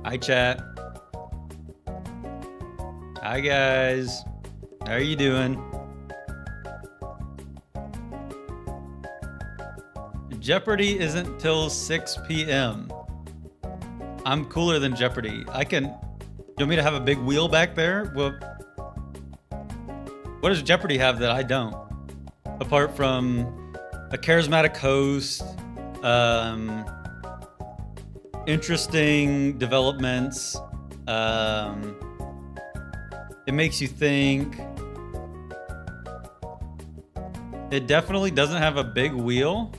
Hi, chat. Hi, guys. How are you doing? Jeopardy isn't till 6 p.m. I'm cooler than Jeopardy. You want me to have a big wheel back there? Well, what does Jeopardy have that I don't? Apart from a charismatic host, interesting developments, it makes you think. It definitely doesn't have a big wheel.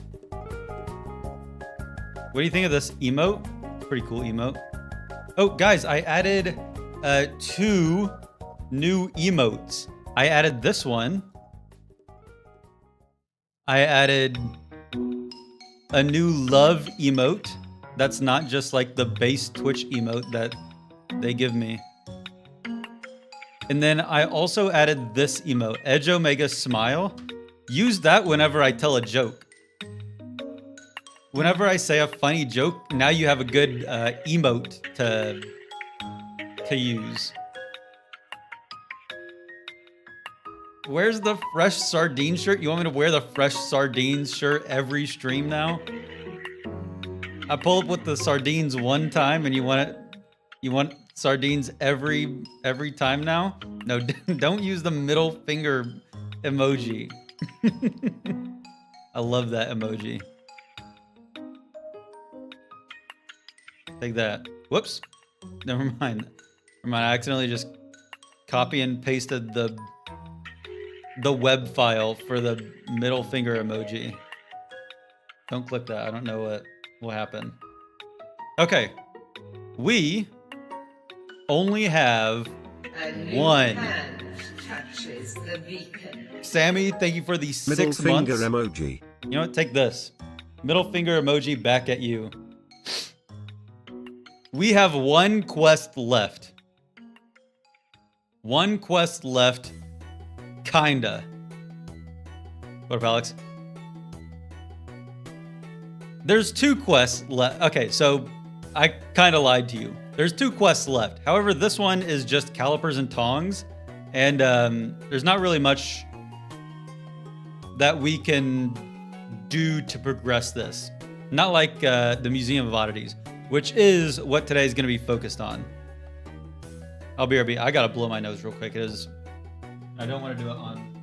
What do you think of this emote? Pretty cool emote. Oh, guys, I added 2 new emotes. I added this one. I added a new love emote. That's not just like the base Twitch emote that they give me. And then I also added this emote, Edge Omega Smile. Use that whenever I tell a joke. Whenever I say a funny joke, now you have a good emote to use. Where's the fresh sardine shirt? You want me to wear the fresh sardines shirt every stream now? I pull up with the sardines one time and you want sardines every time now? No, don't use the middle finger emoji. I love that emoji. Take that. Whoops. Never mind. I accidentally just copy and pasted the web file for the middle finger emoji. Don't click that. I don't know what will happen. Okay. We only have one. Touches the beacon. Sammy, thank you for the 6 months. Middle finger emoji. You know what? Take this. Middle finger emoji back at you. We have 1 quest left. 1 quest left. Kinda. What up, Alex? There's 2 quests left. Okay, so I kind of lied to you. There's 2 quests left. However, this one is just calipers and tongs. And there's not really much that we can do to progress this. Not like the Museum of Oddities, which is what today's going to be focused on. I'll be RB. I got to blow my nose real quick. I don't want to do it on...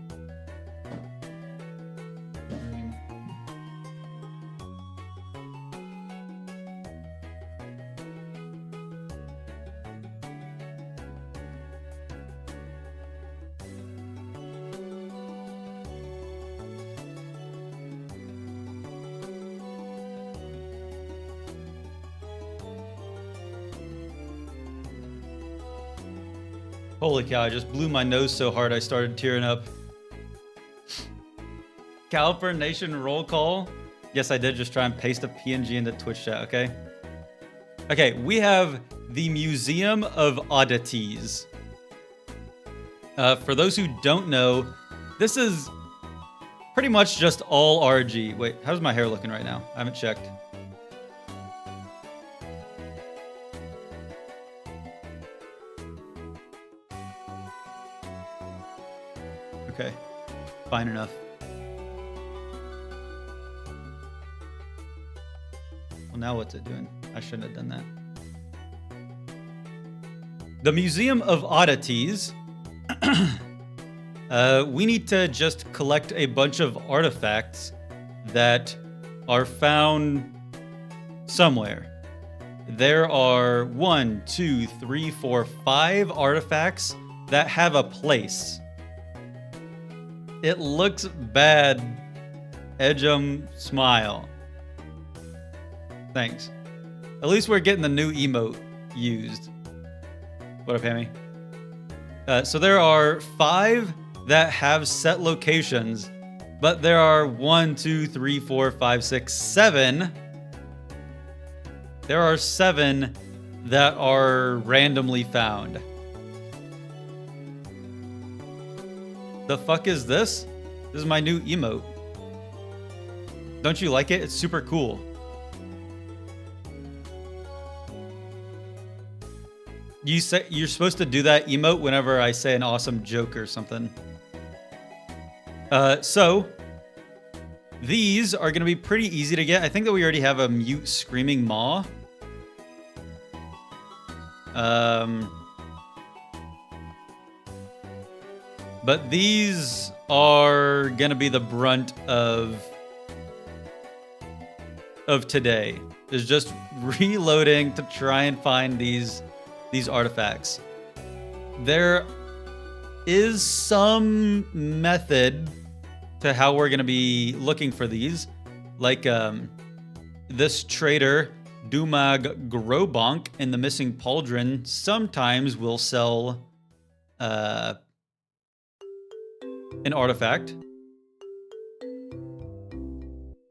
Holy cow, I just blew my nose so hard I started tearing up. Caliper Nation roll call. Yes, I did just try and paste a PNG into Twitch chat, okay? Okay, we have the Museum of Oddities. For those who don't know, this is pretty much just all RG. Wait, how's my hair looking right now? I haven't checked. Okay, fine enough. Well, now what's it doing? I shouldn't have done that. The Museum of Oddities. We need to just collect a bunch of artifacts that are found somewhere. There are 1, 2, 3, 4, 5 artifacts that have a place. It looks bad. Edgem smile. Thanks. At least we're getting the new emote used. What up, Hammy? So there are 5 that have set locations, but there are 1, 2, 3, 4, 5, 6, 7. There are 7 that are randomly found. The fuck is this? This is my new emote. Don't you like it? It's super cool. You say you're supposed to do that emote whenever I say an awesome joke or something. So these are gonna be pretty easy to get. I think that we already have a mute screaming maw. But these are gonna be the brunt of today. Is just reloading to try and find these artifacts. There is some method to how we're gonna be looking for these. Like this trader, Dumag Grobonk, in the Missing Pauldron sometimes will sell an artifact.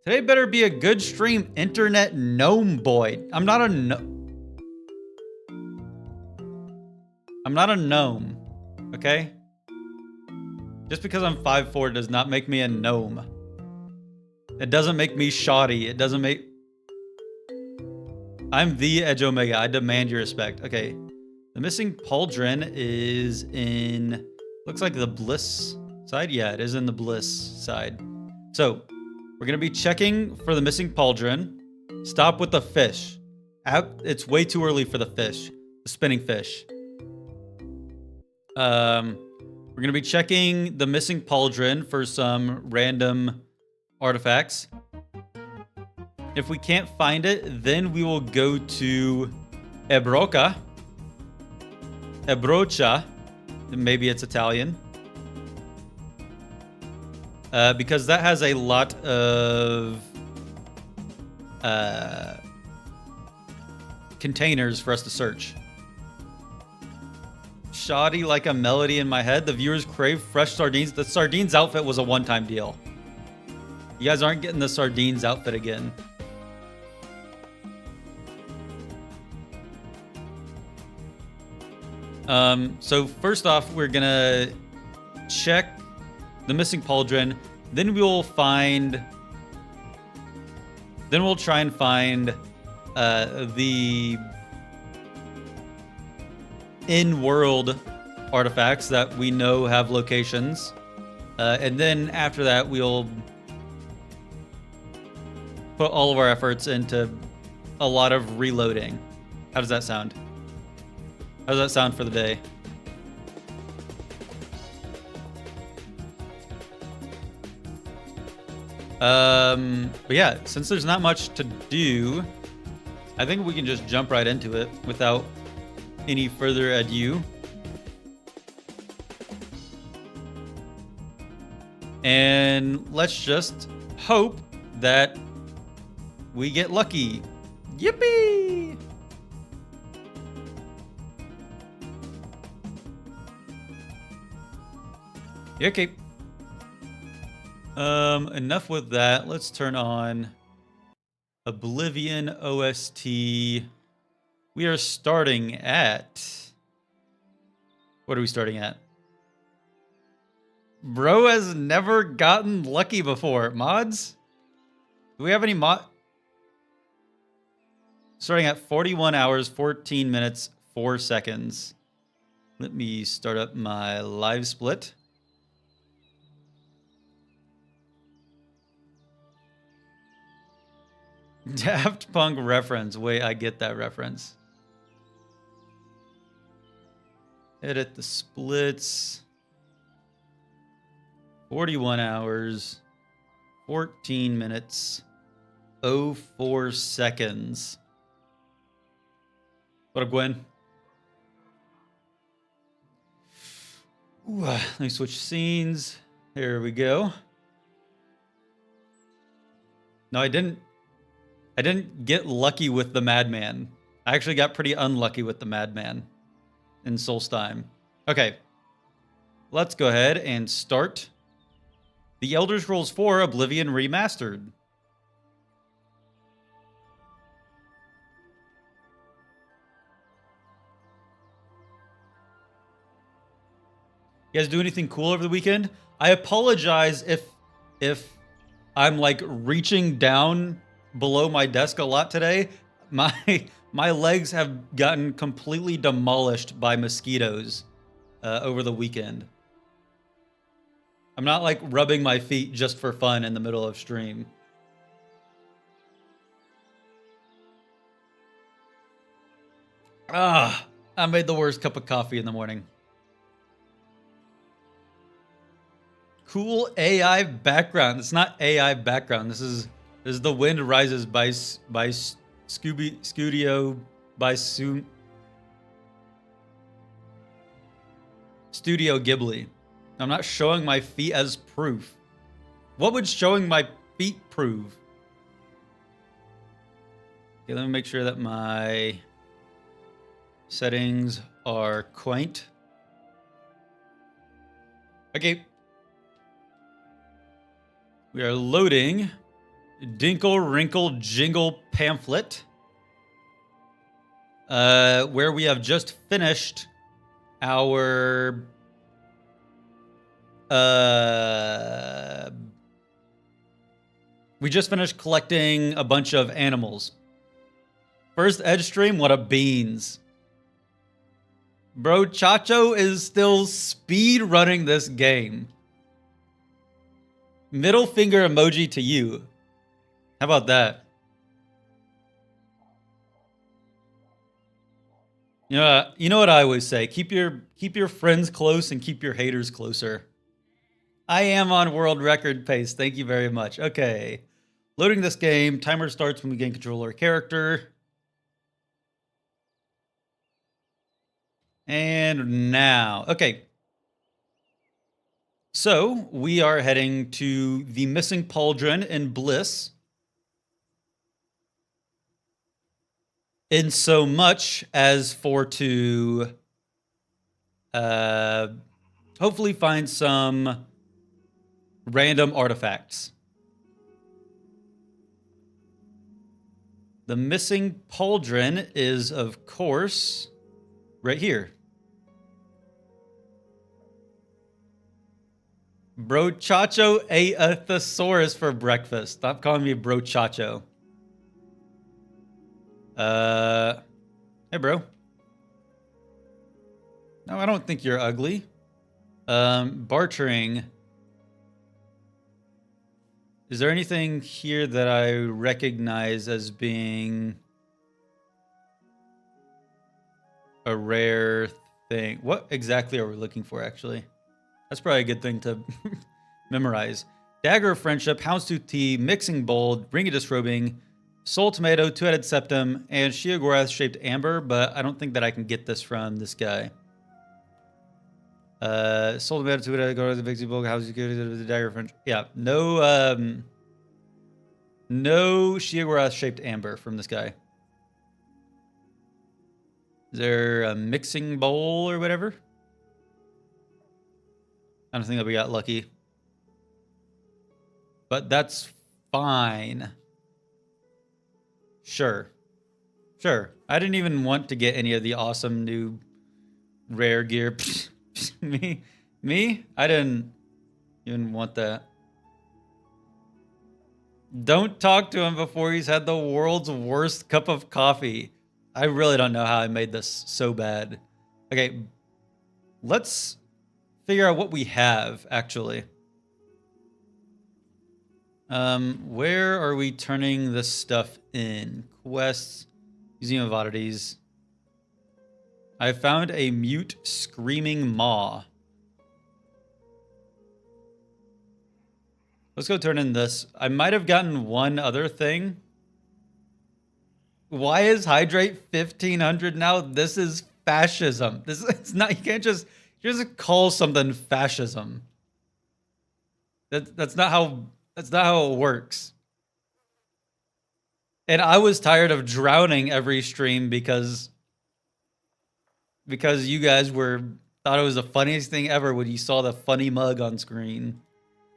Today better be a good stream, internet gnome boy. I'm not a gnome, okay? Just because I'm 5'4" does not make me a gnome. It doesn't make me shoddy. It doesn't make... I'm the Edge Omega. I demand your respect. Okay. The Missing Pauldron is in... Looks like the Bliss side. Yeah, it is in the Bliss side. So, we're going to be checking for the Missing Pauldron. Stop with the fish. It's way too early for the fish. The spinning fish. We're going to be checking the Missing Pauldron for some random artifacts. If we can't find it, then we will go to Ebrocha. Maybe it's Italian. Because that has a lot of containers for us to search. Shoddy like a melody in my head. The viewers crave fresh sardines. The sardines outfit was a one-time deal. You guys aren't getting the sardines outfit again. So first off, we're gonna check the Missing Pauldron. Then we'll find... Then we'll try and find the in-world artifacts that we know have locations. And then after that, we'll put all of our efforts into a lot of reloading. How does that sound? How does that sound for the day? But yeah, since there's not much to do, I think we can just jump right into it without any further ado. And let's just hope that we get lucky. Yippee! Okay. Enough with that. Let's turn on Oblivion OST. We are starting at... What are we starting at? Bro has never gotten lucky before. Mods? Do we have any mod? Starting at 41 hours, 14 minutes, 4 seconds. Let me start up my live split. Daft Punk reference. Wait, I get that reference. Edit the splits. 41 hours, 14 minutes, 04 seconds. What up, Gwen? Ooh, let me switch scenes. Here we go. No, I didn't get lucky with the Madman. I actually got pretty unlucky with the Madman in Solstheim. Okay. Let's go ahead and start The Elder Scrolls 4 Oblivion Remastered. You guys do anything cool over the weekend? I apologize if I'm like reaching down below my desk a lot today. My My legs have gotten completely demolished by mosquitoes over the weekend. I'm not like rubbing my feet just for fun in the middle of stream. Ah, I made the worst cup of coffee in the morning. Cool AI background. It's not AI background. This is The Wind Rises by Studio Ghibli. I'm not showing my feet as proof. What would showing my feet prove? Okay, let me make sure that my settings are quaint. Okay. We are loading Dinkle Wrinkle Jingle pamphlet, where we have just finished our we just finished collecting a bunch of animals. First edge stream, what a beans. Bro, Chacho is still speed running this game. Middle finger emoji to you. How about that? You know what I always say. Keep your friends close and keep your haters closer. I am on world record pace. Thank you very much. Okay. Loading this game. Timer starts when we gain control of our character. And now. Okay. So, we are heading to the Missing Pauldron in Bliss. In so much as for to hopefully find some random artifacts. The Missing Pauldron is, of course, right here. Bro Chacho ate a thesaurus for breakfast. Stop calling me Bro Chacho. Hey, bro. No, I don't think you're ugly. Bartering. Is there anything here that I recognize as being a rare thing? What exactly are we looking for, actually? That's probably a good thing to memorize. Dagger of Friendship, Houndstooth Tea, Mixing Bowl, Ring of Disrobing, Soul Tomato, Two-Headed Septum, and Sheogorath-shaped Amber, but I don't think that I can get this from this guy. Soul Tomato, Two-Headed, go to the Mixing Bowl, Houndstooth Tea, the Dagger of Friendship. Yeah, no Sheogorath-shaped Amber from this guy. Is there a Mixing Bowl or whatever? I don't think that we got lucky. But that's fine. Sure. I didn't even want to get any of the awesome new rare gear. Me? I didn't even want that. Don't talk to him before he's had the world's worst cup of coffee. I really don't know how I made this so bad. Okay, let's figure out what we have, actually. Where are we turning this stuff in? Quests, Museum of Oddities. I found a mute screaming maw. Let's go turn in this. I might have gotten one other thing. Why is Hydrate 1500 now? This is fascism. It's not, you can't just call something fascism. That's not how it works. And I was tired of drowning every stream because you guys thought it was the funniest thing ever when you saw the funny mug on screen.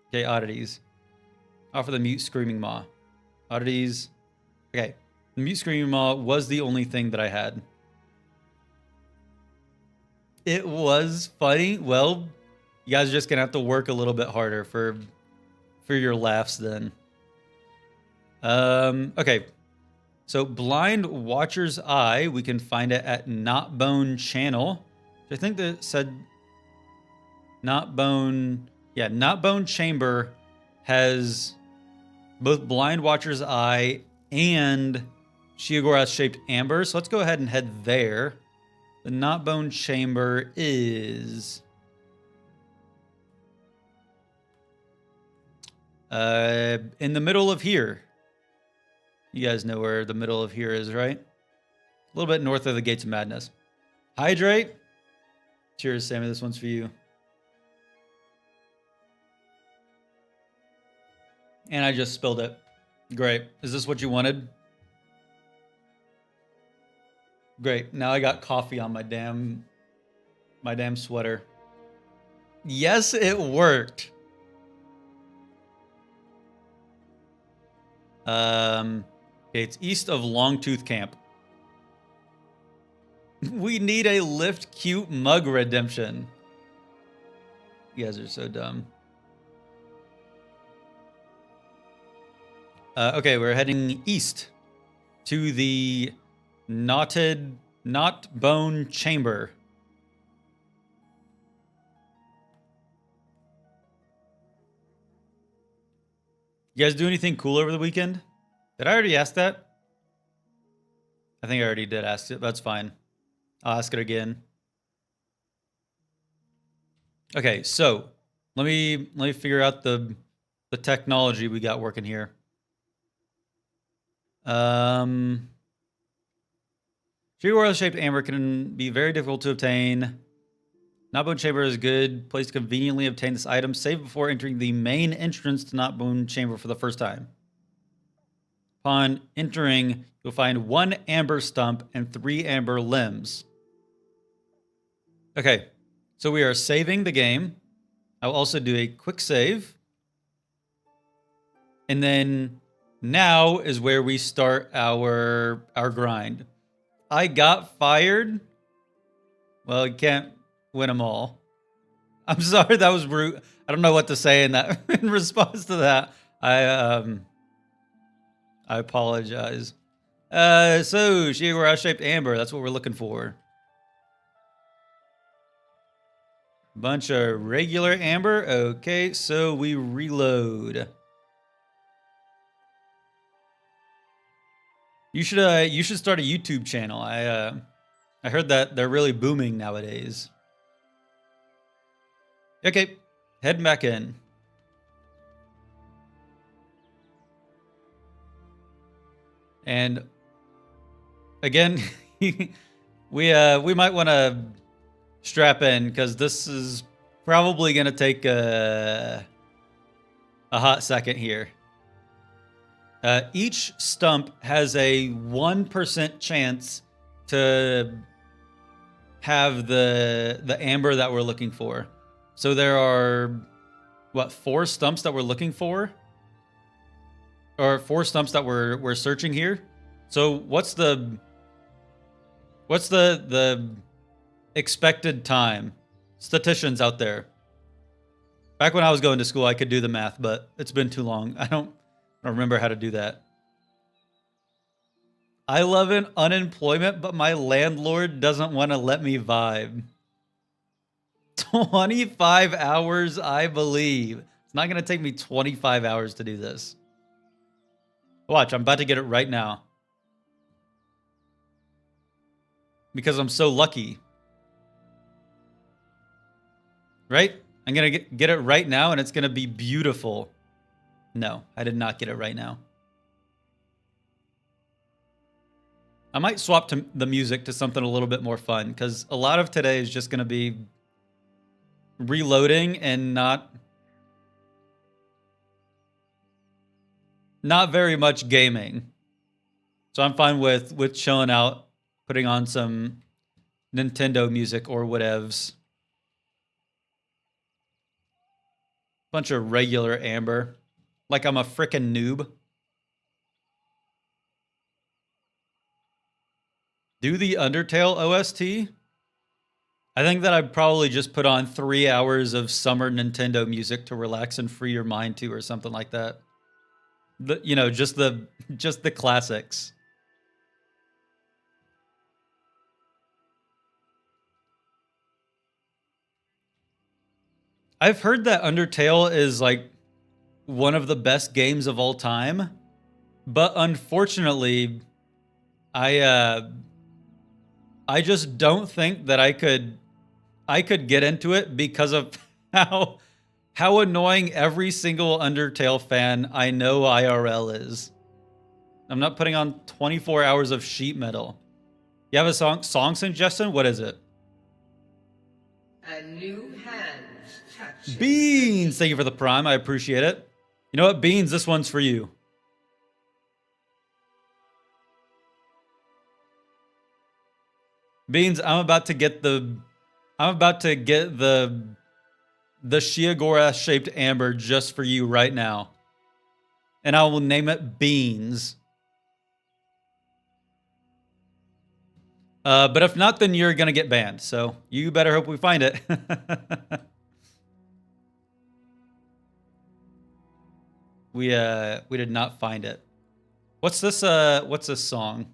Okay, oddities. Offer the mute screaming maw. Oddities. Okay. The mute screaming maw was the only thing that I had. It was funny. Well, you guys are just gonna have to work a little bit harder for your laughs then. Okay. So Blind Watcher's Eye, we can find it at Not Bone Channel. I think that said Not Bone. Yeah, Not Bone Chamber has both Blind Watcher's Eye and Sheogorath-shaped amber. So let's go ahead and head there. The Not Bone Chamber is in the middle of here. You guys know where the middle of here is, right? A little bit north of the Gates of Madness. Hydrate. Cheers, Sammy. This one's for you. And I just spilled it. Great. Is this what you wanted? Great. Now I got coffee on my damn sweater. Yes, it worked. Okay, it's east of Longtooth Camp. We need a Lift Cute mug redemption. You guys are so dumb. Okay, we're heading east to the Not Bone Chamber. You guys do anything cool over the weekend? Did I already ask that? I think I already did ask it. That's fine. I'll ask it again. Okay, so let me figure out the technology we got working here. Sheogorath-shaped amber can be very difficult to obtain. Not Bone Chamber is a good place to conveniently obtain this item. Save before entering the main entrance to Not Bone Chamber for the first time. Upon entering, you'll find 1 amber stump and 3 amber limbs. Okay, so we are saving the game. I'll also do a quick save. And then now is where we start our grind. I got fired. Well, you can't win them all. I'm sorry, that was rude. I don't know what to say in that in response to that. I apologize. So Sheogorath-shaped amber, that's what we're looking for. Bunch of regular amber. Okay, so we reload. You should start a YouTube channel. I heard that they're really booming nowadays. Okay, heading back in. And again, we might want to strap in because this is probably going to take a hot second here. Each stump has a 1% chance to have the amber that we're looking for. So there are, what, 4 stumps that we're looking for? Or 4 stumps that we're searching here? So what's the expected time? Statisticians out there. Back when I was going to school, I could do the math, but it's been too long. I don't remember how to do that. I love unemployment, but my landlord doesn't want to let me vibe. 25 hours, I believe. It's not going to take me 25 hours to do this. Watch, I'm about to get it right now. Because I'm so lucky. Right? I'm going to get it right now, and it's going to be beautiful. No, I did not get it right now. I might swap the music to something a little bit more fun, because a lot of today is just going to be reloading and not very much gaming. So I'm fine with chilling out, putting on some Nintendo music or whatevs. Bunch of regular amber. Like I'm a frickin' noob. Do the Undertale OST? I think that I'd probably just put on 3 hours of summer Nintendo music to relax and free your mind to, or something like that. Just the classics. I've heard that Undertale is like one of the best games of all time, but unfortunately, I just don't think that I could get into it because of how annoying every single Undertale fan I know IRL is. I'm not putting on 24 hours of sheet metal. You have a song suggestion? What is it? A new hand touches. Beans! Thank you for the prime. I appreciate it. You know what, Beans? This one's for you. Beans, I'm about to get the Shiagorath shaped amber just for you right now. And I will name it Beans. But if not, then you're gonna get banned. So you better hope we find it. We did not find it. What's this song?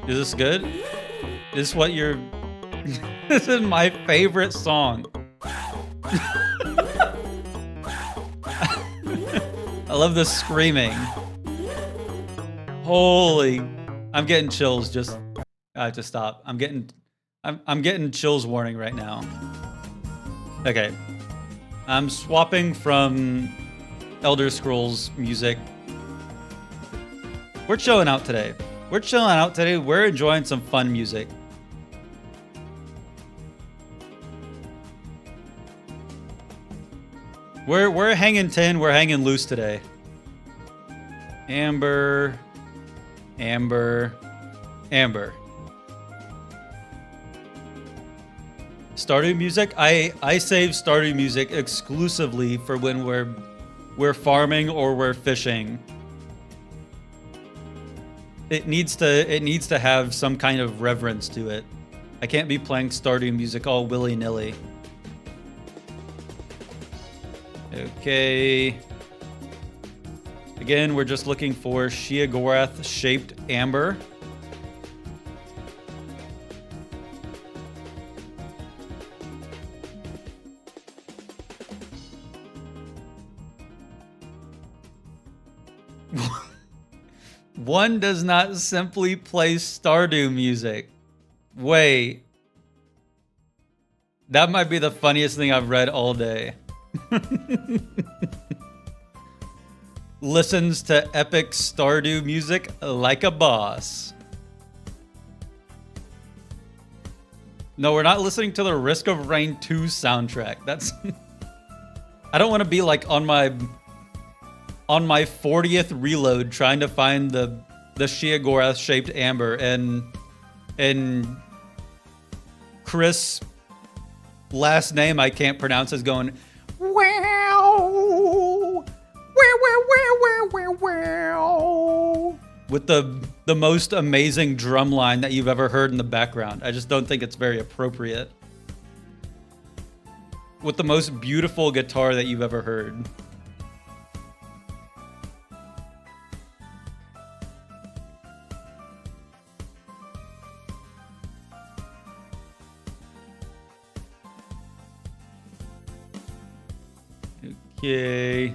Is this good? Is this what you're... This is my favorite song. I love the screaming. Holy... I'm getting chills just... I have to stop. I'm getting chills warning right now. Okay. I'm swapping from Elder Scrolls music. We're chilling out today. We're enjoying some fun music. We're hanging 10, we're hanging loose today. Amber. Stardew music? I save Stardew music exclusively for when we're farming or we're fishing. It needs to have some kind of reverence to it. I can't be playing Stardew music all willy-nilly. Okay. Again, we're just looking for Shiagorath shaped amber. One does not simply play Stardew music. Wait. That might be the funniest thing I've read all day. Listens to epic Stardew music like a boss. No, we're not listening to the Risk of Rain 2 soundtrack. That's... I don't want to be like on my 40th reload trying to find the Shiagorath shaped amber and Chris, last name I can't pronounce, is going wow, with the most amazing drum line that you've ever heard in the background. I just don't think it's very appropriate. With the most beautiful guitar that you've ever heard. Okay.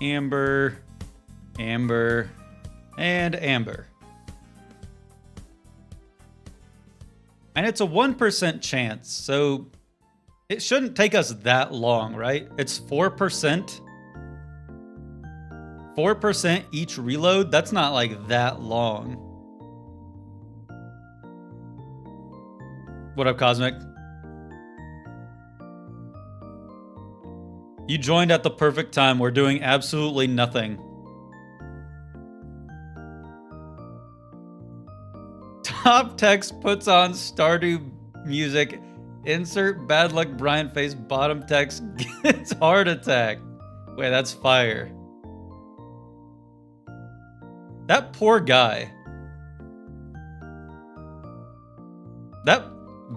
Amber, and amber. And it's a 1% chance, so it shouldn't take us that long, right? It's 4%. 4% each reload? That's not like that long. What up, Cosmic? You joined at the perfect time. We're doing absolutely nothing. Top text puts on Stardew music. Insert bad luck Brian face. Bottom text gets heart attack. Wait, that's fire. That poor guy. That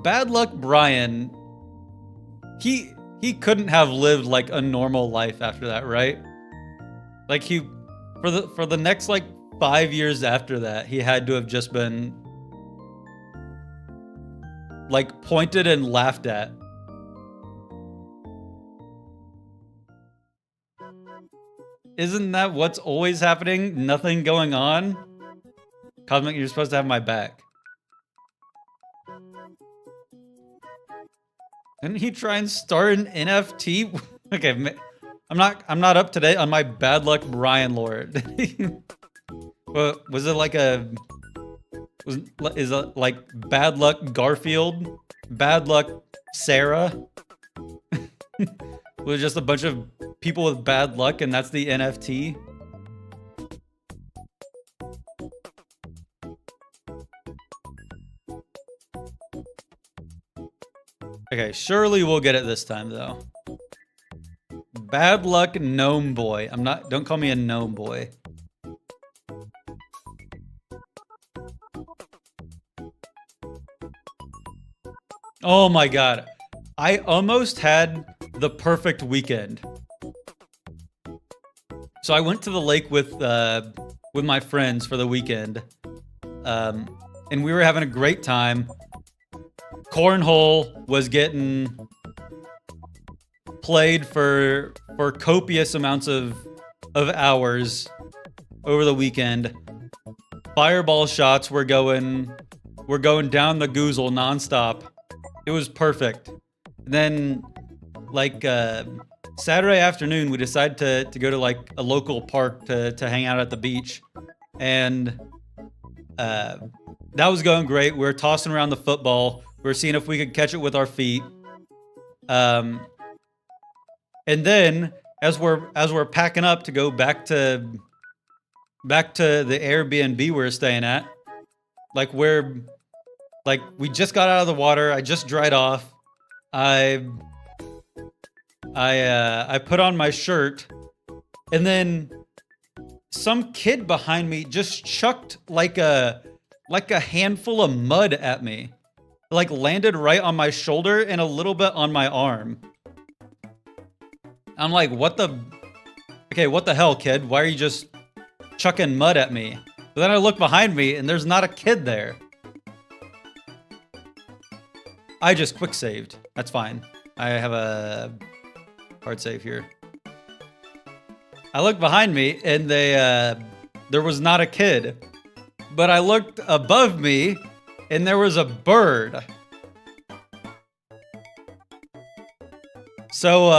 bad luck Brian he couldn't have lived like a normal life after that, right? Like for the next like 5 years after that, he had to have just been like pointed and laughed at. Isn't that what's always happening? Nothing going on? Cosmic, you're supposed to have my back. Didn't he try and start an NFT? Okay, I'm not up to date on my bad luck Brian lore. Well, was it like is it like bad luck Garfield? Bad luck Sarah? Was it just a bunch of people with bad luck and that's the NFT? Okay, surely we'll get it this time though. Bad luck gnome boy. Don't call me a gnome boy. Oh my god. I almost had the perfect weekend. So I went to the lake with my friends for the weekend. And we were having a great time. Cornhole was getting played for copious amounts of hours over the weekend. Fireball shots were going down the goozle nonstop. It was perfect. Then, like Saturday afternoon, we decided to go to like a local park to hang out at the beach, and that was going great. We were tossing around the football. We were seeing if we could catch it with our feet. And then as we're packing up to go back to the Airbnb we were staying at, like we just got out of the water. I just dried off. I put on my shirt, and then some kid behind me just chucked like a handful of mud at me. Like landed right on my shoulder and a little bit on my arm. I'm like, what the hell, kid? Why are you just chucking mud at me? But then I look behind me and there's not a kid there. I just quick saved. That's fine. I have a hard save here. I looked behind me and there was not a kid. But I looked above me and there was a bird. So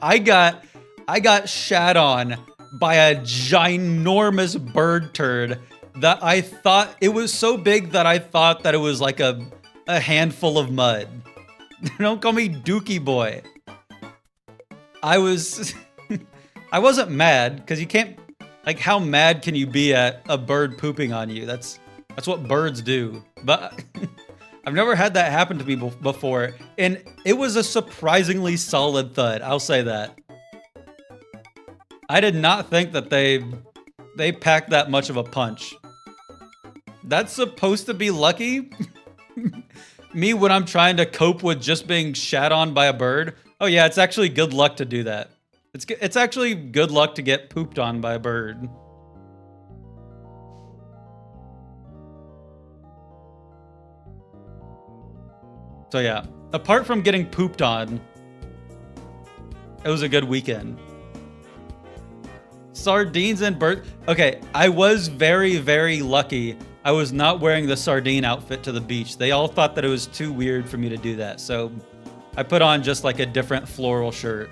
I got shat on by a ginormous bird turd that I thought it was so big that I thought that it was like a handful of mud. Don't call me Dookie boy. I wasn't mad because you can't, like, how mad can you be at a bird pooping on you? That's what birds do. But I've never had that happen to me before, and it was a surprisingly solid thud. I'll say that. I did not think that they packed that much of a punch. That's supposed to be lucky? Me when I'm trying to cope with just being shat on by a bird? Oh yeah, it's actually good luck to do that. It's actually good luck to get pooped on by a bird. So yeah, apart from getting pooped on, it was a good weekend. Sardines and birds. Okay, I was very, very lucky. I was not wearing the sardine outfit to the beach. They all thought that it was too weird for me to do that. So I put on just like a different floral shirt.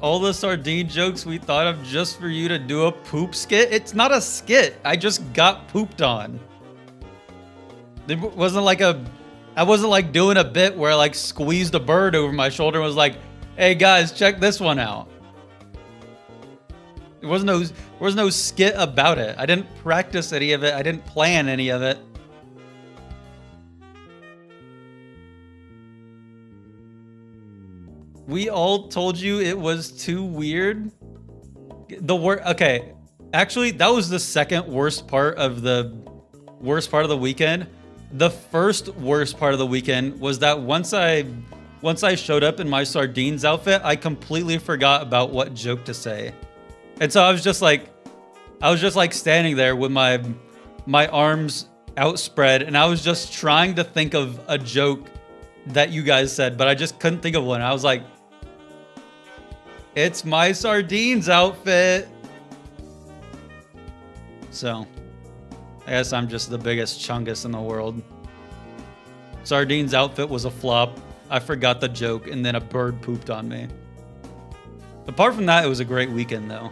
All the sardine jokes we thought of just for you to do a poop skit? It's not a skit. I just got pooped on. It wasn't like I wasn't like doing a bit where I like squeezed a bird over my shoulder and was like, hey guys, check this one out. There was no skit about it. I didn't practice any of it. I didn't plan any of it. We all told you it was too weird. the worst. Okay, actually, that was the second worst part of the weekend. The first worst part of the weekend was that once I showed up in my sardines outfit, I completely forgot about what joke to say, and so I was just like standing there with my arms outspread, and I was just trying to think of a joke that you guys said, but I just couldn't think of one. I was like, it's my sardines outfit. So, I guess I'm just the biggest chungus in the world. Sardines outfit was a flop. I forgot the joke, and then a bird pooped on me. Apart from that, it was a great weekend, though.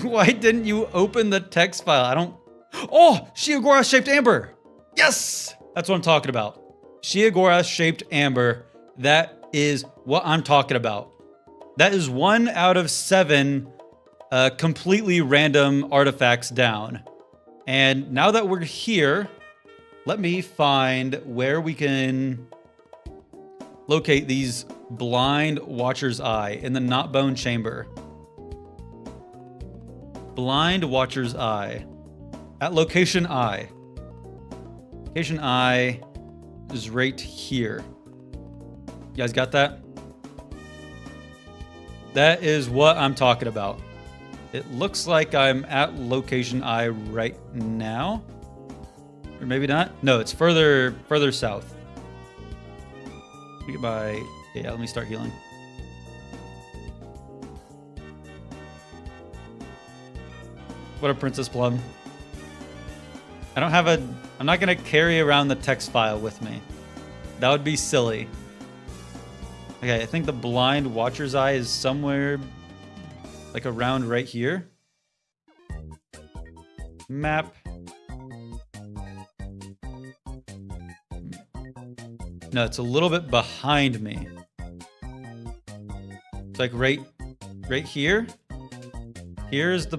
Why didn't you open the text file? I don't... Oh! Shiagora-shaped amber! Yes! That's what I'm talking about. Shiagora-shaped amber. That is what I'm talking about. That is 1 out of 7 completely random artifacts down. And now that we're here, let me find where we can locate these blind Watcher's Eye in the Not Bone Chamber. Blind Watcher's Eye. At location I. Location I is right here. You guys got that? That is what I'm talking about. It looks like I'm at location I right now. Or maybe not. No, it's further south. Let me get my... Yeah, let me start healing. What a Princess Plum. I don't have a... I'm not going to carry around the text file with me. That would be silly. Okay, I think the Blind Watcher's Eye is somewhere... like around right here. Map. No, it's a little bit behind me. It's like right here. Here's the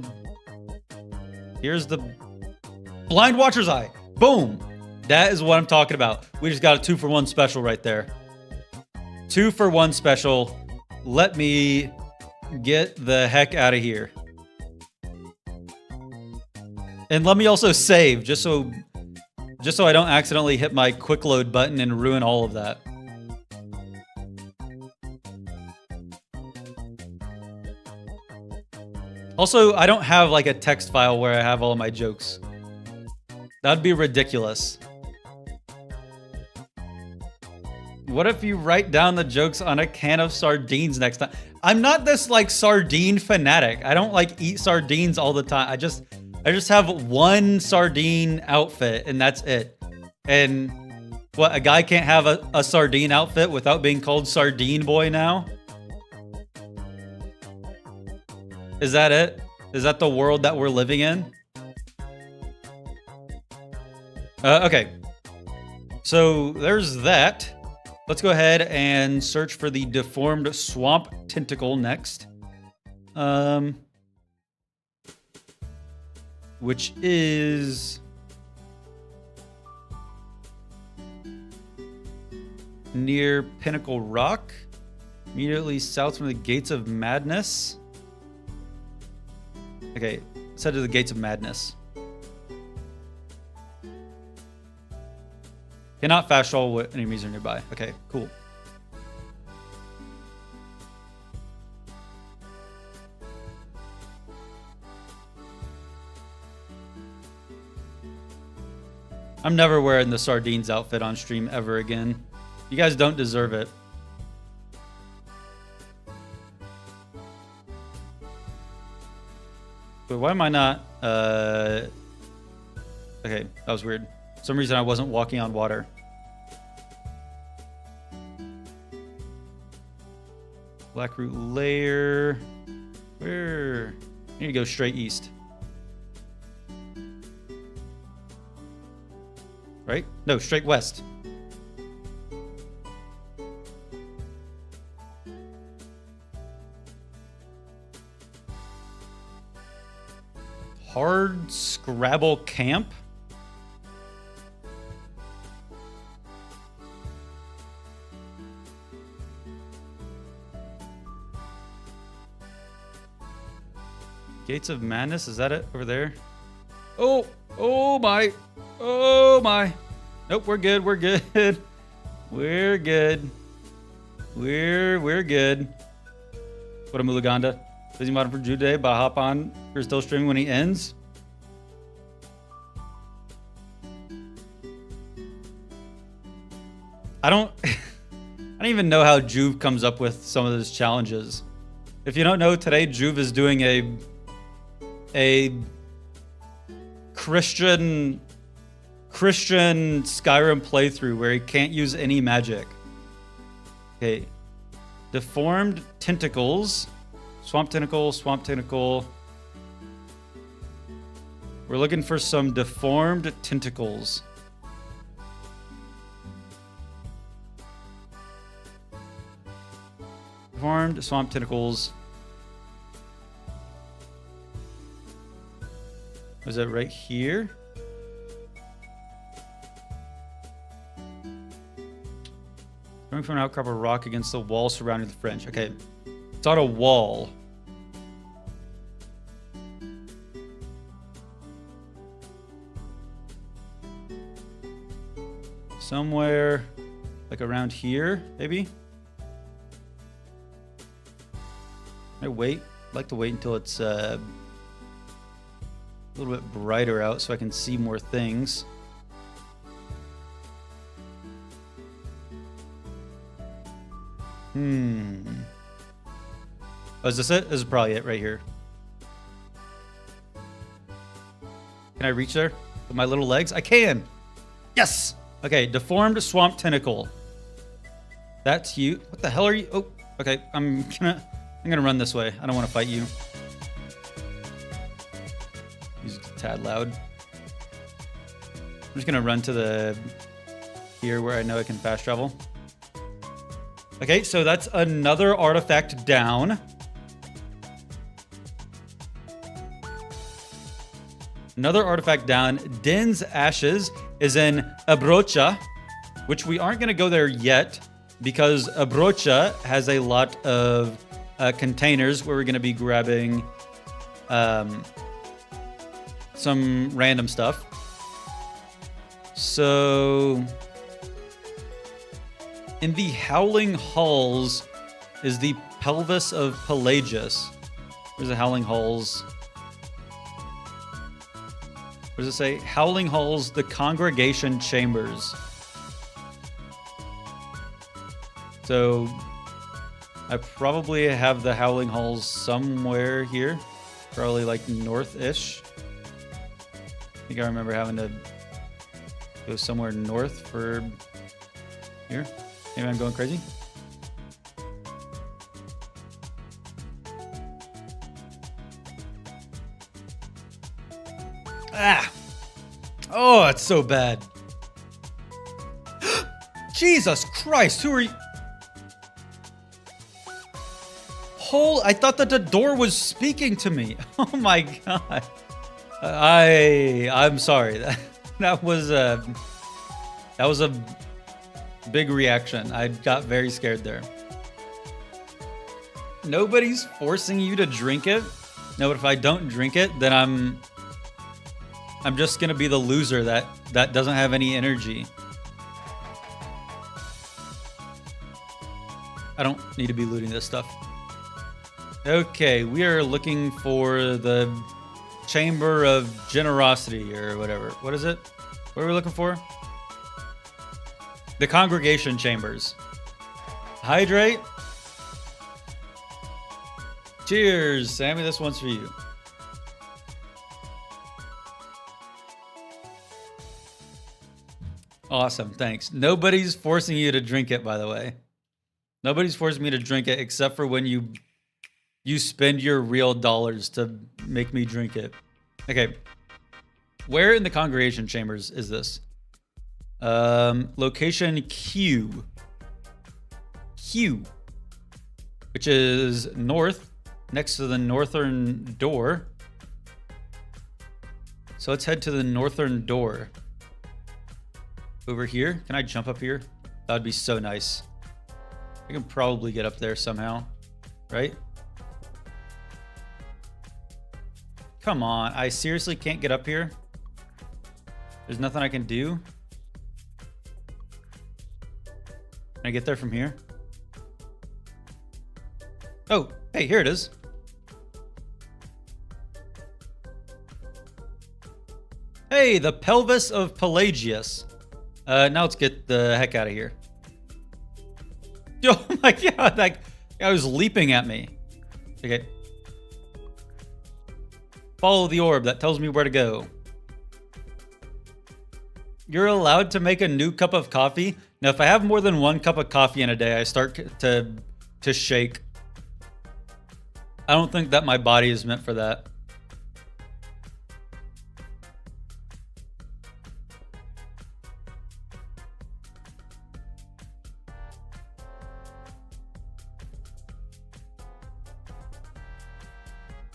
Blind Watcher's Eye. Boom. That is what I'm talking about. We just got a 2-for-1 special right there. 2-for-1 special. Let me get the heck out of here. And let me also save, just so I don't accidentally hit my quick load button and ruin all of that. Also, I don't have like a text file where I have all of my jokes. That'd be ridiculous. What if you write down the jokes on a can of sardines next time? I'm not this like sardine fanatic. I don't like eat sardines all the time. I just have one sardine outfit and that's it. And what, a guy can't have a sardine outfit without being called Sardine Boy now? Is that it? Is that the world that we're living in? Okay. So there's that. Let's go ahead and search for the deformed swamp tentacle next. Which is near Pinnacle Rock, immediately south from the Gates of Madness. Okay, let's head to the Gates of Madness. Cannot fast travel what enemies are nearby. Okay, cool. I'm never wearing the sardines outfit on stream ever again. You guys don't deserve it. But why am I not... Okay, that was weird. For some reason I wasn't walking on water. Blackroot Lair. Where? I need to go straight east. Right? No, straight west. Hard Scrabble Camp? Gates of Madness, is that it over there? Oh, oh my. Oh my. Nope, we're good. We're good. We're good. We're good. What a Mulaganda. Busy modding for Drew Day, but I'll hop on. You're still streaming when he ends. I don't even know how Juve comes up with some of those challenges. If you don't know, today Juve is doing a Christian Skyrim playthrough where he can't use any magic. Okay. Deformed tentacles. Swamp tentacle, swamp tentacle. We're looking for some deformed tentacles. Deformed swamp tentacles. Was it right here? Coming from an outcrop of rock against the wall surrounding the French. Okay. It's on a wall. Somewhere like around here, maybe? I wait. I'd like to wait until it's a little bit brighter out so I can see more things. Oh, is this it? This is probably it right here. Can I reach there with my little legs? I can. Yes. Okay, deformed swamp tentacle. That's you. What the hell are you? Oh, okay. I'm gonna run this way. I don't want to fight you. Music's a tad loud. I'm just gonna run to the here where I know I can fast travel. Okay, so that's another artifact down. Another artifact down. Din's Ashes is in Abrocha, which we aren't going to go there yet because Abrocha has a lot of containers where we're going to be grabbing some random stuff. So in the Howling Halls is the pelvis of Pelagius. Where's the Howling Halls? What does it say? Howling Halls, the Congregation Chambers. So I probably have the Howling Halls somewhere here. Probably like north-ish. I think I remember having to go somewhere north for here. Maybe I'm going crazy. Ah! Oh, it's so bad. Jesus Christ, who are you? I thought that the door was speaking to me. Oh my God. I'm sorry. That was a big reaction. I got very scared there. Nobody's forcing you to drink it. No, but if I don't drink it, then I'm just gonna be the loser that doesn't have any energy. I don't need to be looting this stuff. Okay, we are looking for the Chamber of Generosity or whatever. What is it? What are we looking for? The Congregation Chambers. Hydrate. Cheers, Sammy. This one's for you. Awesome, thanks. Nobody's forcing you to drink it, by the way. Nobody's forcing me to drink it except for when you spend your real dollars to make me drink it. Okay. Where in the Congregation Chambers is this? Location Q. Q. Which is north, next to the northern door. So let's head to the northern door. Over here. Can I jump up here? That would be so nice. I can probably get up there somehow, right? Come on, I seriously can't get up here? There's nothing I can do? Can I get there from here? Oh, hey, here it is. Hey, the pelvis of Pelagius. Now let's get the heck out of here. Oh my god, that guy was leaping at me. Okay. Follow the orb that tells me where to go. You're allowed to make a new cup of coffee. Now, if I have more than one cup of coffee in a day, I start to shake. I don't think that my body is meant for that.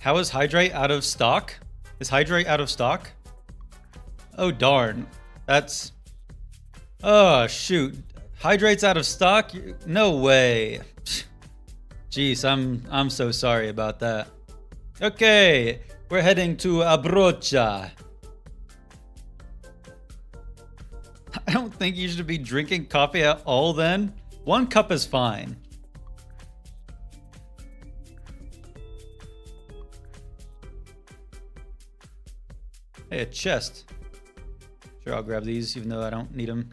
How is Hydrate out of stock? Is Hydrate out of stock? Oh, darn. That's... Oh, shoot. Hydrate's out of stock? No way. Jeez, I'm so sorry about that. Okay, we're heading to Abrocha. I don't think you should be drinking coffee at all then. One cup is fine. Hey, a chest. Sure, I'll grab these even though I don't need them.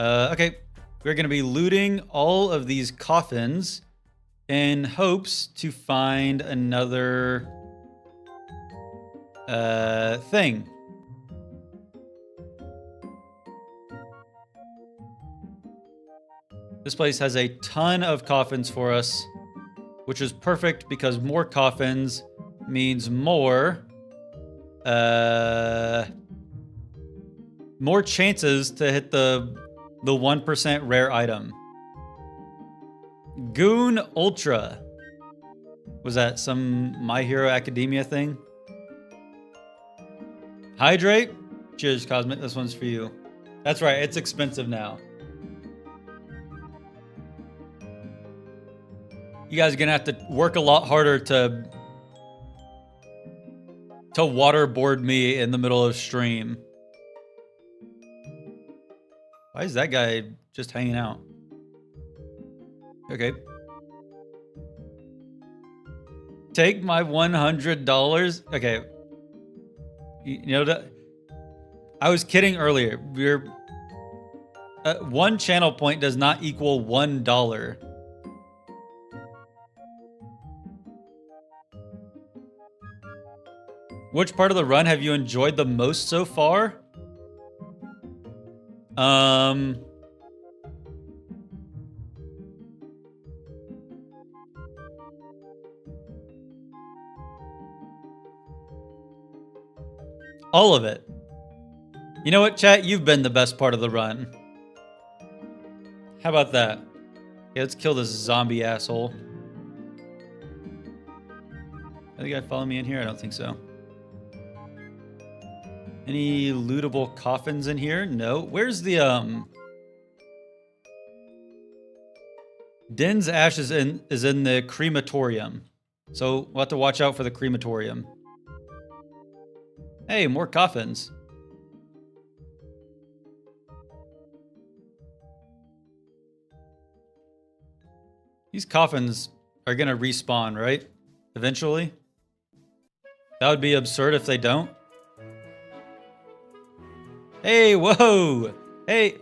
Okay, we're going to be looting all of these coffins in hopes to find another thing. This place has a ton of coffins for us, which is perfect because more coffins means more chances to hit the 1% rare item. Goon Ultra. Was that some My Hero Academia thing? Hydrate? Cheers, Cosmic. This one's for you. That's right, it's expensive now. You guys are gonna have to work a lot harder to waterboard me in the middle of stream. Why is that guy just hanging out? Okay. Take my $100. Okay. You know that I was kidding earlier. We're one channel point does not equal $1. Which part of the run have you enjoyed the most so far? All of it. You know what, chat? You've been the best part of the run. How about that? Okay, let's kill this zombie asshole. Are the guy follow me in here? I don't think so. Any lootable coffins in here? No. Where's the Din's ash is in the crematorium. So we'll have to watch out for the crematorium. Hey, more coffins. These coffins are gonna respawn, right? Eventually. That would be absurd if they don't. Hey, whoa! Hey!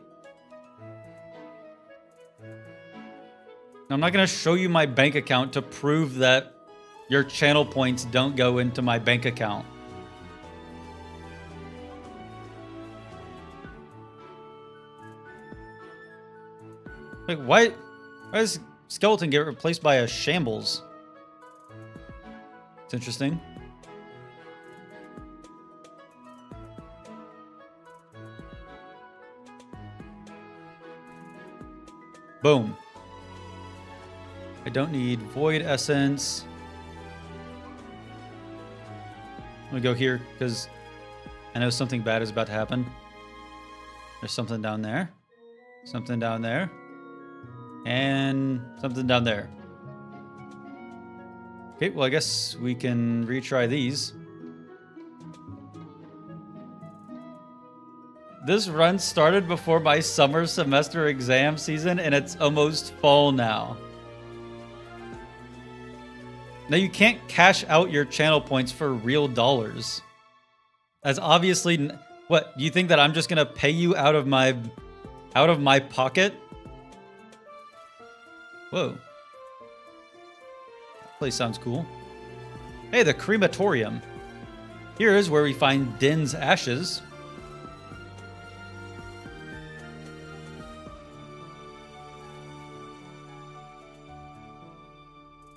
I'm not gonna show you my bank account to prove that your channel points don't go into my bank account. Like, why does Skeleton get replaced by a Shambles? It's interesting. Boom. I don't need Void Essence. I'm gonna go here because I know something bad is about to happen. There's something down there. Something down there. And something down there. Okay, well, I guess we can retry these. This run started before my summer semester exam season, and it's almost fall now. Now, you can't cash out your channel points for real dollars. That's obviously... What, you think that I'm just gonna pay you out of my pocket? Whoa. Place sounds cool. Hey, the crematorium. Here is where we find Din's ashes.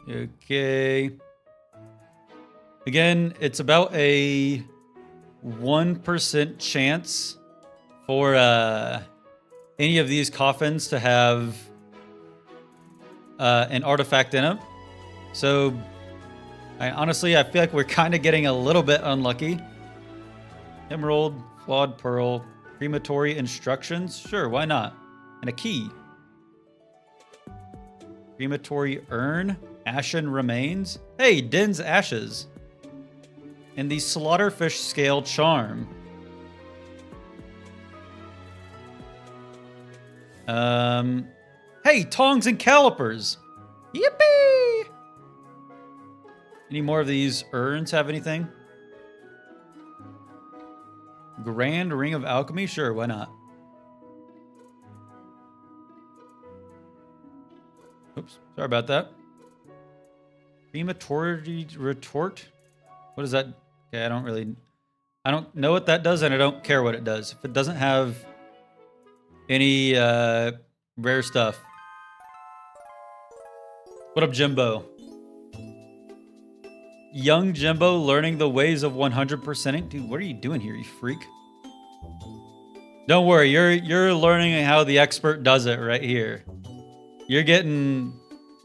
Okay. Again, it's about a 1% chance for any of these coffins to have an artifact in them. So, honestly, I feel like we're kind of getting a little bit unlucky. Emerald, flawed pearl, crematory instructions. Sure, why not? And a key. Crematory urn, ashen remains. Hey, Din's ashes. And the slaughterfish scale charm. Hey, tongs and calipers. Yippee! Any more of these urns have anything? Grand Ring of Alchemy? Sure, why not? Oops, sorry about that. Crematory retort? What is that? Okay, I don't know what that does, and I don't care what it does. If it doesn't have any rare stuff. What up, Jimbo? Young Jimbo learning the ways of 100%ing. Dude, what are you doing here, you freak? Don't worry, you're learning how the expert does it right here. You're getting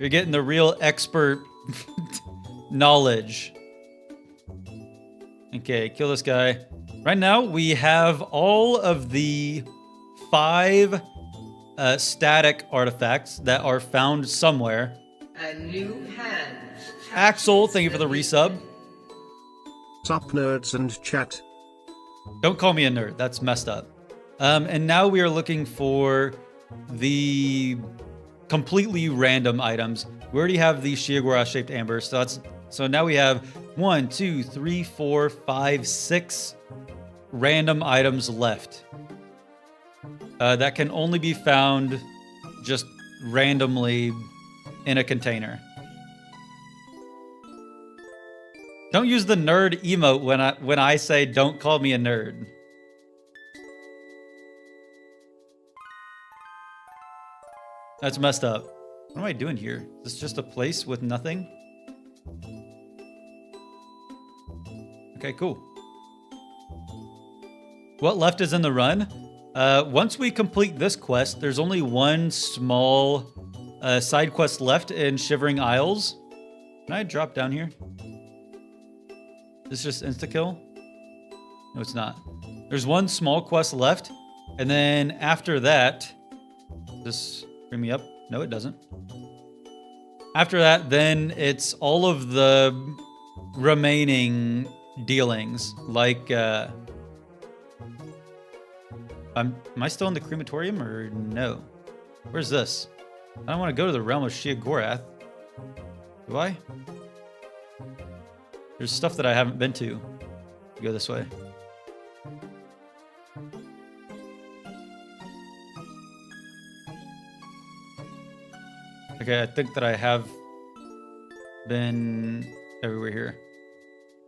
the real expert knowledge. Okay, kill this guy. Right now, we have all of the 5 static artifacts that are found somewhere. A new hand. Axel, thank you for the resub. Sup, nerds and chat. Don't call me a nerd. That's messed up. And now we are looking for the completely random items. We already have the Shiagura-shaped amber, so now we have 1, 2, 3, 4, 5, 6 random items left. That can only be found just randomly in a container. Don't use the nerd emote when I say don't call me a nerd. That's messed up. What am I doing here? Is this just a place with nothing? Okay, cool. What left is in the run? Once we complete this quest, there's only one small side quest left in Shivering Isles. Can I drop down here? Is this just insta-kill? No, it's not. There's one small quest left, and then after that... Does this bring me up? No, it doesn't. After that, then it's all of the remaining dealings, like... am I still in the crematorium, or no? Where's this? I don't want to go to the realm of Shiagorath. Do I? There's stuff that I haven't been to. Go this way. Okay, I think that I have been everywhere here.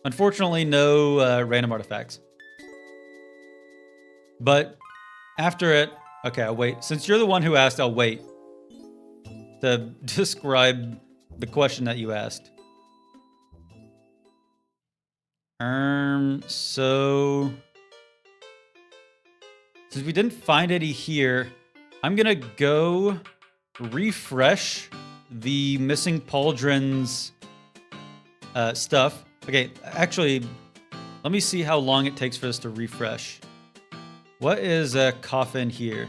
Unfortunately, no random artifacts. But after it... Okay, I'll wait. Since you're the one who asked, I'll wait to describe the question that you asked. So... Since we didn't find any here, I'm gonna go refresh the missing pauldrons stuff. Okay, actually, let me see how long it takes for this to refresh. What is a coffin here?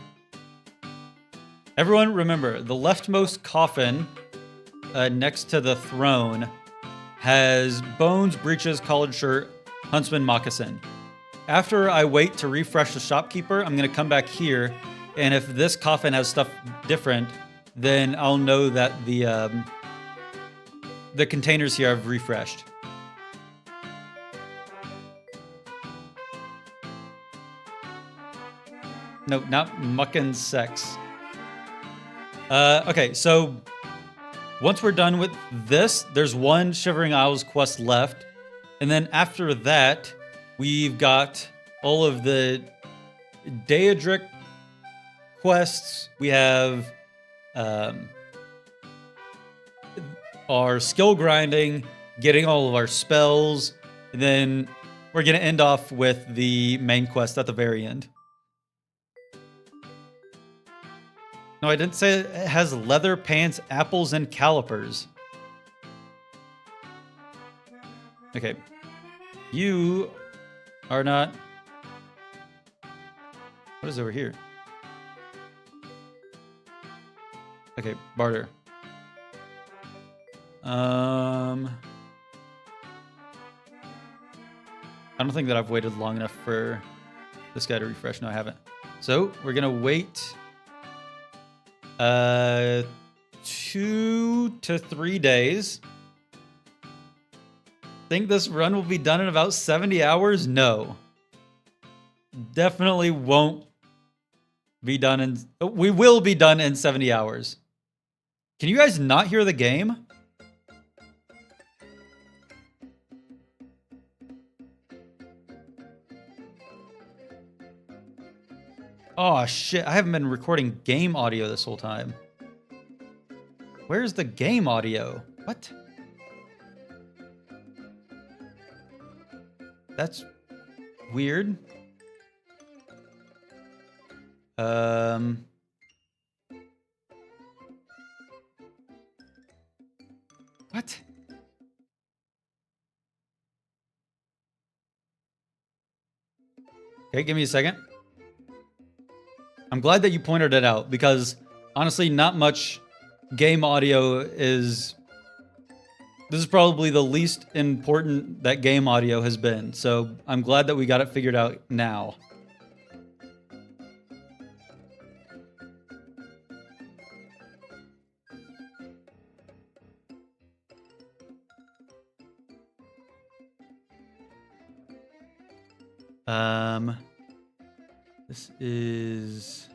Everyone remember, the leftmost coffin next to the throne has bones, breeches, collared shirt, huntsman, moccasin. After I wait to refresh the shopkeeper, I'm going to come back here. And if this coffin has stuff different, then I'll know that the containers here have refreshed. No, not muckin' sex. Okay, so once we're done with this, there's one Shivering Isles quest left. And then after that, we've got all of the Daedric quests. We have our skill grinding, getting all of our spells, and then we're going to end off with the main quest at the very end. No, I didn't say it has leather pants, apples, and calipers. Okay. You are not... What is over here? Okay, barter. I don't think that I've waited long enough for this guy to refresh. No, I haven't. So we're gonna wait 2 to 3 days. Think this run will be done in about 70 hours? No. Definitely won't be done in... We will be done in 70 hours. Can you guys not hear the game? Oh shit, I haven't been recording game audio this whole time. Where's the game audio? What? That's weird. What? Okay, give me a second. I'm glad that you pointed it out because honestly, not much game audio is... This is probably the least important that game audio has been. So I'm glad that we got it figured out now. This is...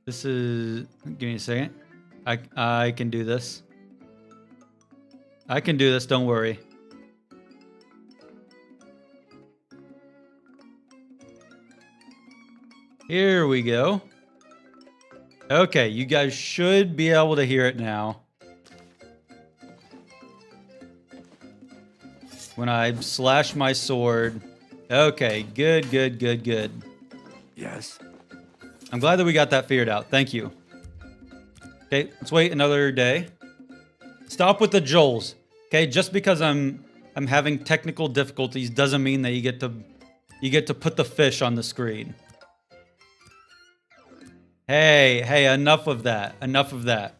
This is... Give me a second. I can do this. I can do this, don't worry. Here we go. Okay, you guys should be able to hear it now. When I slash my sword. Okay, good, good, good, good. Yes. I'm glad that we got that figured out. Thank you. Okay, let's wait another day. Stop with the Joels. Okay, just because I'm having technical difficulties doesn't mean that you get to put the fish on the screen. Hey, enough of that. Enough of that.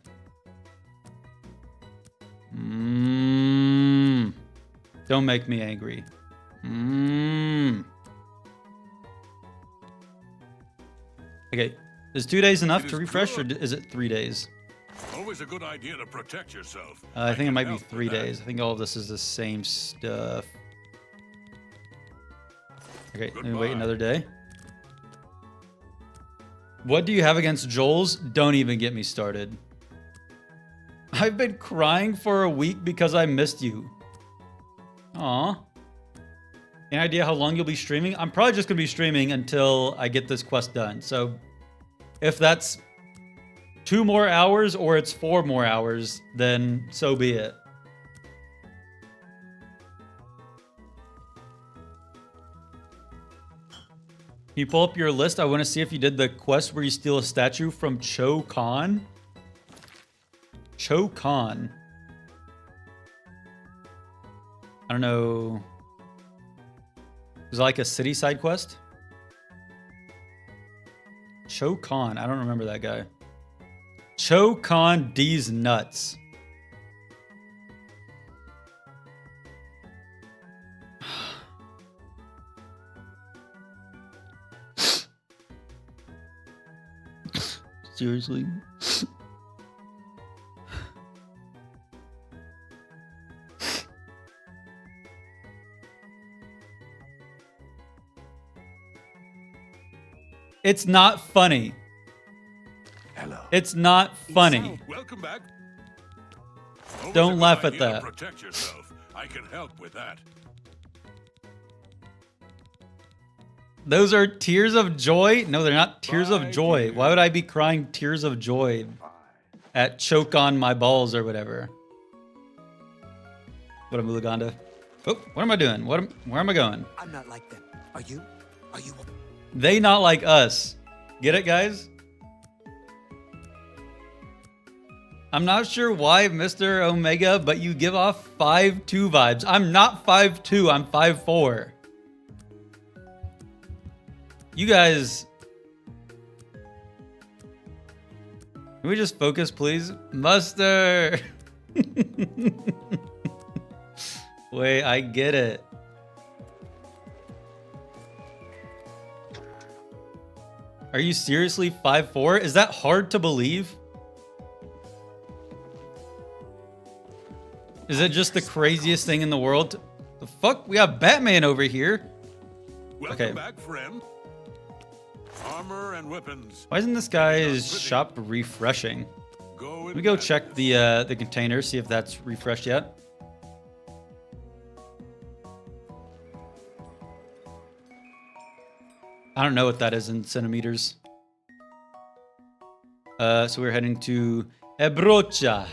Don't make me angry. Okay, is 2 days enough to refresh, or is it 3 days? Always a good idea to protect yourself. I think it might be 3 days. I think all of this is the same stuff. Okay, let me wait another day. What do you have against Joel's? Don't even get me started. I've been crying for a week because I missed you. Aw. Any idea how long you'll be streaming? I'm probably just going to be streaming until I get this quest done. So if that's 2 more hours or it's 4 more hours, then so be it. Can you pull up your list? I want to see if you did the quest where you steal a statue from Cho Khan. Cho Khan. I don't know. Was it like a city side quest? Cho Khan. I don't remember that guy. Cho Khan D's nuts. Seriously? It's not funny. Hello. It's not funny. Welcome back. Always Don't a good laugh at idea to that. Protect yourself. I can help with that. Those are tears of joy? No, they're not tears of Bye, joy. dear. Why would I be crying tears of joy at choke on my balls or whatever? What a Mulaganda. Oh, what am I doing? Where am I going? I'm not like them. Are you? Are you? They not like us. Get it, guys? I'm not sure why, Mr. Omega, but you give off 5'2" vibes. I'm not 5'2", I'm 5'4". You guys... Can we just focus, please? Muster! Wait, I get it. Are you seriously 5'4"? Is that hard to believe? Is it just the craziest thing in the world? The fuck? We have Batman over here. Welcome Okay. back, friend. Armor and weapons. Why isn't this guy's shop refreshing? Let me go check the container, see if that's refreshed yet. I don't know what that is in centimeters. So we're heading to Ebrocha.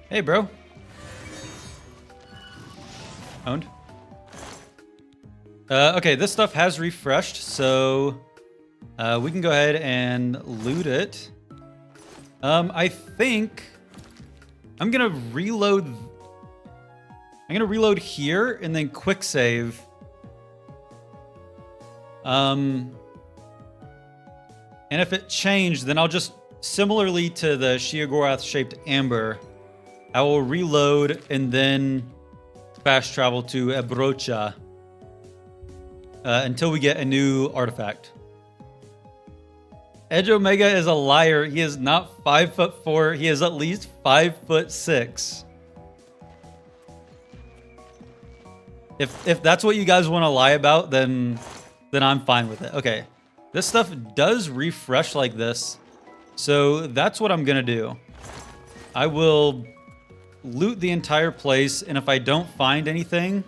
Hey, bro. Owned. Okay, this stuff has refreshed, so we can go ahead and loot it. I think I'm gonna reload. I'm gonna reload here and then quick save. And if it changed, then I'll just similarly to the Sheogorath shaped amber. I will reload and then fast travel to Ebrocha until we get a new artifact. Edge Omega is a liar. He is not 5'4". He is at least 5'6". If that's what you guys want to lie about, then I'm fine with it. Okay, this stuff does refresh like this, so that's what I'm gonna do. I will loot the entire place, and if I don't find anything,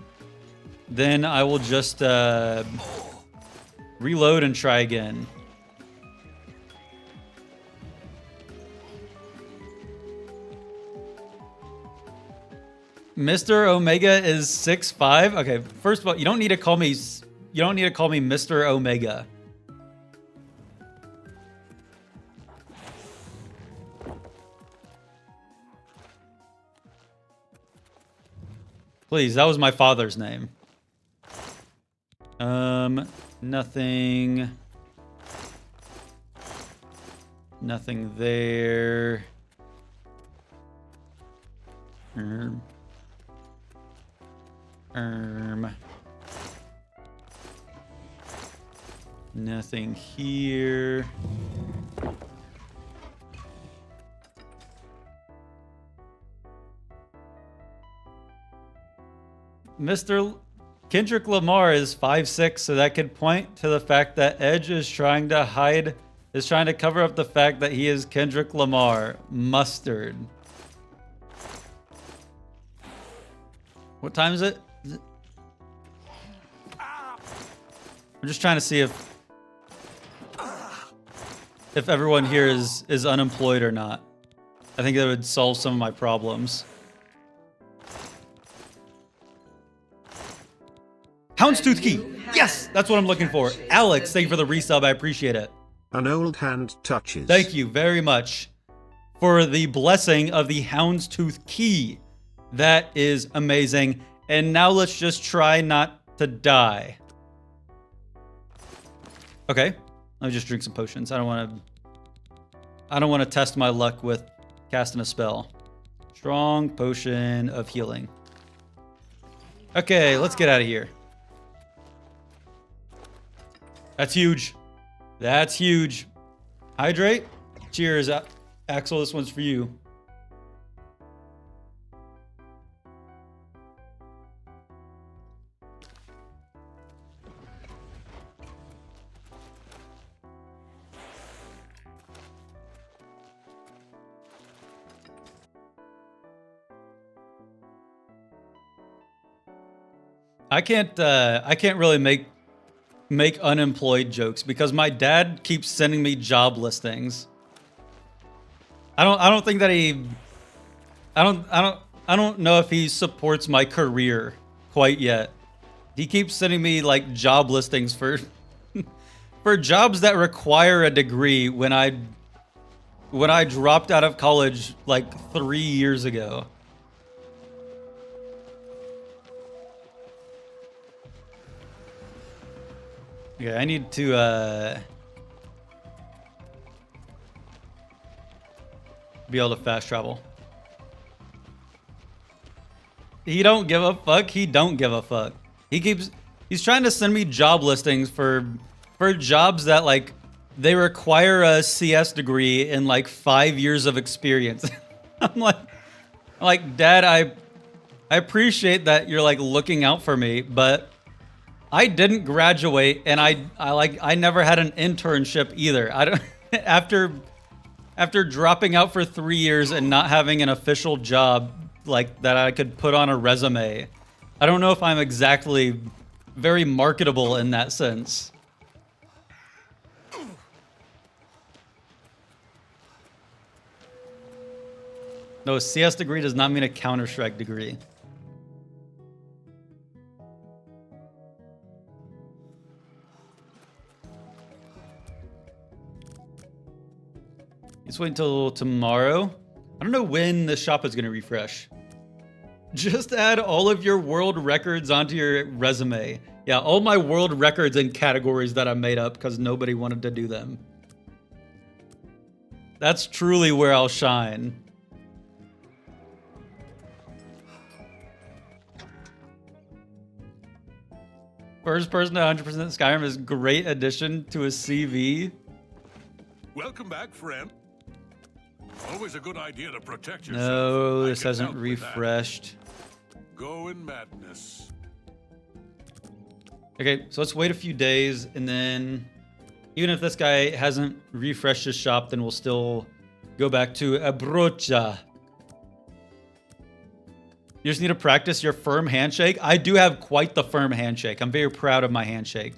then I will just reload and try again. Mr. Omega is 6'5". Okay, first of all, you don't need to call me Mr. Omega. Please, that was my father's name. Nothing. Nothing there. Nothing here. Mr. Kendrick Lamar is 5'6", so that could point to the fact that Edge is trying to cover up the fact that he is Kendrick Lamar. Mustard. What time is it? I'm just trying to see if everyone here is unemployed or not. I think that would solve some of my problems. Houndstooth key. Yes, that's what I'm looking for. Alex, thank you for the resub. I appreciate it. An old hand touches. Thank you very much for the blessing of the Houndstooth key. That is amazing. And now let's just try not to die. Okay, let me just drink some potions. I don't want to test my luck with casting a spell. Strong potion of healing. Okay, let's get out of here. That's huge. That's huge. Hydrate. Cheers, Axel. This one's for you. I can't really make unemployed jokes because my dad keeps sending me job listings. I don't think that I don't know if he supports my career quite yet. He keeps sending me like job listings for for jobs that require a degree when I dropped out of college like 3 years ago. Okay, I need to be able to fast travel. He don't give a fuck. He don't give a fuck. He's trying to send me job listings for jobs that like they require a CS degree and like 5 years of experience. I'm like, Dad, I appreciate that you're like looking out for me, but I didn't graduate, and I never had an internship either. I don't after dropping out for 3 years and not having an official job like that I could put on a resume. I don't know if I'm exactly very marketable in that sense. No, a CS degree does not mean a Counter-Strike degree. Let's wait until tomorrow. I don't know when the shop is going to refresh. Just add all of your world records onto your resume. Yeah, all my world records and categories that I made up because nobody wanted to do them. That's truly where I'll shine. First person to 100% Skyrim is a great addition to a CV. Welcome back, friend. Always a good idea to protect yourself. No, I this can hasn't help with refreshed. that. Go in madness. Okay, so let's wait a few days, and then even if this guy hasn't refreshed his shop, then we'll still go back to Abrocha. You just need to practice your firm handshake. I do have quite the firm handshake. I'm very proud of my handshake.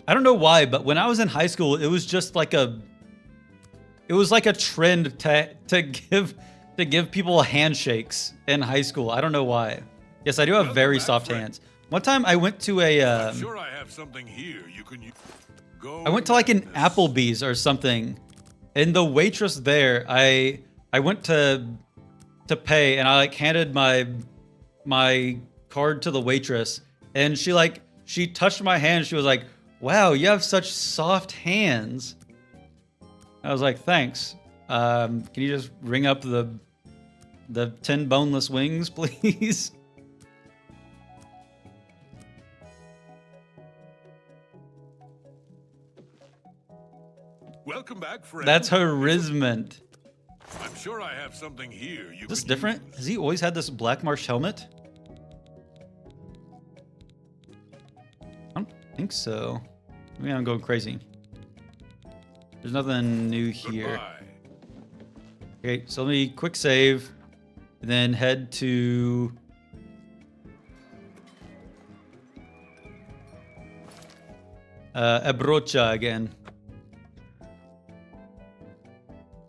I don't know why, but when I was in high school, it was just like a trend to give people handshakes in high school. I don't know why. Yes, I do have very soft hands. One time I went to I'm sure I have something here you can use. I went to like an Applebee's or something, and the waitress there, I went to pay, and I like handed my card to the waitress, and she touched my hand. She was like, "Wow, you have such soft hands." I was like, "Thanks. Can you just ring up the 10 boneless wings, please?" Welcome back, friend. That's harizzment. I'm sure I have something here you Is this can different? use. Has he always had this Black Marsh helmet? I don't think so. Maybe I'm going crazy. There's nothing new here. Goodbye. Okay, so let me quick save, and then head to Abrocha again.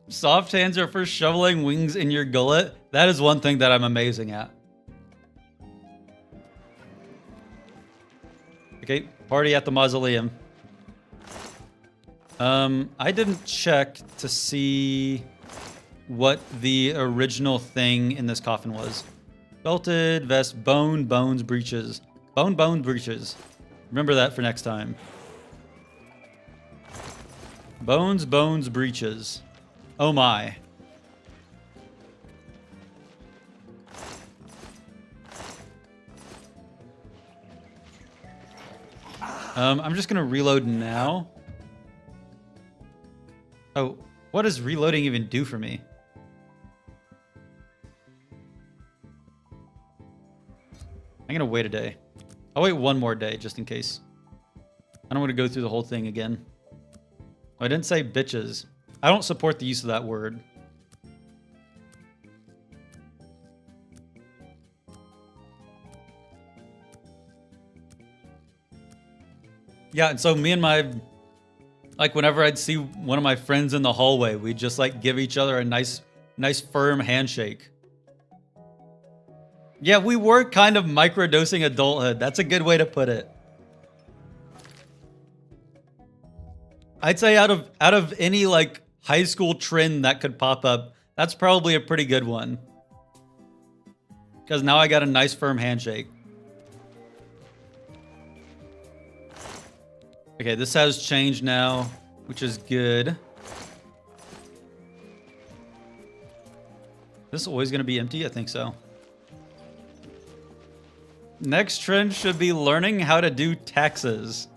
Soft hands are for shoveling wings in your gullet. That is one thing that I'm amazing at. Okay, party at the mausoleum. I didn't check to see what the original thing in this coffin was. Belted vest, bones, breeches. Bone, breeches. Remember that for next time. Bones, breeches. Oh my. I'm just gonna reload now. Oh, what does reloading even do for me? I'm gonna wait a day. I'll wait one more day just in case. I don't want to go through the whole thing again. Oh, I didn't say bitches. I don't support the use of that word. Yeah, and so me and my, like whenever I'd see one of my friends in the hallway, we'd just like give each other a nice firm handshake. Yeah, we were kind of microdosing adulthood. That's a good way to put it. I'd say out of any like high school trend that could pop up, that's probably a pretty good one. Because now I got a nice firm handshake. Okay, this has changed now, which is good. This is always going to be empty? I think so. Next trend should be learning how to do taxes.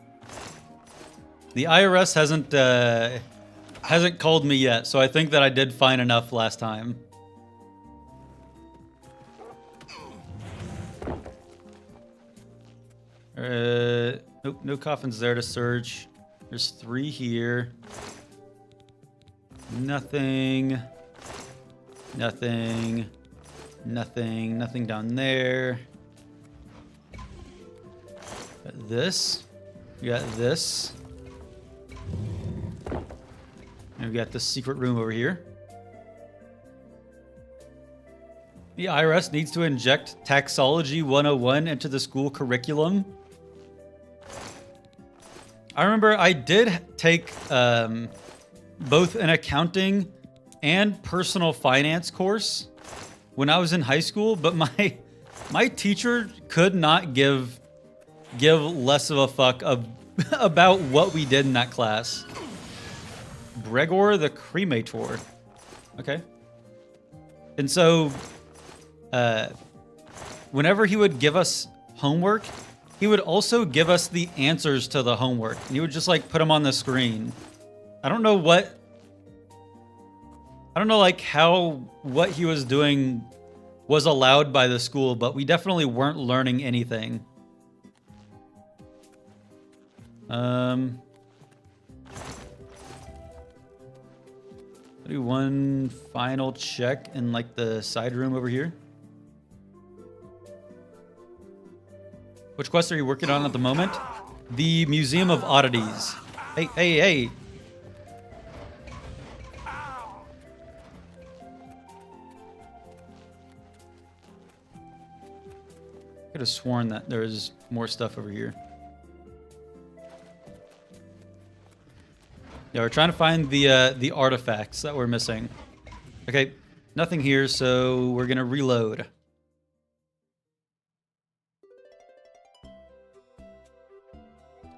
The IRS hasn't called me yet, so I think that I did fine enough last time. Nope, no coffins there to search. There's 3 here. Nothing down there. Got this. We got this. And we got this secret room over here. The IRS needs to inject Taxology 101 into the school curriculum. I remember I did take both an accounting and personal finance course when I was in high school, but my teacher could not give less of a fuck about what we did in that class. Gregor the Cremator. Okay. And so whenever he would give us homework, he would also give us the answers to the homework. And he would just like put them on the screen. I don't know like what he was doing was allowed by the school, but we definitely weren't learning anything. Do one final check in like the side room over here. Which quest are you working on at the moment? The Museum of Oddities. Hey. Could have sworn that there was more stuff over here. Yeah, we're trying to find the artifacts that we're missing. Okay, nothing here, so we're gonna reload.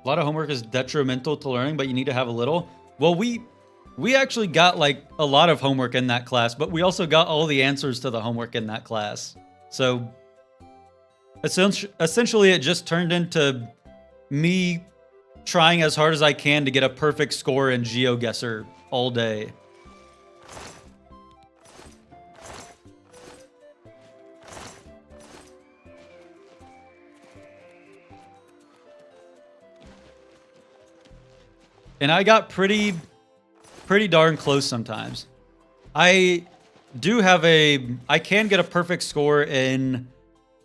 A lot of homework is detrimental to learning, but you need to have a little. Well, we actually got like a lot of homework in that class, but we also got all the answers to the homework in that class. So essentially it just turned into me trying as hard as I can to get a perfect score in GeoGuessr all day. And I got pretty darn close sometimes. I can get a perfect score in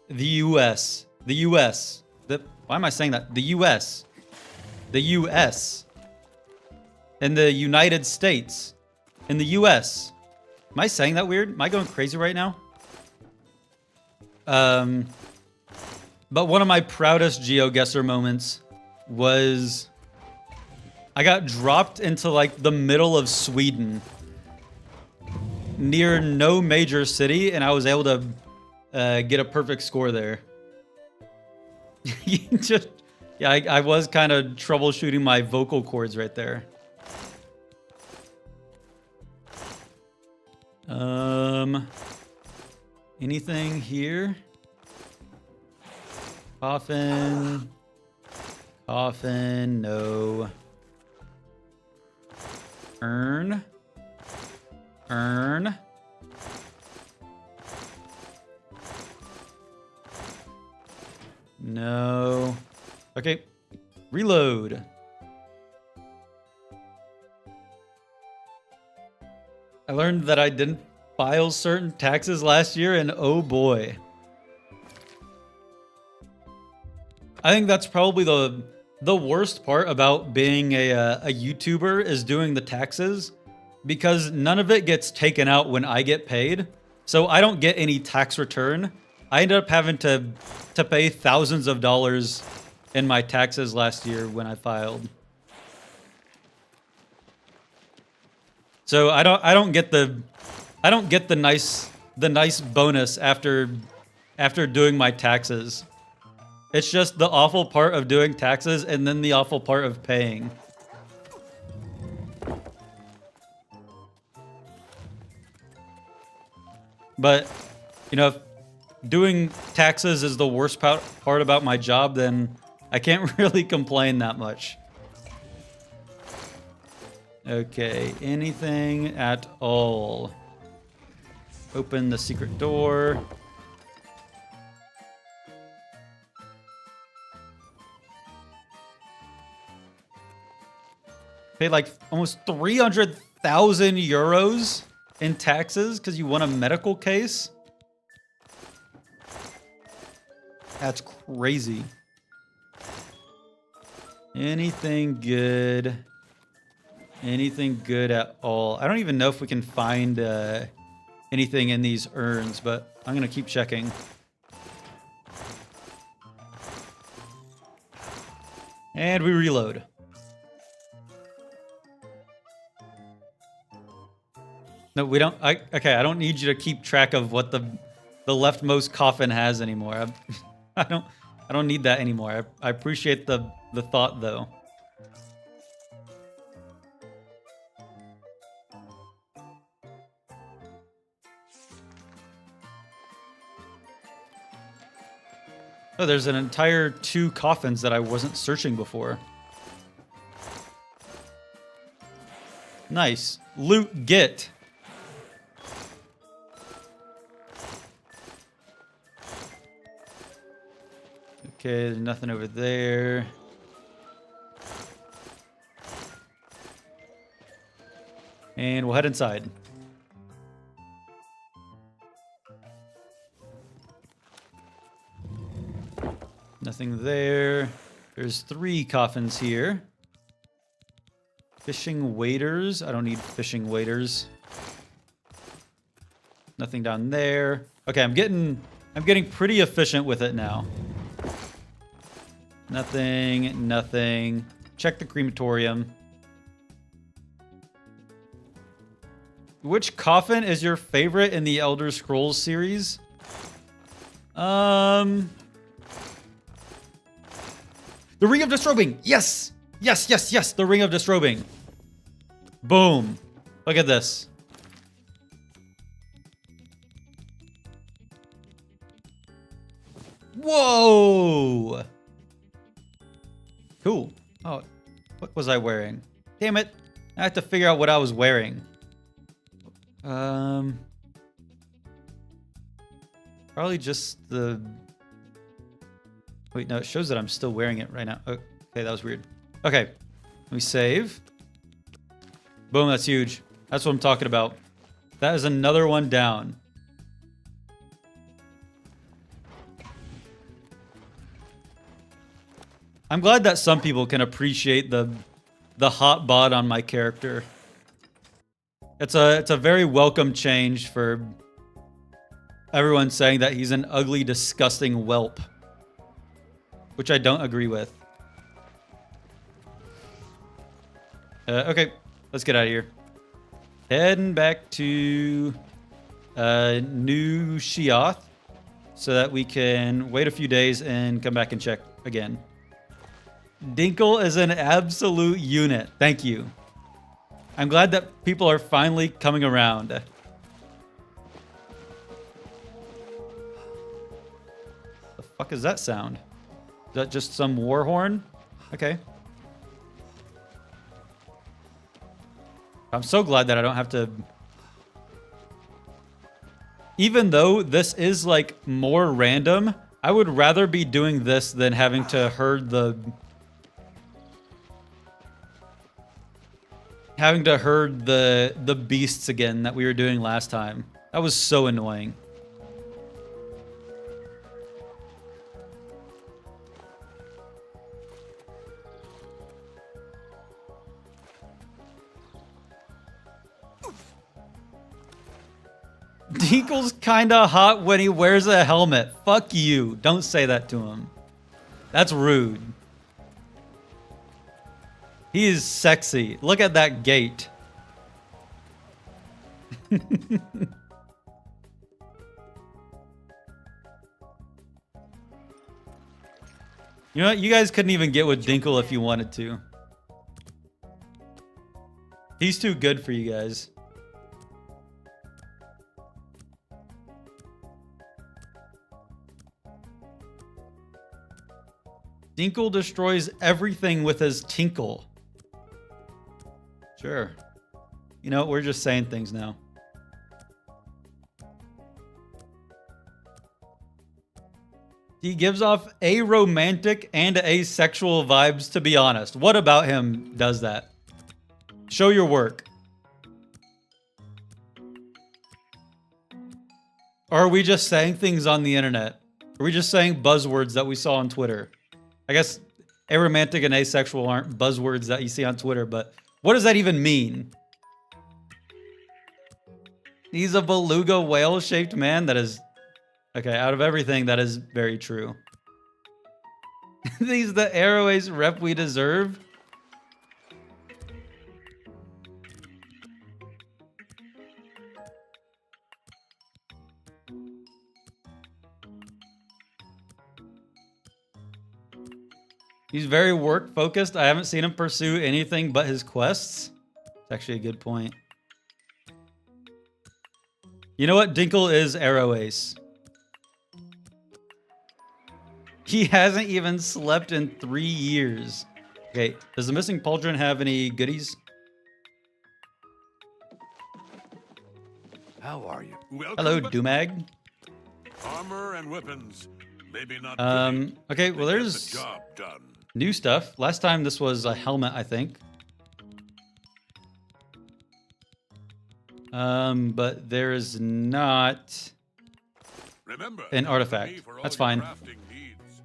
the US. Why am I saying that? The US. In the United States. In the US. Am I saying that weird? Am I going crazy right now? But one of my proudest GeoGuessr moments was I got dropped into like the middle of Sweden near no major city, and I was able to get a perfect score there. Yeah, I was kind of troubleshooting my vocal cords right there. Anything here? Coffin. Coffin, no. Urn. Urn. No. Okay. Reload. I learned that I didn't file certain taxes last year, and oh boy. I think that's probably the worst part about being a YouTuber is doing the taxes, because none of it gets taken out when I get paid. So I don't get any tax return. I ended up having to pay thousands of dollars in my taxes last year when I filed. So I don't get the nice bonus after doing my taxes. It's just the awful part of doing taxes and then the awful part of paying. But, you know, if doing taxes is the worst part about my job, then I can't really complain that much. Okay, anything at all? Open the secret door. Paid like almost 300,000 euros in taxes because you won a medical case. That's crazy. Anything good? Anything good at all? I don't even know if we can find anything in these urns, but I'm gonna keep checking. And we reload. No, we don't. Okay, I don't need you to keep track of what the leftmost coffin has anymore. I don't need that anymore. I appreciate the thought though. Oh, there's an entire 2 coffins that I wasn't searching before. Nice. Loot get. Okay, there's nothing over there. And we'll head inside. Nothing there. There's 3 coffins here. Fishing waders. I don't need fishing waders. Nothing down there. Okay, I'm getting pretty efficient with it now. Nothing, nothing. Check the crematorium. Which coffin is your favorite in the Elder Scrolls series? The Ring of Disrobing. Yes. Yes, yes, yes. The Ring of Disrobing. Boom. Look at this. Whoa. Cool. Oh, what was I wearing? Damn it. I have to figure out what I was wearing. Probably just the... Wait, no, it shows that I'm still wearing it right now. Okay, that was weird. Okay, let me save. Boom, that's huge. That's what I'm talking about. That is another one down. I'm glad that some people can appreciate the hot bod on my character. It's a very welcome change for everyone saying that he's an ugly, disgusting whelp. Which I don't agree with. Okay, let's get out of here. Heading back to New Shioth so that we can wait a few days and come back and check again. Dinkle is an absolute unit. Thank you. I'm glad that people are finally coming around. The fuck is that sound? Is that just some war horn? Okay. I'm so glad that I don't have to... Even though this is like more random, I would rather be doing this than having to herd the... Having to herd the beasts again that we were doing last time. That was so annoying. Dinkle's kinda hot when he wears a helmet. Fuck you. Don't say that to him. That's rude. He is sexy. Look at that gait. You know what? You guys couldn't even get with Dinkle if you wanted to. He's too good for you guys. Dinkle destroys everything with his tinkle. Sure. You know, we're just saying things now. He gives off aromantic and asexual vibes, to be honest. What about him does that? Show your work. Or are we just saying things on the internet? Are we just saying buzzwords that we saw on Twitter? I guess aromantic and asexual aren't buzzwords that you see on Twitter, but what does that even mean? He's a beluga whale-shaped man? That is... Okay, out of everything, that is very true. He's the Arrow Ace rep we deserve? He's very work-focused. I haven't seen him pursue anything but his quests. It's actually a good point. You know what? Dinkle is Arrow Ace. He hasn't even slept in 3 years. Okay, does the missing pauldron have any goodies? How are you? Welcome Hello, back. Dumag. Armor and weapons. Maybe not. Okay, well, They get there's the job done. new stuff. Last time this was a helmet, I think. But there is not Remember, an come to artifact. me for all That's your fine. crafting needs.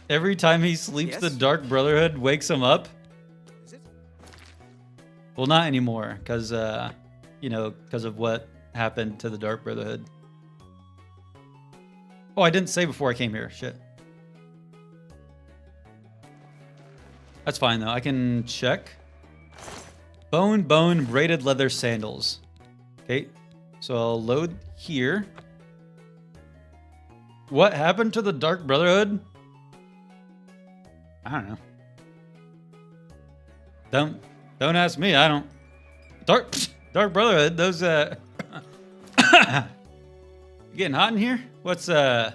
Every time he sleeps, the Yes? Dark Brotherhood wakes him up. Is it? Well, not anymore, because, you know, because of what happened to the Dark Brotherhood. Oh, I didn't say before I came here. Shit. That's fine, though. I can check. Bone braided leather sandals. Okay, so I'll load here. What happened to the Dark Brotherhood? I don't know. Don't ask me. I don't. Dark Brotherhood. Those You getting hot in here? What's No,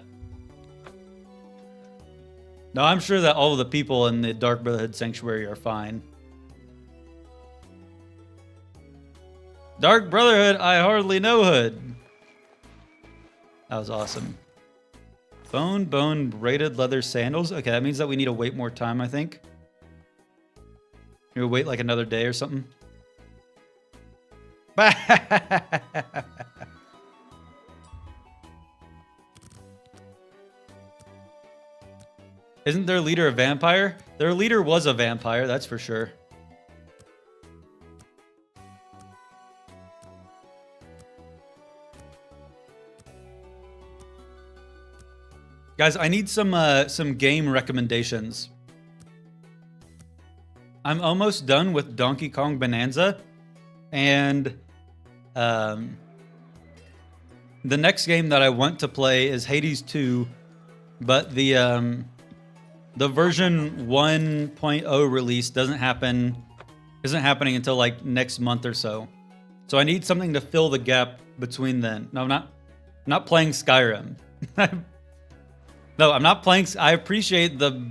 I'm sure that all of the people in the Dark Brotherhood Sanctuary are fine. Dark Brotherhood, I hardly know hood. That was awesome. Bone braided leather sandals. Okay, that means that we need to wait more time, I think. Maybe wait like another day or something. Isn't their leader a vampire? Their leader was a vampire, that's for sure. Guys, I need some game recommendations. I'm almost done with Donkey Kong Bonanza, and the next game that I want to play is Hades 2, but the version 1.0 release isn't happening until like next month or so. So I need something to fill the gap between then. No, I'm not playing Skyrim. No, I'm not playing. I appreciate the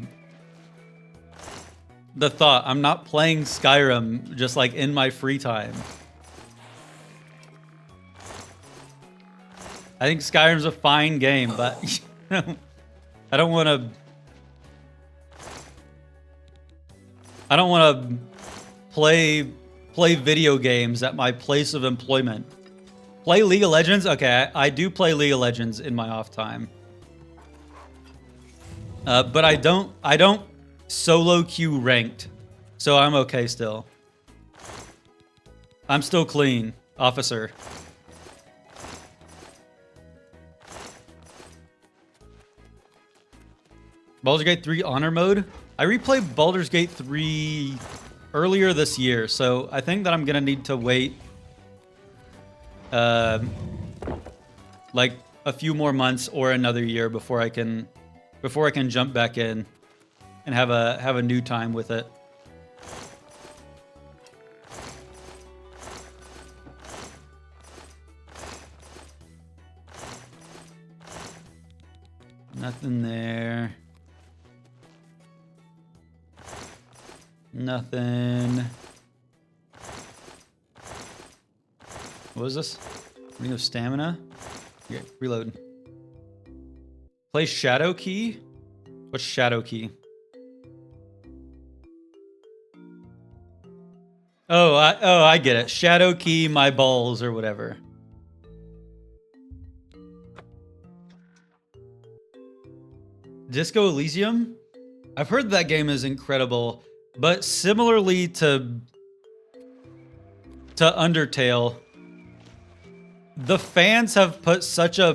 thought. I'm not playing Skyrim just like in my free time. I think Skyrim's a fine game, but I don't want to play video games at my place of employment. Play League of Legends? Okay, I do play League of Legends in my off time. But I don't solo queue ranked, so I'm okay still. I'm still clean, officer. Baldur's Gate 3 Honor Mode? I replayed Baldur's Gate 3 earlier this year, so I think that I'm gonna need to wait like a few more months or another year before I can jump back in and have a new time with it. Nothing there. Nothing. What was this? Ring of Stamina? Okay, reload. Play Shadow Key? What's Shadow Key? Oh, I get it. Shadow Key my balls or whatever. Disco Elysium? I've heard that game is incredible, but similarly to Undertale, the fans have put such a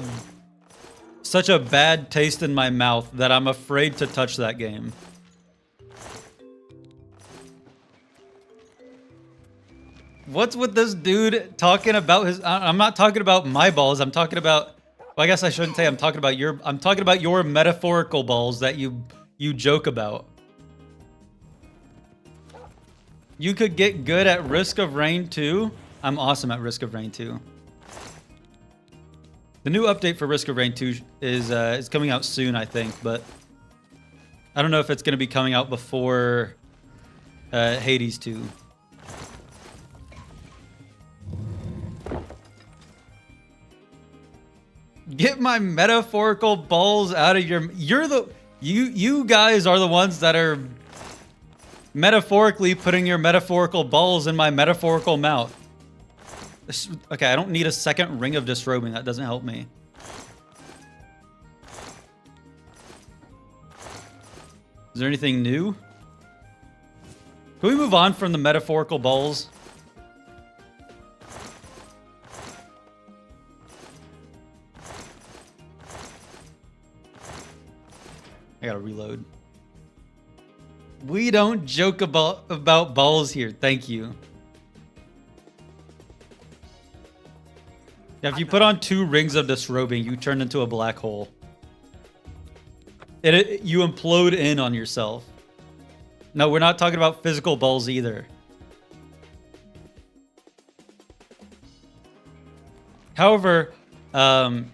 bad taste in my mouth that I'm afraid to touch that game. What's with this dude talking about his... I'm not talking about my balls. I'm talking about... Well, I guess I shouldn't say I'm talking about your metaphorical balls that you joke about. You could get good at Risk of Rain 2. I'm awesome at Risk of Rain 2. The new update for Risk of Rain 2 is coming out soon, I think, but I don't know if it's going to be coming out before Hades 2. Get my metaphorical balls out of your... You guys are the ones that are metaphorically putting your metaphorical balls in my metaphorical mouth. Okay, I don't need a second ring of disrobing. That doesn't help me. Is there anything new? Can we move on from the metaphorical balls? I gotta reload. We don't joke about balls here. Thank you. Yeah, if you put on 2 rings of disrobing, you turn into a black hole. You implode in on yourself. No, we're not talking about physical balls either. However, I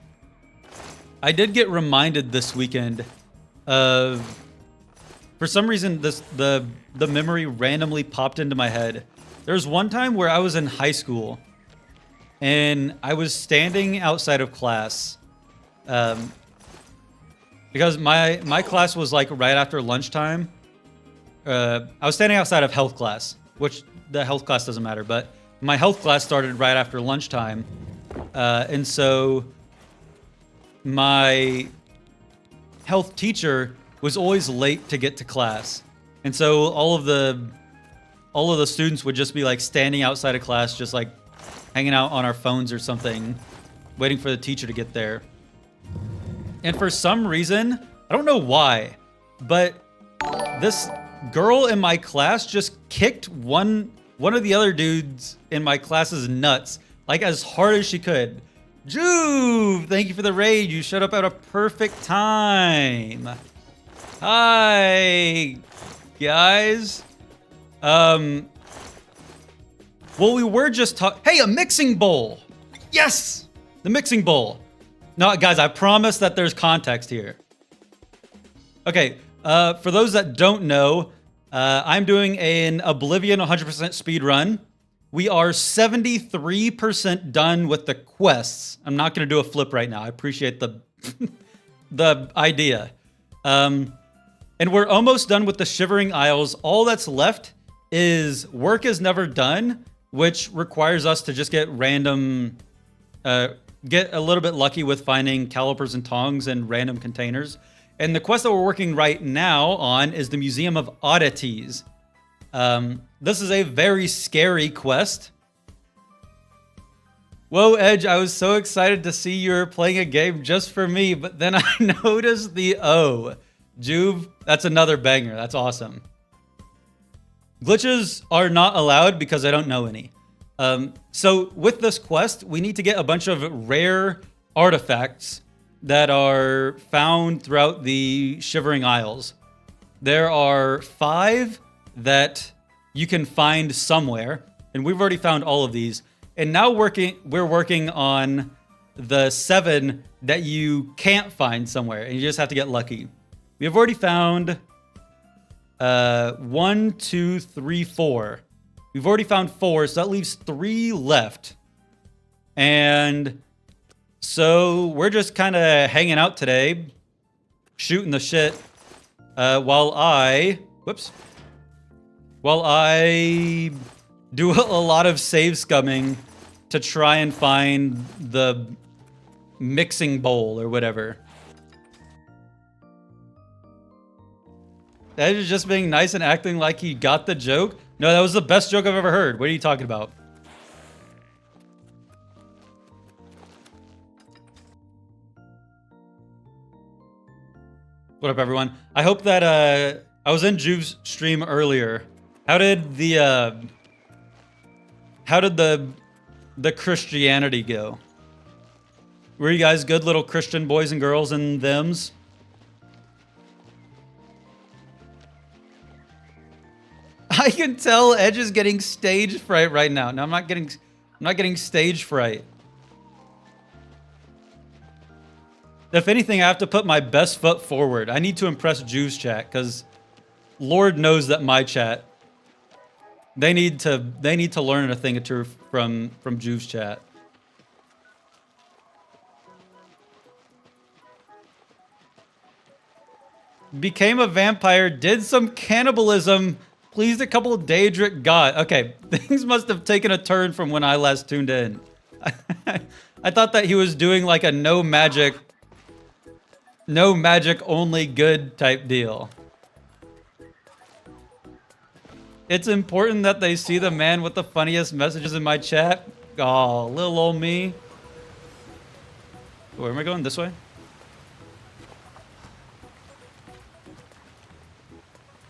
did get reminded this weekend of, for some reason, the memory randomly popped into my head. There was one time where I was in high school, and I was standing outside of class, because my class was like right after lunchtime. I was standing outside of health class, which the health class doesn't matter, but my health class started right after lunchtime, and so my health teacher was always late to get to class, and so all of the students would just be like standing outside of class, just like hanging out on our phones or something, waiting for the teacher to get there. And for some reason, I don't know why, but this girl in my class just kicked one of the other dudes in my class's nuts, like as hard as she could. Juve, thank you for the raid. You showed up at a perfect time. Hi, guys. Well, we were just talking. Hey, a mixing bowl. Yes, the mixing bowl. No, guys, I promise that there's context here. Okay, for those that don't know, I'm doing an Oblivion 100% speed run. We are 73% done with the quests. I'm not going to do a flip right now. I appreciate the the idea. And we're almost done with the Shivering Isles. All that's left is Work Is Never Done, which requires us to just get random, get a little bit lucky with finding calipers and tongs and random containers. And the quest that we're working right now on is the Museum of Oddities. This is a very scary quest. Whoa, Edge, I was so excited to see you were playing a game just for me, but then I noticed the O. Juve, that's another banger. That's awesome. Glitches are not allowed because I don't know any. So with this quest, we need to get a bunch of rare artifacts that are found throughout the Shivering Isles. There are 5 that you can find somewhere, and we've already found all of these. And now we're working on the 7 that you can't find somewhere, and you just have to get lucky. We have already found 1, 2, 3, 4. We've already found 4, so that leaves 3 left. And so we're just kind of hanging out today, shooting the shit, while I do a lot of save scumming to try and find the mixing bowl or whatever. That is just being nice and acting like he got the joke. No, that was the best joke I've ever heard. What are you talking about? What up, everyone? I hope that I was in Juve's stream earlier. How did the Christianity go? Were you guys good little Christian boys and girls and thems? I can tell Edge is getting stage fright right now. No, I'm not getting stage fright. If anything, I have to put my best foot forward. I need to impress Juve's chat, because Lord knows that my chat, they need to learn a thing or two from Juve's chat. Became a vampire, did some cannibalism, pleased a couple of Daedric god. Okay, things must have taken a turn from when I last tuned in. I thought that he was doing like a no magic only good type deal. It's important that they see the man with the funniest messages in my chat. Oh, little old me. Where am I going? This way?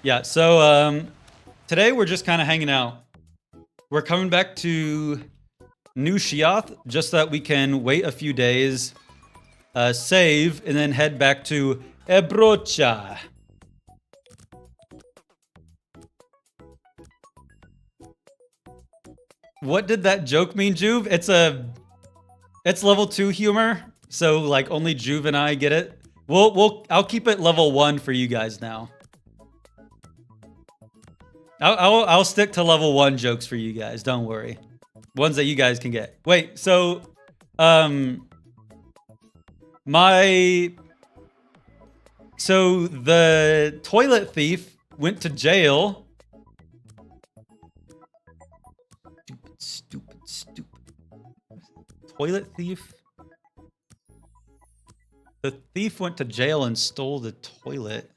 Yeah, so today we're just kind of hanging out. We're coming back to New Shiath just so that we can wait a few days, save, and then head back to Ebrocha. What did that joke mean, Juve? It's level 2 humor, so like only Juve and I get it. I'll keep it level 1 for you guys now. I'll stick to level 1 jokes for you guys. Don't worry, ones that you guys can get. Wait, so the toilet thief went to jail. Stupid. Toilet thief? The thief went to jail and stole the toilet.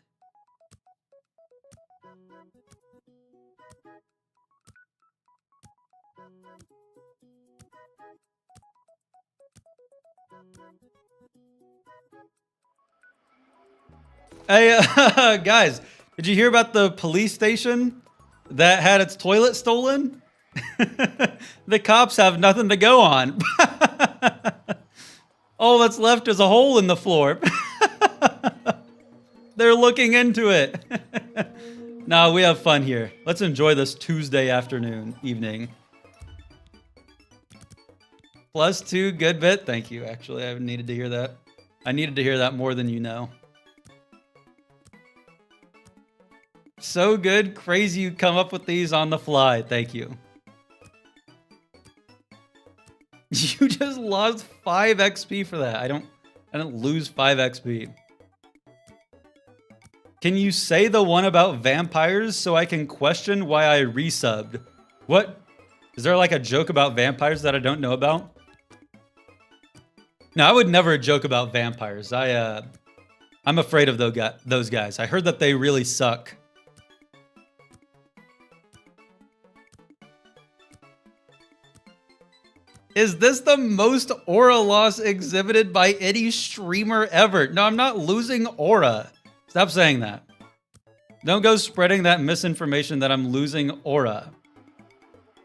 Hey, guys, did you hear about the police station that had its toilet stolen? The cops have nothing to go on. All that's left is a hole in the floor. They're looking into it. No, we have fun here. Let's enjoy this Tuesday afternoon, evening. +2, good bit. Thank you, actually. I needed to hear that. I needed to hear that more than you know. So good. Crazy you come up with these on the fly. Thank you. You just lost 5 XP for that. I didn't lose 5 XP. Can you say the one about vampires so I can question why I resubbed? What? Is there like a joke about vampires that I don't know about? No, I would never joke about vampires. I'm afraid of those guys. I heard that they really suck. Is this the most aura loss exhibited by any streamer ever? No, I'm not losing aura. Stop saying that. Don't go spreading that misinformation that I'm losing aura.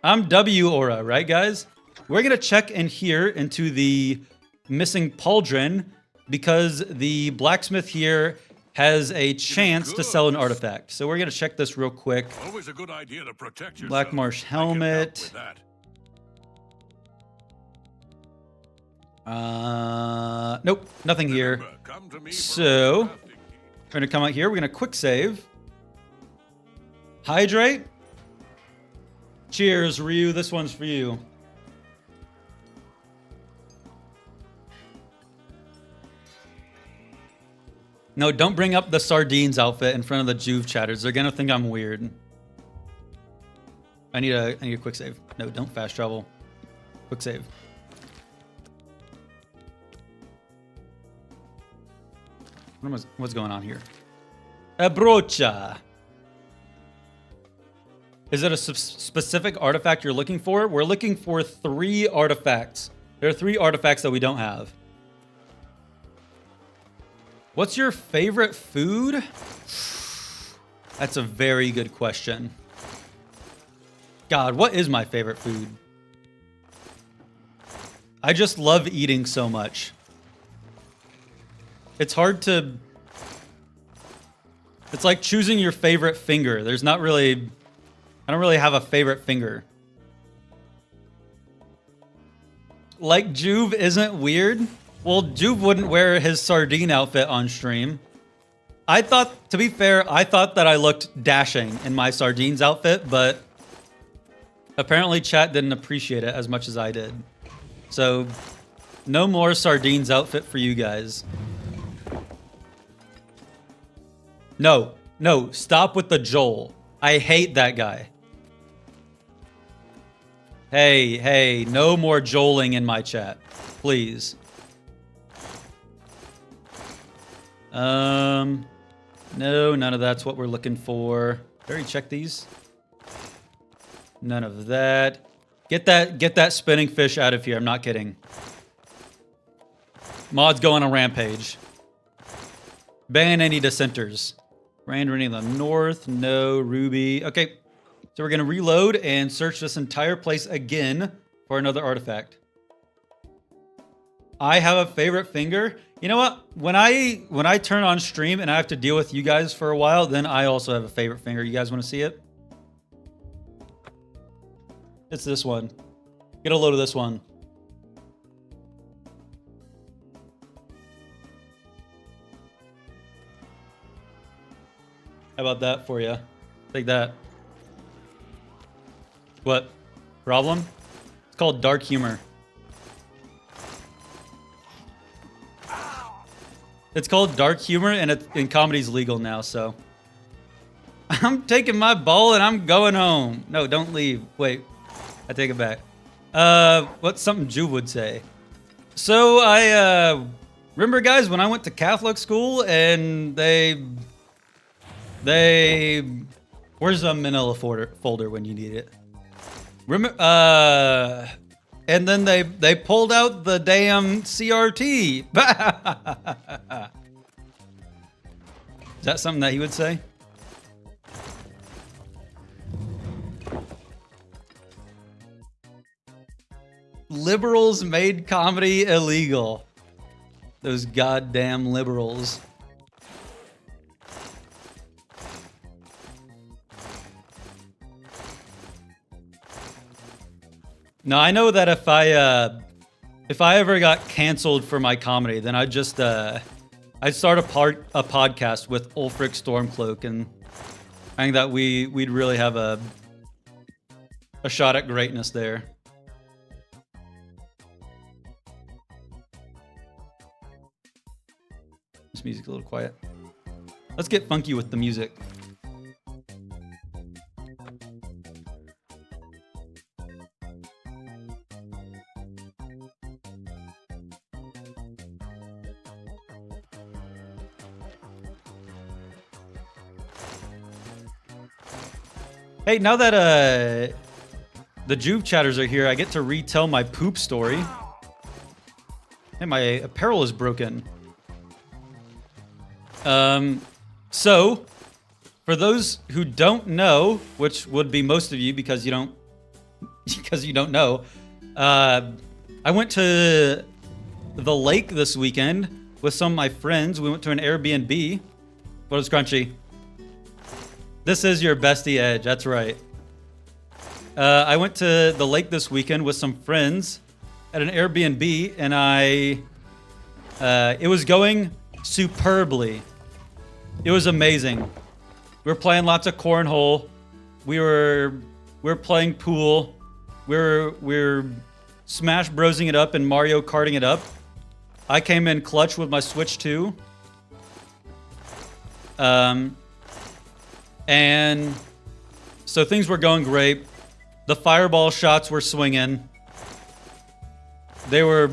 I'm W aura, right, guys? We're going to check in here into the missing pauldron because the blacksmith here has a chance to sell an artifact. So we're going to check this real quick. Always a good idea to protect yourself. Black Marsh helmet. Nope, nothing here. So we're gonna come out here. We're gonna quick save. Hydrate. Cheers, Ryu. This one's for you. No, don't bring up the sardines outfit in front of the Juve chatters. They're gonna think I'm weird. I need a quick save. No, don't fast travel. Quick save. What's going on here? A brocha. Is it a specific artifact you're looking for? We're looking for 3 artifacts. There are 3 artifacts that we don't have. What's your favorite food? That's a very good question. God, what is my favorite food? I just love eating so much. It's hard to... It's like choosing your favorite finger. There's not really... I don't really have a favorite finger. Like Juve isn't weird? Well, Juve wouldn't wear his sardine outfit on stream. I thought, to be fair, I thought that I looked dashing in my sardines outfit, but apparently chat didn't appreciate it as much as I did. So, no more sardines outfit for you guys. No, stop with the Joel. I hate that guy. Hey, no more Joeling in my chat, please. No, none of that's what we're looking for. Already check these. None of that. Get that spinning fish out of here. I'm not kidding. Mods go on a rampage. Ban any dissenters. Rand running the north. No. Ruby. Okay. So we're going to reload and search this entire place again for another artifact. I have a favorite finger. You know what? When I turn on stream and I have to deal with you guys for a while, then I also have a favorite finger. You guys want to see it? It's this one. Get a load of this one. How about that for you? Take that. What? Problem? It's called dark humor. It's called dark humor, and comedy's legal now, so. I'm taking my ball and I'm going home. No, don't leave. Wait, I take it back. What's something Juve would say? So I remember, guys, when I went to Catholic school and they where's a manila folder when you need it? And then they pulled out the damn CRT. Is that something that he would say? Liberals made comedy illegal. Those goddamn liberals. No, I know that if I ever got canceled for my comedy, then I'd just I'd start a podcast with Ulfric Stormcloak, and I think that we'd really have a shot at greatness there. This music's a little quiet. Let's get funky with the music. Hey, now that the Juve chatters are here, I get to retell my poop story. Hey, my apparel is broken. So, for those who don't know, which would be most of you because you don't know, I went to the lake this weekend with some of my friends. We went to an Airbnb. What is Crunchy? This is your bestie Edge, that's right. I went to the lake this weekend with some friends at an Airbnb, and it was going superbly. It was amazing. We were playing lots of cornhole. We were playing pool. We're Smash Brosing it up and Mario Karting it up. I came in clutch with my Switch 2. And so things were going great. The fireball shots were swinging. They were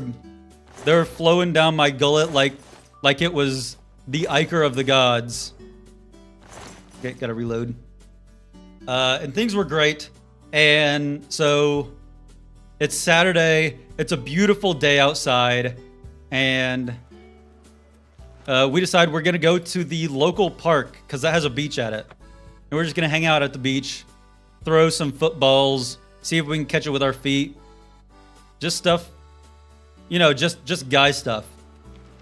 flowing down my gullet like it was the ichor of the gods. Okay, gotta reload. And things were great. And so it's Saturday. It's a beautiful day outside. And we decided we're gonna go to the local park because that has a beach at it. And we're just gonna hang out at the beach, throw some footballs, see if we can catch it with our feet. Just stuff, you know, just guy stuff.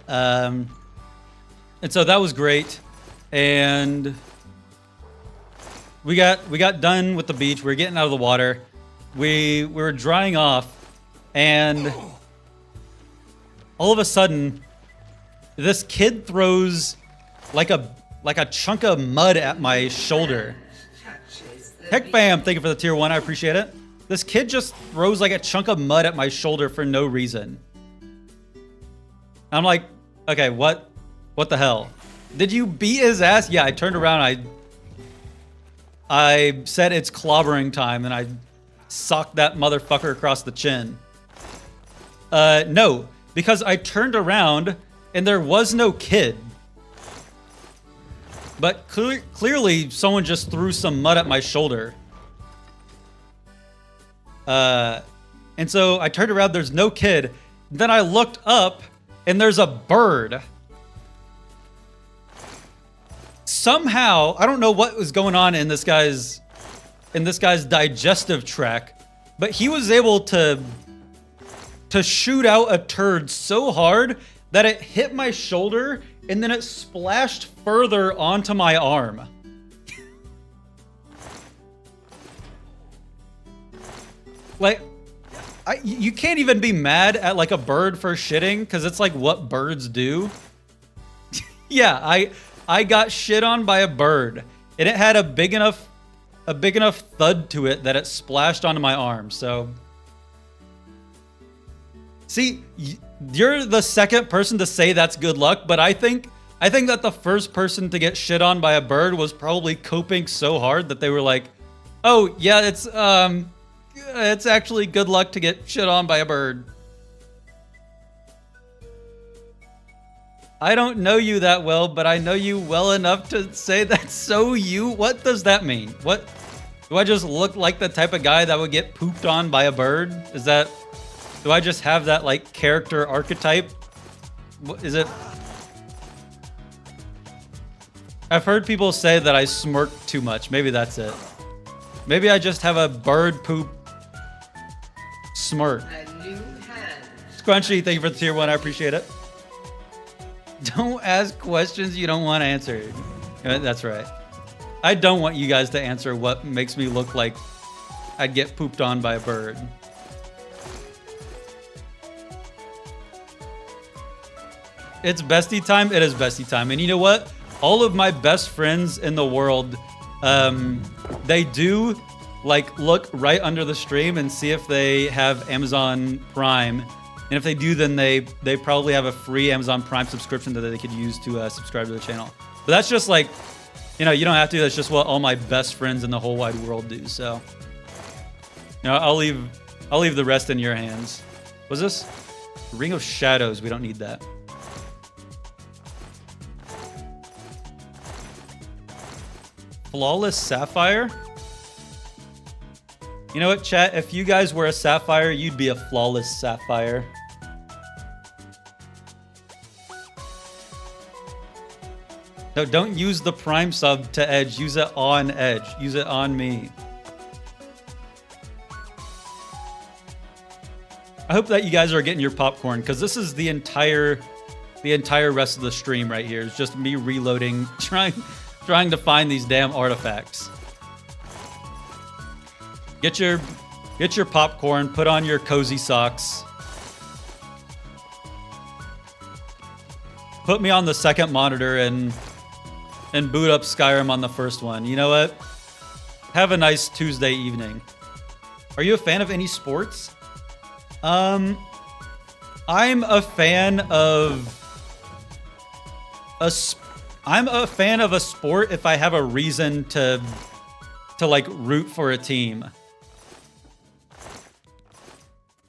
And so that was great. And we got done with the beach. We were getting out of the water. We were drying off, and all of a sudden, this kid throws like a chunk of mud at my shoulder. Heck fam, thank you for the tier 1, I appreciate it. This kid just throws like a chunk of mud at my shoulder for no reason. I'm like, okay, what the hell? Did you beat his ass? Yeah, I turned around, I said it's clobbering time, and I socked that motherfucker across the chin. No, because I turned around and there was no kid. But clearly, someone just threw some mud at my shoulder. And so I turned around, there's no kid. Then I looked up, and there's a bird. Somehow, I don't know what was going on in this guy's digestive tract, but he was able to shoot out a turd so hard that it hit my shoulder, and then it splashed further onto my arm. Like, you can't even be mad at like a bird for shitting, because it's like what birds do. Yeah, I got shit on by a bird, and it had a big enough thud to it that it splashed onto my arm. So, see, you're the second person to say that's good luck, but I think that the first person to get shit on by a bird was probably coping so hard that they were like, "Oh yeah, it's actually good luck to get shit on by a bird." I don't know you that well, but I know you well enough to say that's so you. What does that mean? What? Do I just look like the type of guy that would get pooped on by a bird? Is that... Do I just have that, like, character archetype? What is it? I've heard people say that I smirk too much. Maybe that's it. Maybe I just have a bird poop smirk. A new hand. Scrunchy, thank you for the tier 1. I appreciate it. Don't ask questions you don't want answered. That's right. I don't want you guys to answer what makes me look like I'd get pooped on by a bird. It's bestie time. It is bestie time. And you know what? All of my best friends in the world, they do like look right under the stream and see if they have Amazon Prime. And if they do, then they probably have a free Amazon Prime subscription that they could use to subscribe to the channel. But that's just like, you know, you don't have to. That's just what all my best friends in the whole wide world do. So, you know, I'll leave the rest in your hands. Was this Ring of Shadows? We don't need that. Flawless Sapphire? You know what, chat? If you guys were a Sapphire, you'd be a Flawless Sapphire. No, don't use the Prime sub to Edge. Use it on Edge. Use it on me. I hope that you guys are getting your popcorn, because this is the entire rest of the stream right here. It's just me reloading, trying to find these damn artifacts. Get your popcorn, put on your cozy socks. Put me on the second monitor and boot up Skyrim on the first one. You know what? Have a nice Tuesday evening. Are you a fan of any sports? I'm a fan of I'm a fan of a sport if I have a reason to like root for a team.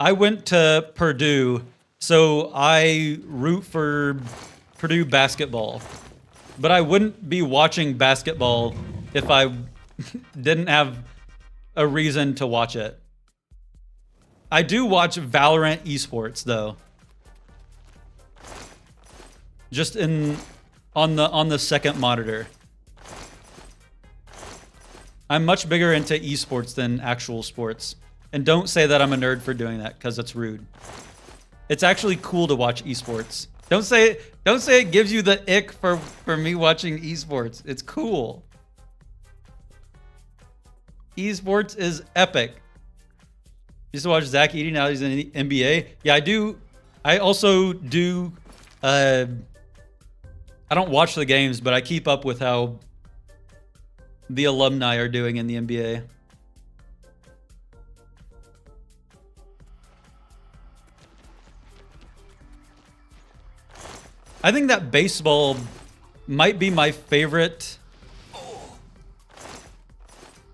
I went to Purdue, so I root for Purdue basketball. But I wouldn't be watching basketball if I didn't have a reason to watch it. I do watch Valorant esports though. Just on the second monitor. I'm much bigger into esports than actual sports. And don't say that I'm a nerd for doing that, because it's rude. It's actually cool to watch esports. Don't say it gives you the ick for me watching esports. It's cool. Esports is epic. Used to watch Zach Eating, now he's in the NBA. Yeah, I do. I also do. I don't watch the games, but I keep up with how the alumni are doing in the NBA. I think that baseball might be my favorite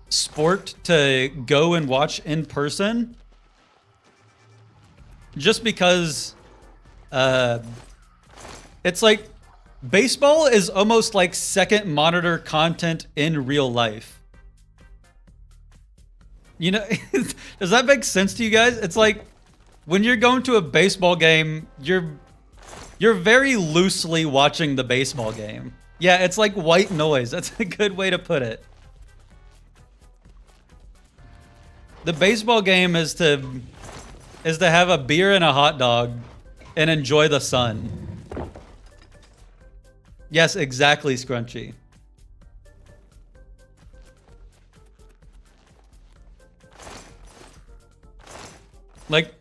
sport to go and watch in person. Just because it's like baseball is almost like second monitor content in real life. You know, does that make sense to you guys? It's like when you're going to a baseball game, you're very loosely watching the baseball game. Yeah, it's like white noise. That's a good way to put it. The baseball game is to have a beer and a hot dog and enjoy the sun. Yes, exactly, Scrunchy. Like,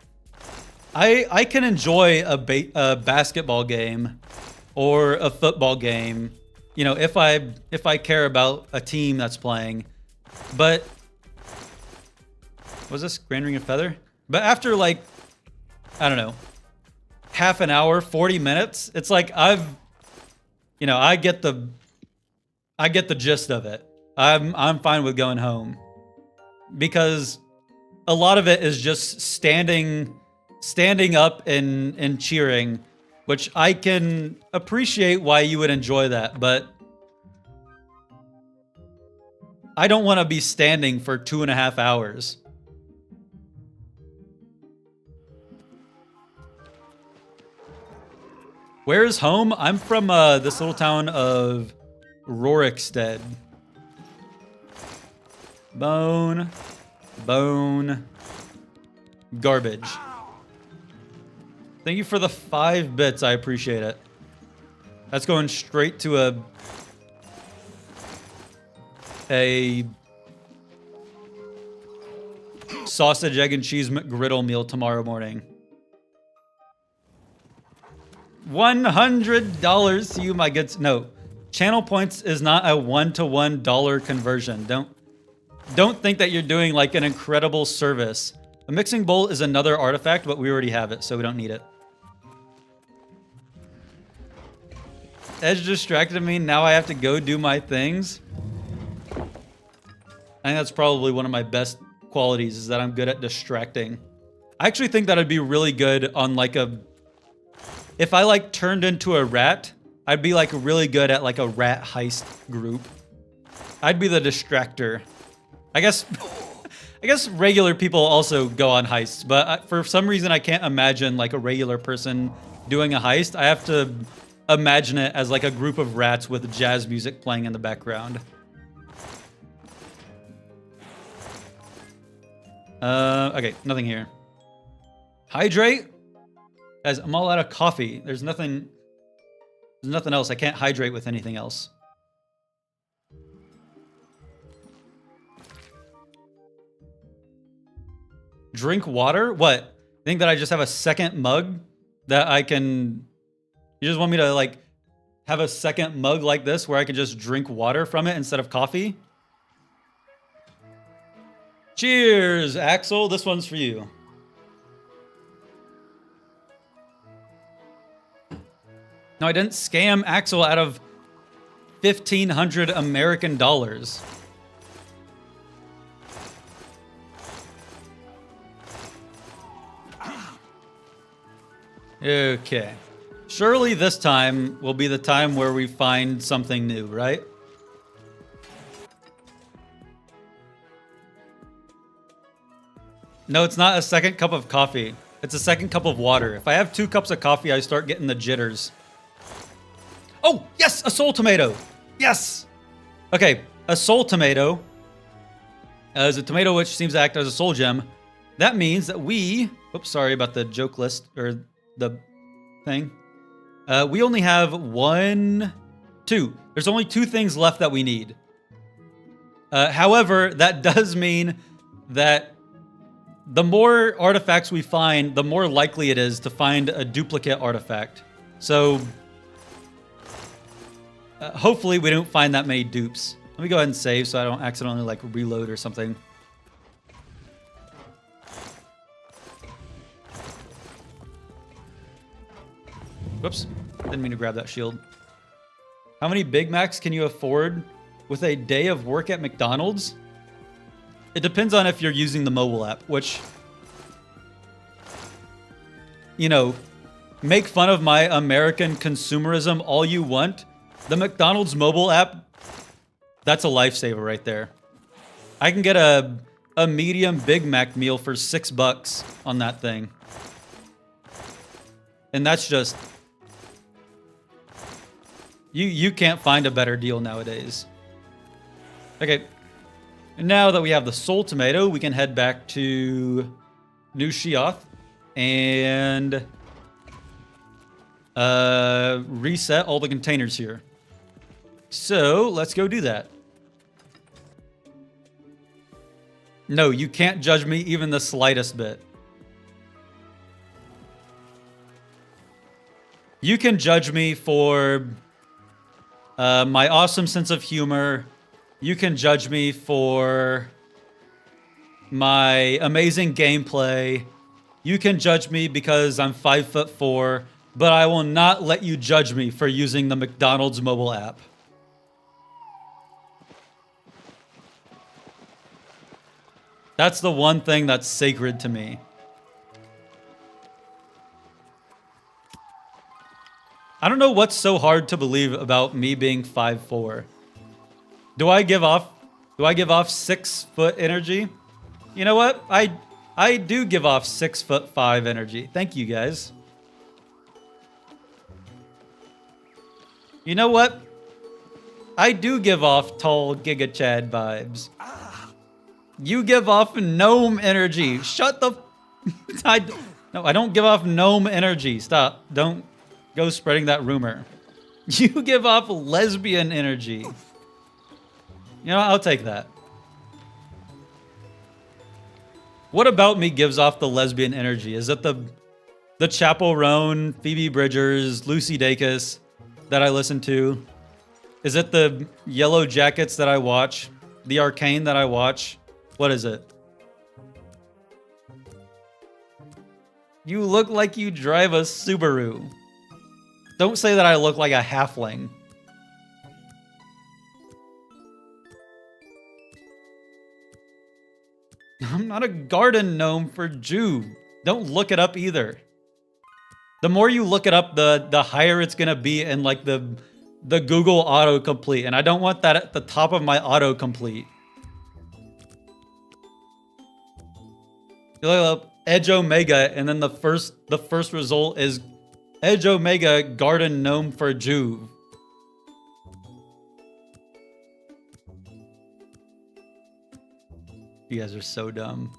I can enjoy a basketball game or a football game, you know, if I care about a team that's playing. But was this Grand Ring of Feather? But after like, I don't know, half an hour, 40 minutes, it's like I get the gist of it. I'm fine with going home, because a lot of it is just standing up and cheering, which I can appreciate why you would enjoy that, but I don't want to be standing for 2.5 hours. Where is home? I'm from this little town of Rorikstead. Bone. Bone. Garbage. Thank you for the 5 bits. I appreciate it. That's going straight to a sausage, egg, and cheese McGriddle meal tomorrow morning. $100 to you, my good. No, channel points is not a $1-to-1 dollar conversion. Don't think that you're doing like an incredible service. A mixing bowl is another artifact, but we already have it, so we don't need it. Edge distracted me. Now I have to go do my things. I think that's probably one of my best qualities, is that I'm good at distracting. I actually think that I'd be really good on like if I like turned into a rat, I'd be like really good at like a rat heist group. I'd be the distractor. I guess regular people also go on heists, but for some reason I can't imagine like a regular person doing a heist. I have to imagine it as like a group of rats with jazz music playing in the background. Okay, nothing here. Hydrate? Guys, I'm all out of coffee. There's nothing else. I can't hydrate with anything else. Drink water? What? Think that I just have a second mug that I can... You just want me to like have a second mug like this where I can just drink water from it instead of coffee? Cheers, Axel. This one's for you. No, I didn't scam Axel out of 1,500 American dollars. Okay. Surely this time will be the time where we find something new, right? No, it's not a second cup of coffee. It's a second cup of water. If I have 2 cups of coffee, I start getting the jitters. Oh, yes, a soul tomato. Yes. Okay, a soul tomato is a tomato which seems to act as a soul gem. That means that we... Oops, sorry about the joke list, or the thing. We only have 2. There's only 2 things left that we need. However, that does mean that the more artifacts we find, the more likely it is to find a duplicate artifact. So, hopefully we don't find that many dupes. Let me go ahead and save so I don't accidentally like reload or something. Whoops, didn't mean to grab that shield. How many Big Macs can you afford with a day of work at McDonald's? It depends on if you're using the mobile app, which, you know, make fun of my American consumerism all you want. The McDonald's mobile app, that's a lifesaver right there. I can get a medium Big Mac meal for $6 on that thing. And that's just... You can't find a better deal nowadays. Okay. And now that we have the soul tomato, we can head back to New Sheoth and reset all the containers here. So let's go do that. No, you can't judge me even the slightest bit. You can judge me for my awesome sense of humor. You can judge me for my amazing gameplay. You can judge me because I'm 5'4", but I will not let you judge me for using the McDonald's mobile app. That's the one thing that's sacred to me. I don't know what's so hard to believe about me being 5'4". Do I give off 6-foot energy? You know what? I do give off 6'5" energy. Thank you guys. You know what? I do give off tall Giga Chad vibes. You give off gnome energy. Shut the... No, I don't give off gnome energy. Stop. Don't go spreading that rumor. You give off lesbian energy. You know, I'll take that. What about me gives off the lesbian energy? Is it the Chapel Roan, Phoebe Bridgers, Lucy Dacus that I listen to? Is it the Yellow Jackets that I watch? The Arcane that I watch? What is it? You look like you drive a Subaru. Don't say that I look like a halfling. I'm not a garden gnome for Jew. Don't look it up either. The more you look it up, the higher it's gonna be in like the Google autocomplete, and I don't want that at the top of my autocomplete. You look up Edge Omega, and then the first result is Edge Omega Garden Gnome for Jew. You guys are so dumb.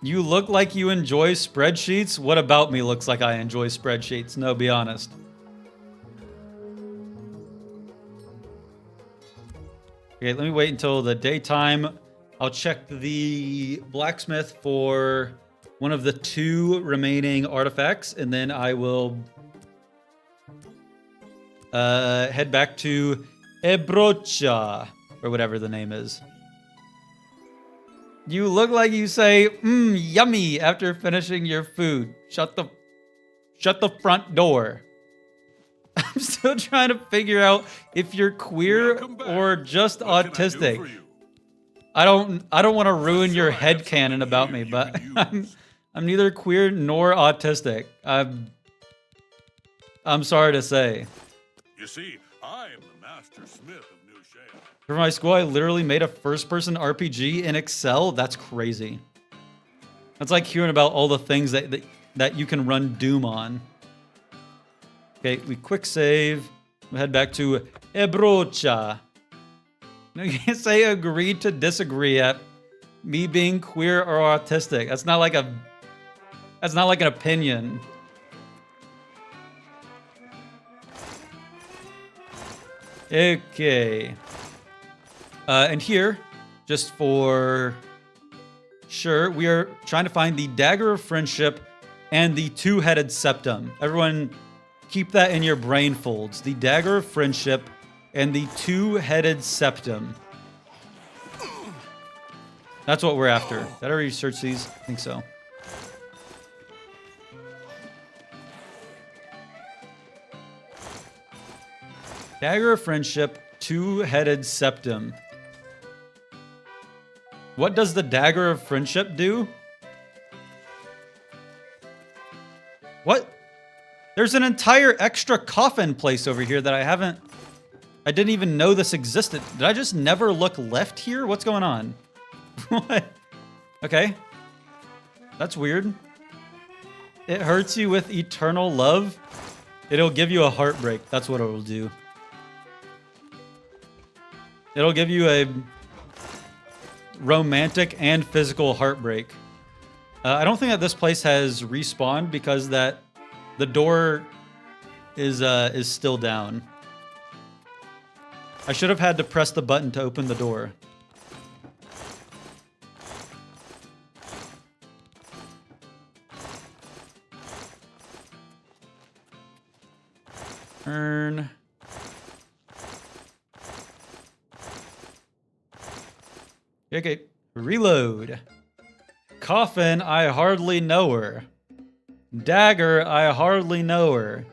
You look like you enjoy spreadsheets? What about me looks like I enjoy spreadsheets? No, be honest. Okay, let me wait until the daytime. I'll check the blacksmith for one of the 2 remaining artifacts, and then I will head back to Ebrocha, or whatever the name is. You look like you say, yummy, after finishing your food. Shut the front door. I'm still trying to figure out if you're queer or just autistic. I don't want to ruin your headcanon about me, but I'm neither queer nor autistic. I'm sorry to say. You see, I am the master smith of New Shale. For my school, I literally made a first-person RPG in Excel. That's crazy. That's like hearing about all the things that you can run Doom on. Okay, we quick save. We head back to Ebrocha. No, you can't say agree to disagree at me being queer or autistic. That's not like an opinion. Okay. And here, just for sure, we are trying to find the Dagger of Friendship and the 2-headed septum. Everyone, keep that in your brain folds. The Dagger of Friendship and the 2-headed septum. That's what we're after. Did I already search these? I think so. Dagger of Friendship, 2-headed septum. What does the Dagger of Friendship do? What? There's an entire extra coffin place over here that I didn't even know this existed. Did I just never look left here? What's going on? What? Okay. That's weird. It hurts you with eternal love. It'll give you a heartbreak. That's what it'll do. It'll give you a romantic and physical heartbreak. I don't think that this place has respawned because the door is still down. I should have had to press the button to open the door. Earn. Okay, reload. Coffin, I hardly know her. Dagger, I hardly know her.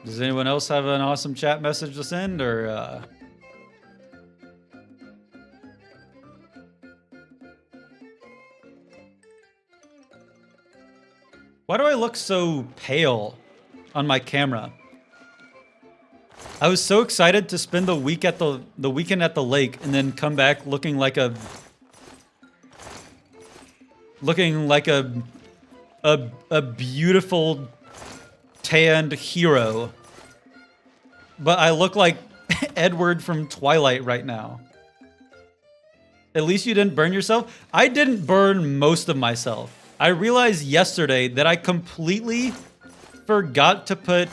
Does anyone else have an awesome chat message to send, or Why do I look so pale on my camera? I was so excited to spend the weekend at the lake and then come back looking like a beautiful tanned hero. But I look like Edward from Twilight right now. At least you didn't burn yourself. I didn't burn most of myself. I realized yesterday that I completely forgot to put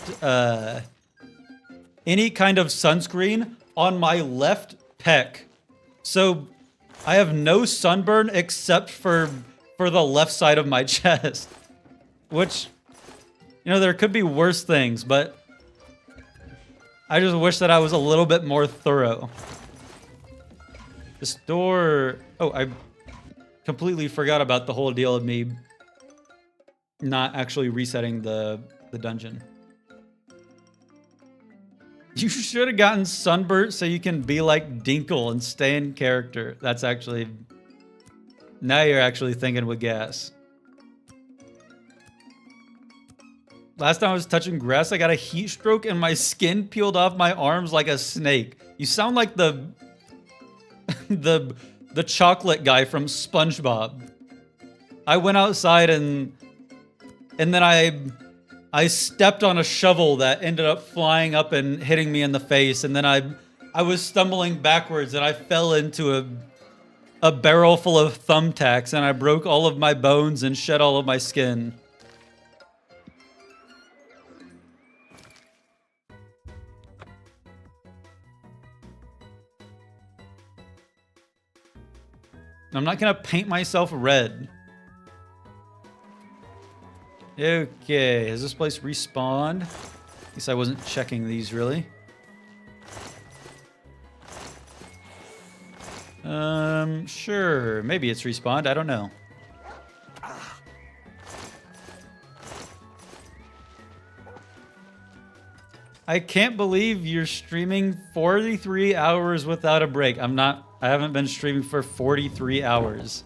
any kind of sunscreen on my left pec. So I have no sunburn except for the left side of my chest. Which, you know, there could be worse things, but I just wish that I was a little bit more thorough. This door... Oh, I completely forgot about the whole deal of me not actually resetting the dungeon. You should have gotten sunburnt so you can be like Dinkle and stay in character. That's actually... Now you're actually thinking with gas. Last time I was touching grass, I got a heat stroke and my skin peeled off my arms like a snake. You sound like the chocolate guy from SpongeBob. I went outside and then I stepped on a shovel that ended up flying up and hitting me in the face, and then I was stumbling backwards and I fell into a barrel full of thumbtacks and I broke all of my bones and shed all of my skin. I'm not gonna paint myself red. Okay, has this place respawned? At least I wasn't checking these really. Sure, maybe it's respawned, I don't know. I can't believe you're streaming 43 hours without a break. I haven't been streaming for 43 hours.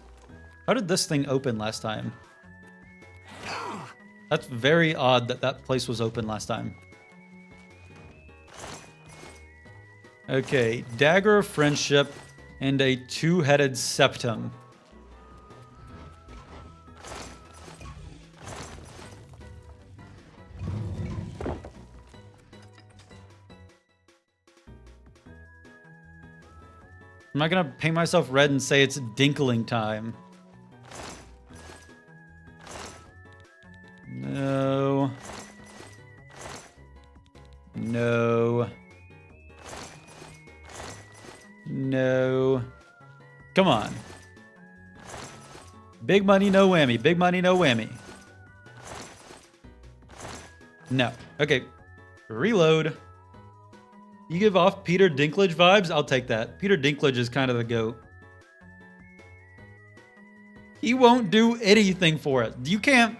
How did this thing open last time? That's very odd that that place was open last time. Okay, Dagger of Friendship and a two-headed septum. I'm not gonna paint myself red and say it's dinkling time. No. No. No. Come on. Big money, no whammy. Big money, no whammy. No. Okay. Reload. You give off Peter Dinklage vibes? I'll take that. Peter Dinklage is kind of the GOAT. He won't do anything for it. You can't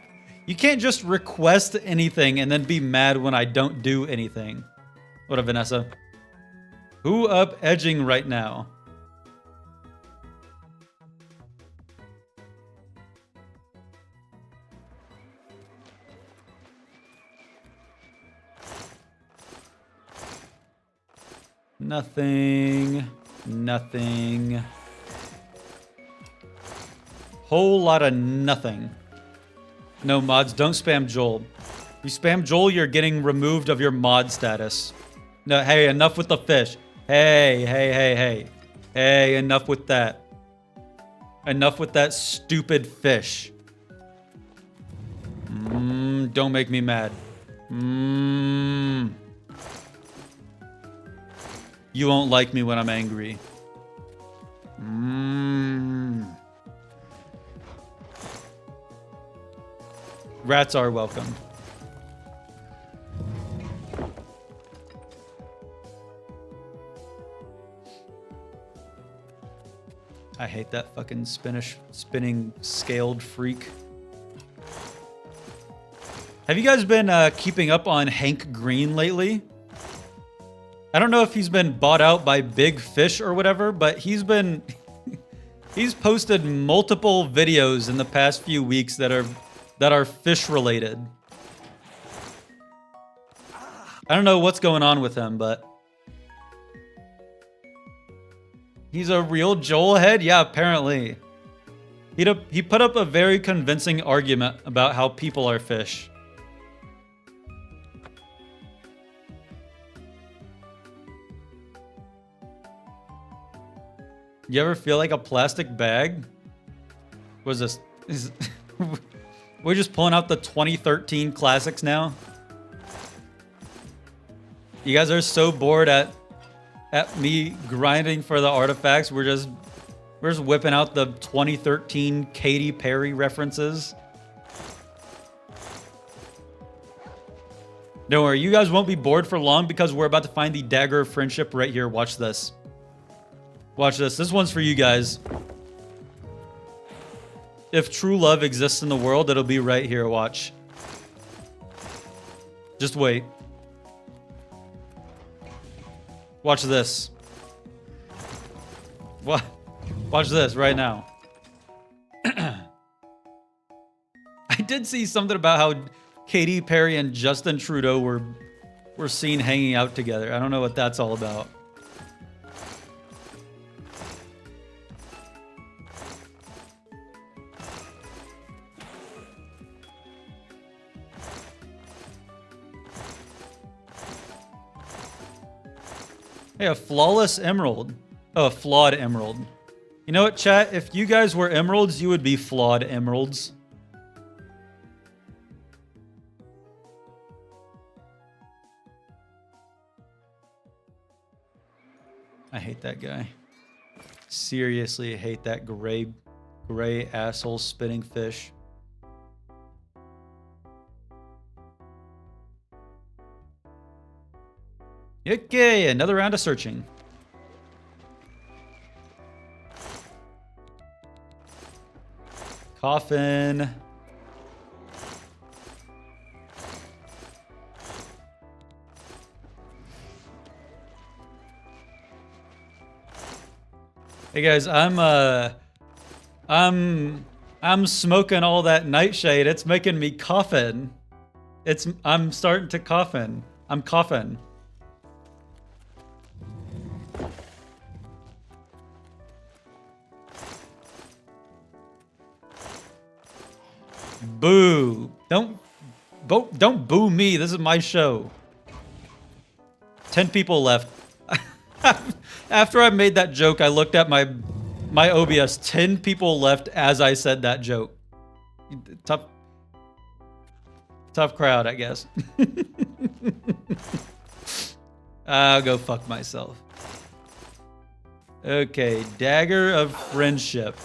just request anything and then be mad when I don't do anything. What up, Vanessa? Who up edging right now? Nothing. Nothing. Whole lot of nothing. No mods, don't spam Joel. You spam Joel, you're getting removed of your mod status. No, hey, enough with the fish. Hey, hey, hey, hey. Hey, enough with that. Enough with that stupid fish. Don't make me mad. You won't like me when I'm angry. Rats are welcome. I hate that fucking spinning scaled freak. Have you guys been keeping up on Hank Green lately? I don't know if he's been bought out by Big Fish or whatever, but he's posted multiple videos in the past few weeks that are fish related. I don't know what's going on with him, but He's a real Joel head? Yeah, apparently. He put up a very convincing argument about how people are fish. You ever feel like a plastic bag? What is this? We're just pulling out the 2013 classics now? You guys are so bored at me grinding for the artifacts. We're just whipping out the 2013 Katy Perry references. Don't worry, you guys won't be bored for long because we're about to find the dagger of friendship right here. Watch this. Watch this. This one's for you guys. If true love exists in the world, it'll be right here. Watch. Just wait. Watch this. What? Watch this right now. I did see something about how Katy Perry and Justin Trudeau were seen hanging out together. I don't know what that's all about. Hey, a flawless emerald. Oh, a flawed emerald. You know what, chat? If you guys were emeralds, you would be flawed emeralds. I hate that guy. Seriously, I hate that gray asshole spitting fish. Okay, another round of searching. Coffin. Hey guys, I'm smoking all that nightshade. It's making me coughin'. I'm starting to coughin'. I'm coughing. Boo. Don't boo me. This is my show. 10 people left. After I made that joke, I looked at my OBS. 10 people left as I said that joke. Tough crowd, I guess. I'll go fuck myself. Okay, Dagger of Friendship.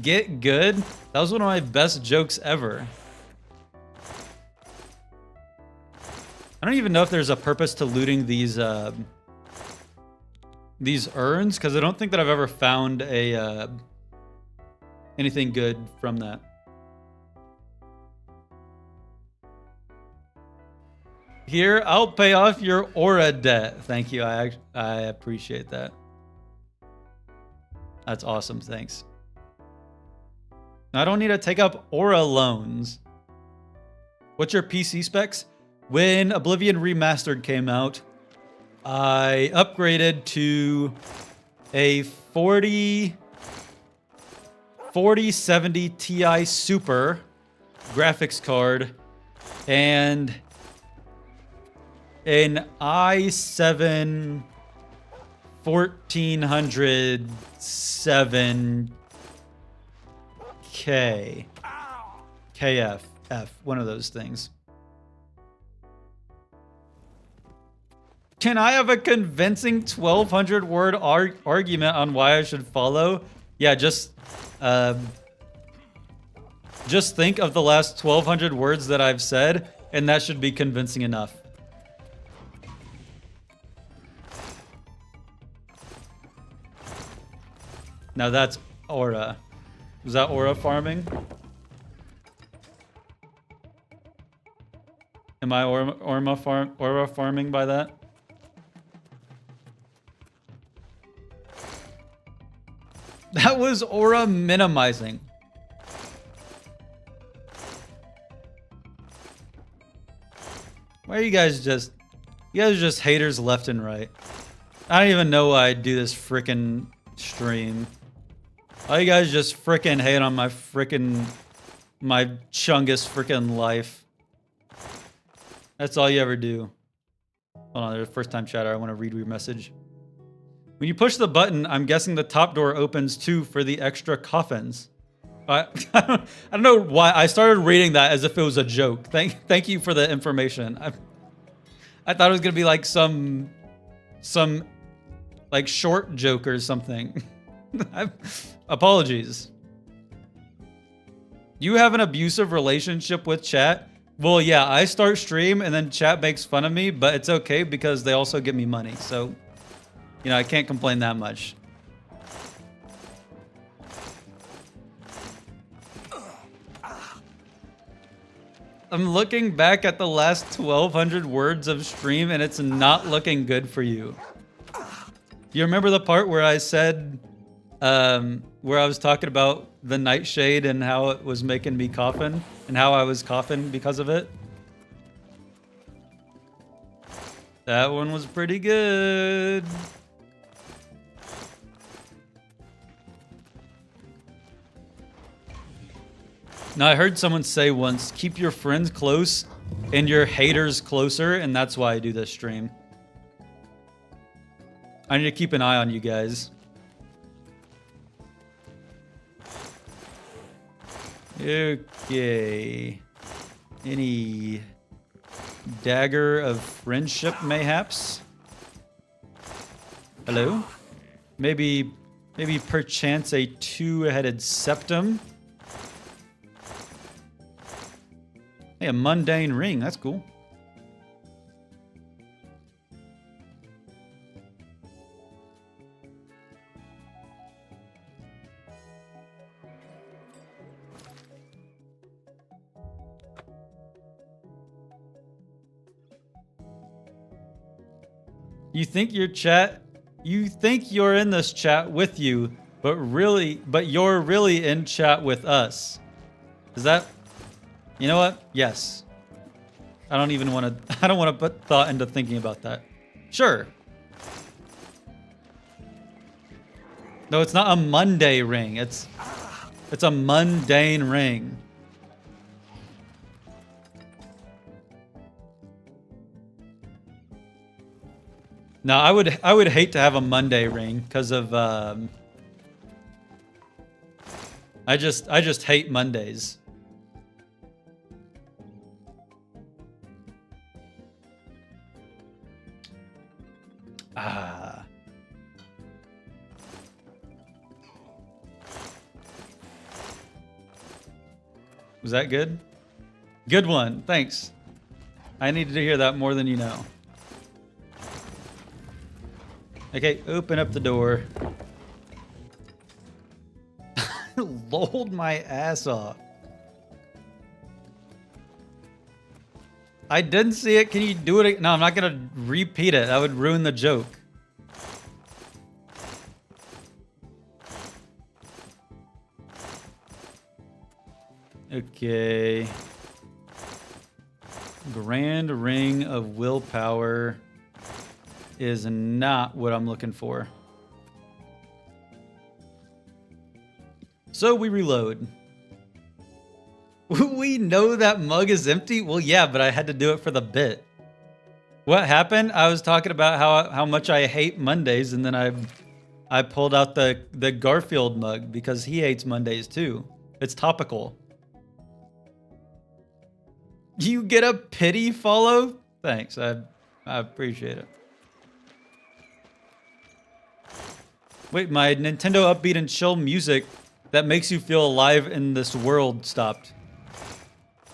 Get good? That was one of my best jokes ever. I don't even know if there's a purpose to looting these urns, because I don't think that I've ever found a anything good from that. Here, I'll pay off your aura debt. Thank you. I appreciate that. That's awesome. Thanks. I don't need to take up aura loans. What's your PC specs? When Oblivion Remastered came out, I upgraded to a 4070 Ti Super graphics card and an i7 14007K. KF. One of those things. Can I have a convincing 1,200 word argument on why I should follow? Yeah, just think of the last 1,200 words that I've said, and that should be convincing enough. Now that's aura. Was that aura farming? Am I aura farming by that? That was aura minimizing. Why are you guys just haters left and right? I don't even know why I do this frickin' stream. All you guys just frickin' hate on my chungus frickin' life. That's all you ever do. Hold on, there's a first time chatter. I want to read your message. When you push the button, I'm guessing the top door opens too for the extra coffins. I don't know why I started reading that as if it was a joke. Thank you for the information. I thought it was gonna be like some like short joke or something. Apologies. You have an abusive relationship with chat? Well, yeah, I start stream and then chat makes fun of me, but it's okay because they also give me money. So, you know, I can't complain that much. I'm looking back at the last 1,200 words of stream and it's not looking good for you. Do you remember the part where I said, where I was talking about the nightshade and how it was making me coughin' and how I was coughing because of it? That one was pretty good. Now, I heard someone say once, keep your friends close and your haters closer, and that's why I do this stream. I need to keep an eye on you guys. Okay. Any dagger of friendship, mayhaps? Hello? Maybe perchance a two-headed septum? Hey, a mundane ring. That's cool. You think you're in this chat with you, but you're really in chat with us. Is that... You know what? Yes. I don't want to put thought into thinking about that. Sure. No, it's not a Monday ring. It's a mundane ring. No, I would hate to have a Monday ring because of I just hate Mondays. Ah. Was that good? Good one. Thanks. I needed to hear that more than you know. Okay, open up the door. Lolled my ass off. I didn't see it. Can you do it? No, I'm not going to repeat it. That would ruin the joke. Okay. Grand Ring of Willpower is not what I'm looking for. So we reload. We know that mug is empty? Well, yeah, but I had to do it for the bit. What happened? I was talking about how much I hate Mondays, and then I pulled out the Garfield mug because he hates Mondays too. It's topical. You get a pity follow? Thanks. I appreciate it. Wait, my Nintendo upbeat and chill music that makes you feel alive in this world stopped.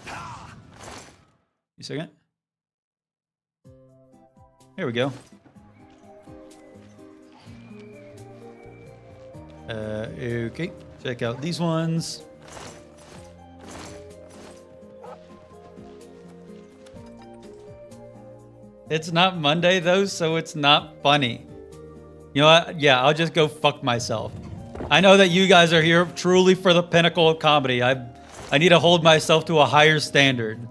A second. Here we go. Okay, check out these ones. It's not Monday though, so it's not funny. You know what? Yeah, I'll just go fuck myself. I know that you guys are here truly for the pinnacle of comedy. I need to hold myself to a higher standard.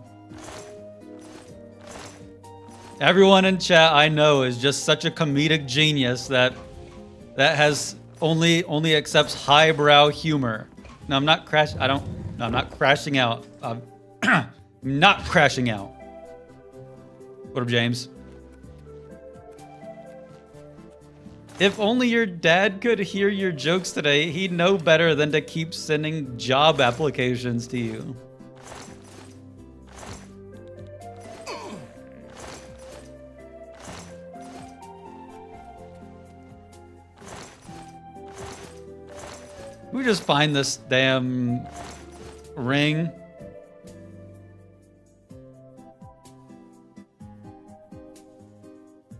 Everyone in chat I know is just such a comedic genius that has only accepts highbrow humor. No, I'm not I'm not crashing out. I'm not crashing out. What up, James? If only your dad could hear your jokes today, he'd know better than to keep sending job applications to you. We just find this damn ring.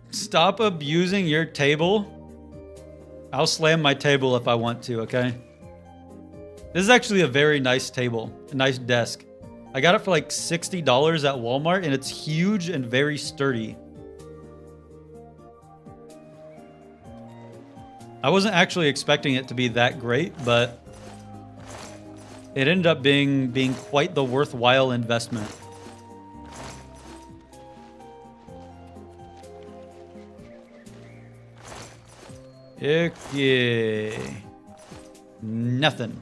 Stop abusing your table. I'll slam my table if I want to, okay? This is actually a very nice table, a nice desk. I got it for like $60 at Walmart, and it's huge and very sturdy. I wasn't actually expecting it to be that great, but it ended up being quite the worthwhile investment. Okay. Nothing.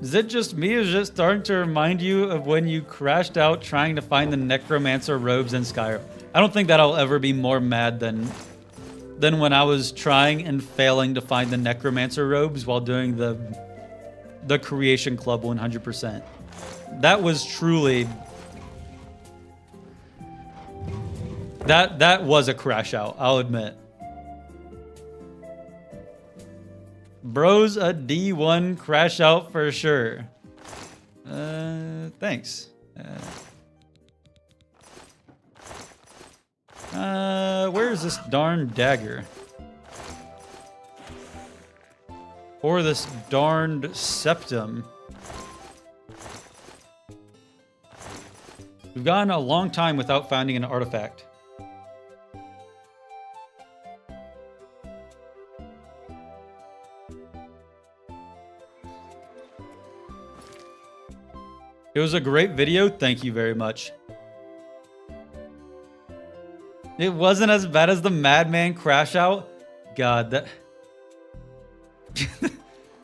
Is it just me, or is it starting to remind you of when you crashed out trying to find the necromancer robes in Skyrim? I don't think that I'll ever be more mad than when I was trying and failing to find the necromancer robes while doing the creation club 100%. That was truly... That was a crash out, I'll admit. Bro's a D1 crash out for sure. Thanks. Where is this darn dagger? Or this darned septum? We've gone a long time without finding an artifact. It was a great video. Thank you very much. It wasn't as bad as the Madman crash out. God, that...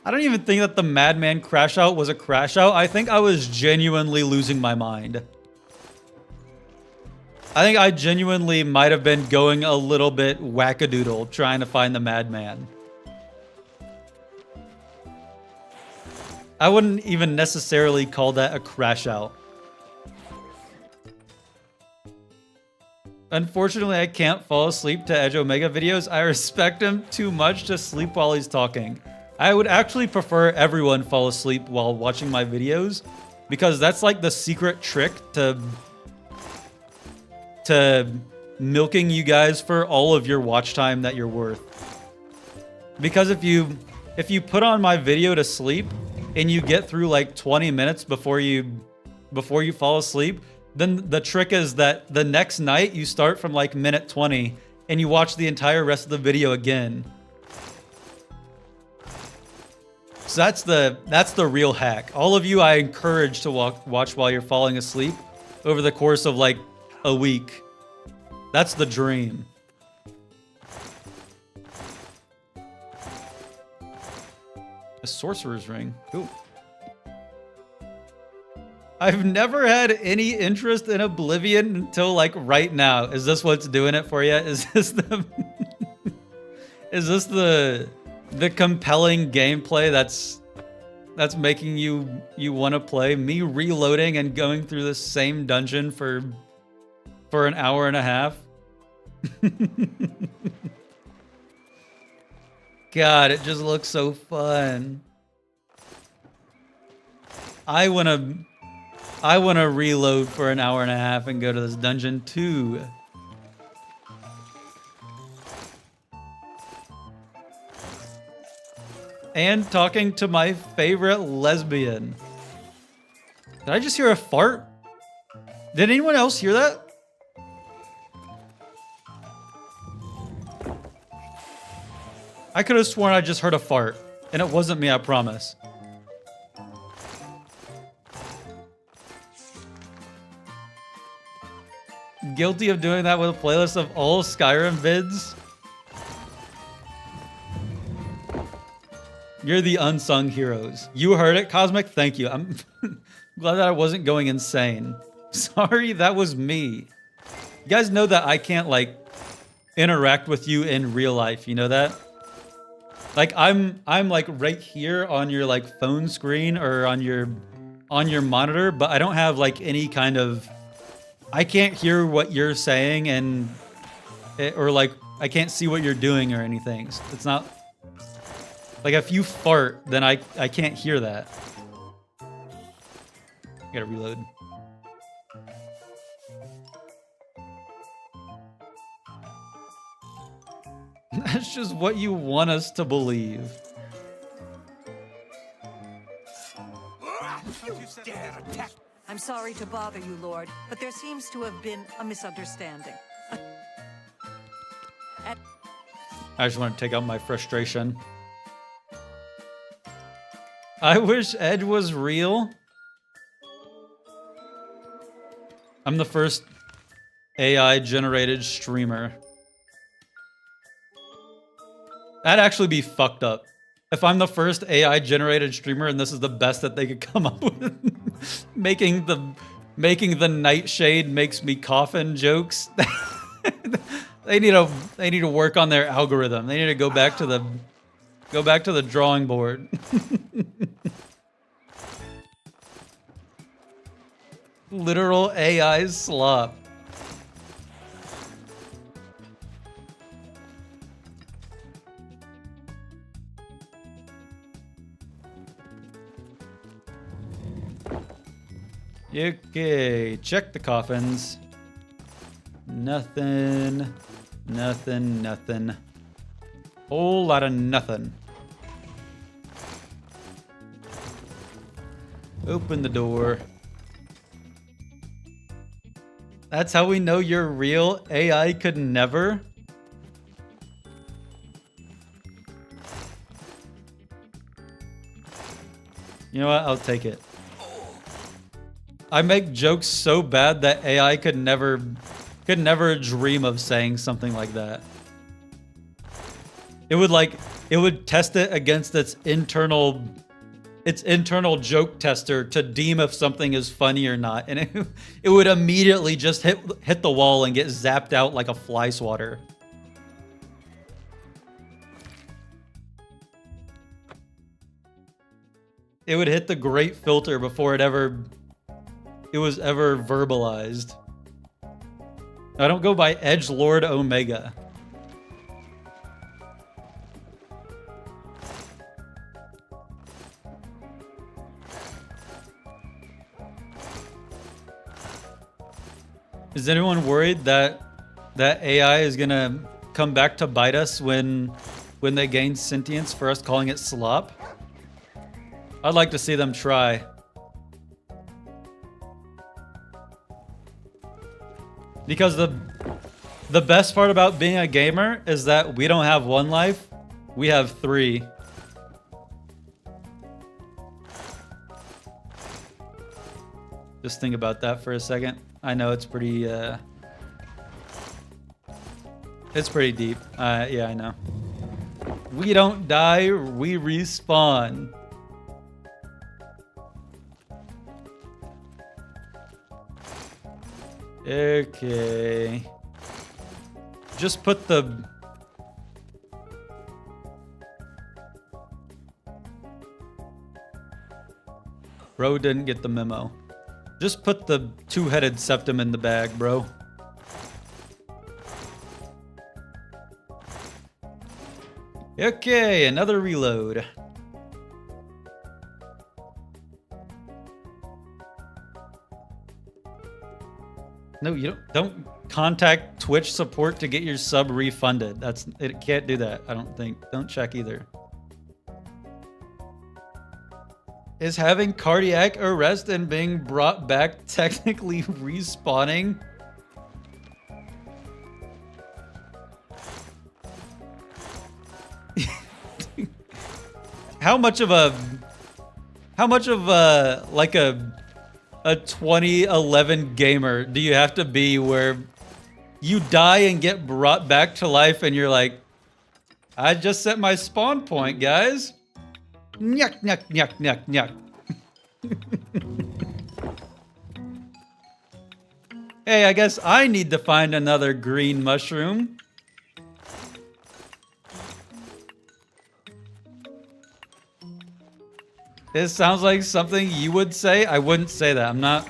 I don't even think that the Madman crash out was a crash out. I think I was genuinely losing my mind. I think I genuinely might have been going a little bit wackadoodle trying to find the Madman. I wouldn't even necessarily call that a crash out. Unfortunately, I can't fall asleep to Edge Omega videos. I respect him too much to sleep while he's talking. I would actually prefer everyone fall asleep while watching my videos, because that's like the secret trick to milking you guys for all of your watch time that you're worth. Because if you put on my video to sleep and you get through like 20 minutes before you fall asleep, then the trick is that the next night you start from like minute 20 and you watch the entire rest of the video again. So that's the real hack. All of you I encourage to watch while you're falling asleep over the course of like a week. That's the dream. A sorcerer's ring. Ooh. I've never had any interest in Oblivion until like right now. Is this what's doing it for you? Is this the is this the compelling gameplay that's making you want to play? Me reloading and going through the same dungeon for an hour and a half? God, it just looks so fun. I wanna reload for an hour and a half and go to this dungeon too. And talking to my favorite lesbian. Did I just hear a fart? Did anyone else hear that? I could have sworn I just heard a fart, and it wasn't me, I promise. guilty of doing that with a playlist of all Skyrim vids. You're the unsung heroes. You heard it, Cosmic. Thank you. I'm glad that I wasn't going insane. Sorry, that was me. You guys know that I can't like interact with you in real life. You know that? Like I'm like right here on your like phone screen or on your monitor, but I don't have like any kind of. I can't hear what you're saying or like I can't see what you're doing or anything. It's not like if you fart, then I can't hear that. I gotta reload. That's just what you want us to believe. I'm sorry to bother you, Lord, but there seems to have been a misunderstanding. I just want to take out my frustration. I wish Edge was real. I'm the first AI-generated streamer. That'd actually be fucked up. If I'm the first AI-generated streamer and this is the best that they could come up with, making the nightshade makes me coffin jokes. They need to work on their algorithm. They need to go back to the drawing board. Literal AI slop. Okay, check the coffins. Nothing. Nothing, nothing. Whole lot of nothing. Open the door. That's how we know you're real? AI could never? You know what? I'll take it. I make jokes so bad that AI could never dream of saying something like that. It would test it against its internal joke tester to deem if something is funny or not, and it would immediately just hit the wall and get zapped out like a fly swatter. It would hit the great filter before it was ever verbalized. I don't go by Edgelord Omega. Is anyone worried that AI is gonna come back to bite us when they gain sentience for us calling it slop? I'd like to see them try. Because the best part about being a gamer is that we don't have one life, we have three. Just think about that for a second. I know it's pretty deep. Yeah, I know. We don't die, we respawn. Okay. Just put the... Bro didn't get the memo. Just put the two-headed septum in the bag, bro. Okay, another reload. No, you don't contact Twitch support to get your sub refunded. It can't do that, I don't think. Don't check either. Is having cardiac arrest and being brought back technically respawning? How much of like a 2011 gamer do you have to be where You die and get brought back to life, and you're like, I just set my spawn point, guys. Nyuk, nyuk, nyuk, nyuk, nyuk. Hey, I guess I need to find another green mushroom. This sounds like something you would say. I wouldn't say that. I'm not.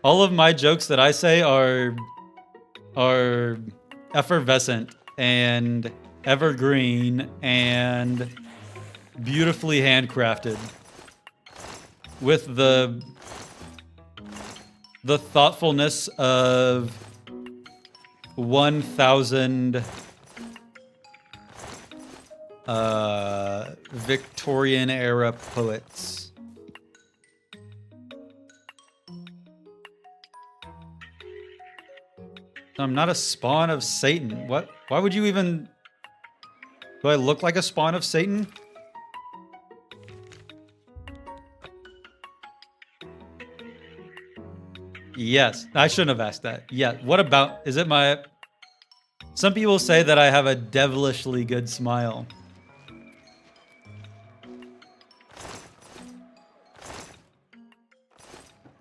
All of my jokes that I say are effervescent and evergreen and beautifully handcrafted with the thoughtfulness of 1,000 Victorian era poets. I'm not a spawn of Satan. What? Why would you even... Do I look like a spawn of Satan? Yes. I shouldn't have asked that. Yeah. What about... Is it my... Some people say that I have a devilishly good smile.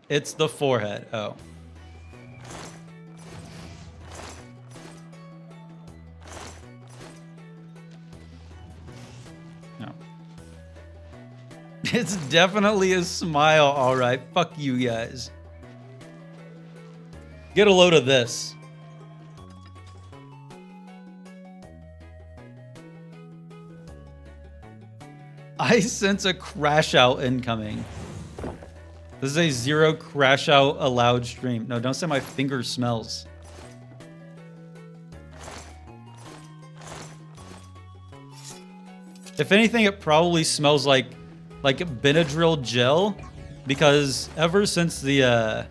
It's the forehead. Oh. No. It's definitely a smile, all right. Fuck you guys. Get a load of this. I sense a crash out incoming. This is a 0 crash out allowed stream. No, don't say my finger smells. If anything, it probably smells like Benadryl gel, because ever since the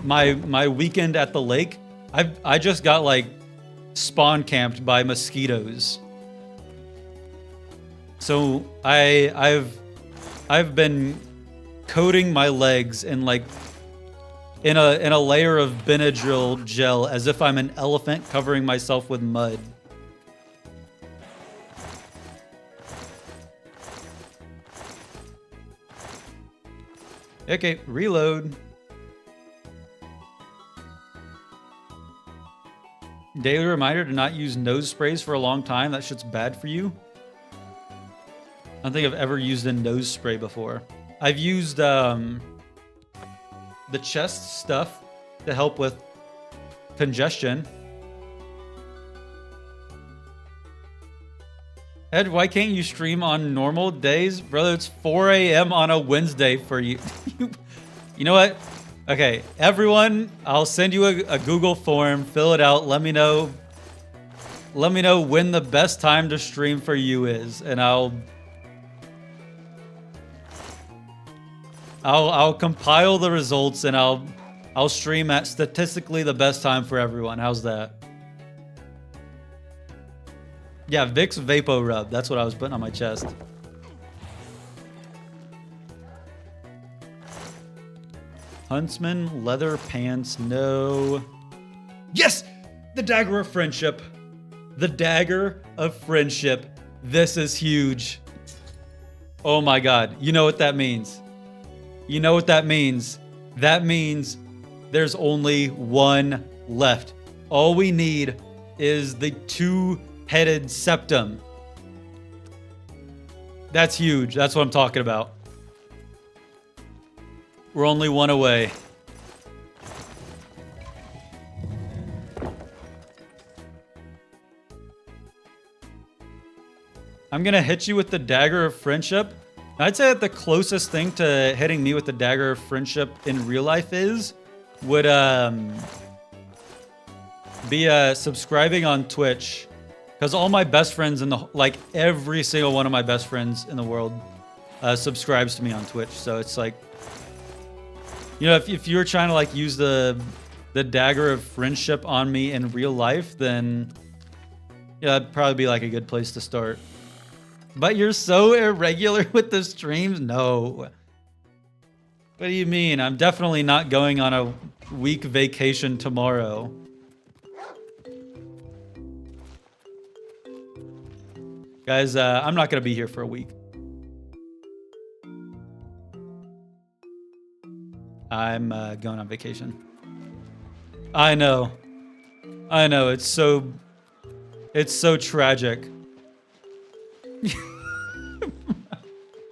my weekend at the lake, I just got like spawn camped by mosquitoes. So I've been coating my legs in like in a layer of Benadryl gel as if I'm an elephant covering myself with mud. Okay, reload. Daily reminder to not use nose sprays for a long time. That shit's bad for you. I don't think I've ever used a nose spray before. I've used the chest stuff to help with congestion. Ed, why can't you stream on normal days? Brother, it's 4 a.m. on a Wednesday for you. You know what? Okay, everyone, I'll send you a Google form. Fill it out. Let me know when the best time to stream for you is, and I'll compile the results and I'll stream at statistically the best time for everyone. How's that? Yeah, Vicks Vapo Rub. That's what I was putting on my chest. Huntsman, leather pants, no. Yes! The Dagger of Friendship. The Dagger of Friendship. This is huge. Oh my god. You know what that means. You know what that means. That means there's only one left. All we need is the two-headed septum. That's huge. That's what I'm talking about. We're only one away. I'm gonna hit you with the Dagger of Friendship. I'd say that the closest thing to hitting me with the Dagger of Friendship in real life would be subscribing on Twitch, because all my best friends like every single one of my best friends in the world subscribes to me on Twitch. So it's like, you know, if you were trying to like use the Dagger of Friendship on me in real life, then yeah, that'd probably be like a good place to start. But you're so irregular with the streams. No. What do you mean? I'm definitely not going on a week vacation tomorrow. Guys, I'm not going to be here for a week. I'm going on vacation. I know. I know. It's so tragic.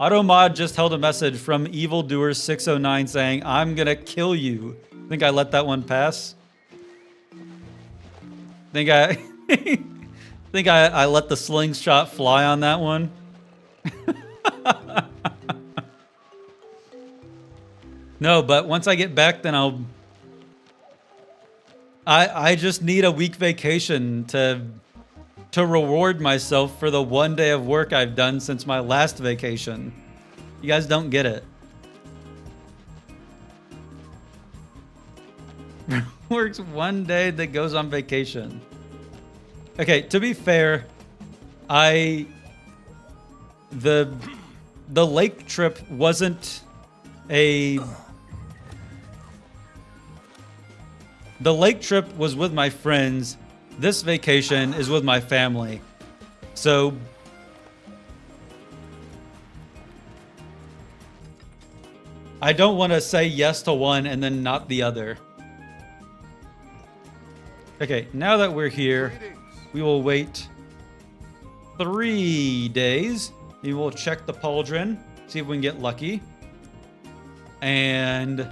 Automod just held a message from Evildoer609 saying, I'm gonna kill you. Think I let that one pass? Think I think I let the slingshot fly on that one? No, but once I get back, then I just need a week vacation to reward myself for the one day of work I've done since my last vacation. You guys don't get it. Works one day that goes on vacation. Okay, to be fair, the lake trip wasn't a... The lake trip was with my friends. This vacation is with my family. So I don't want to say yes to one and then not the other. Okay, now that we're here, we will wait 3 days. We will check the pauldron, see if we can get lucky. And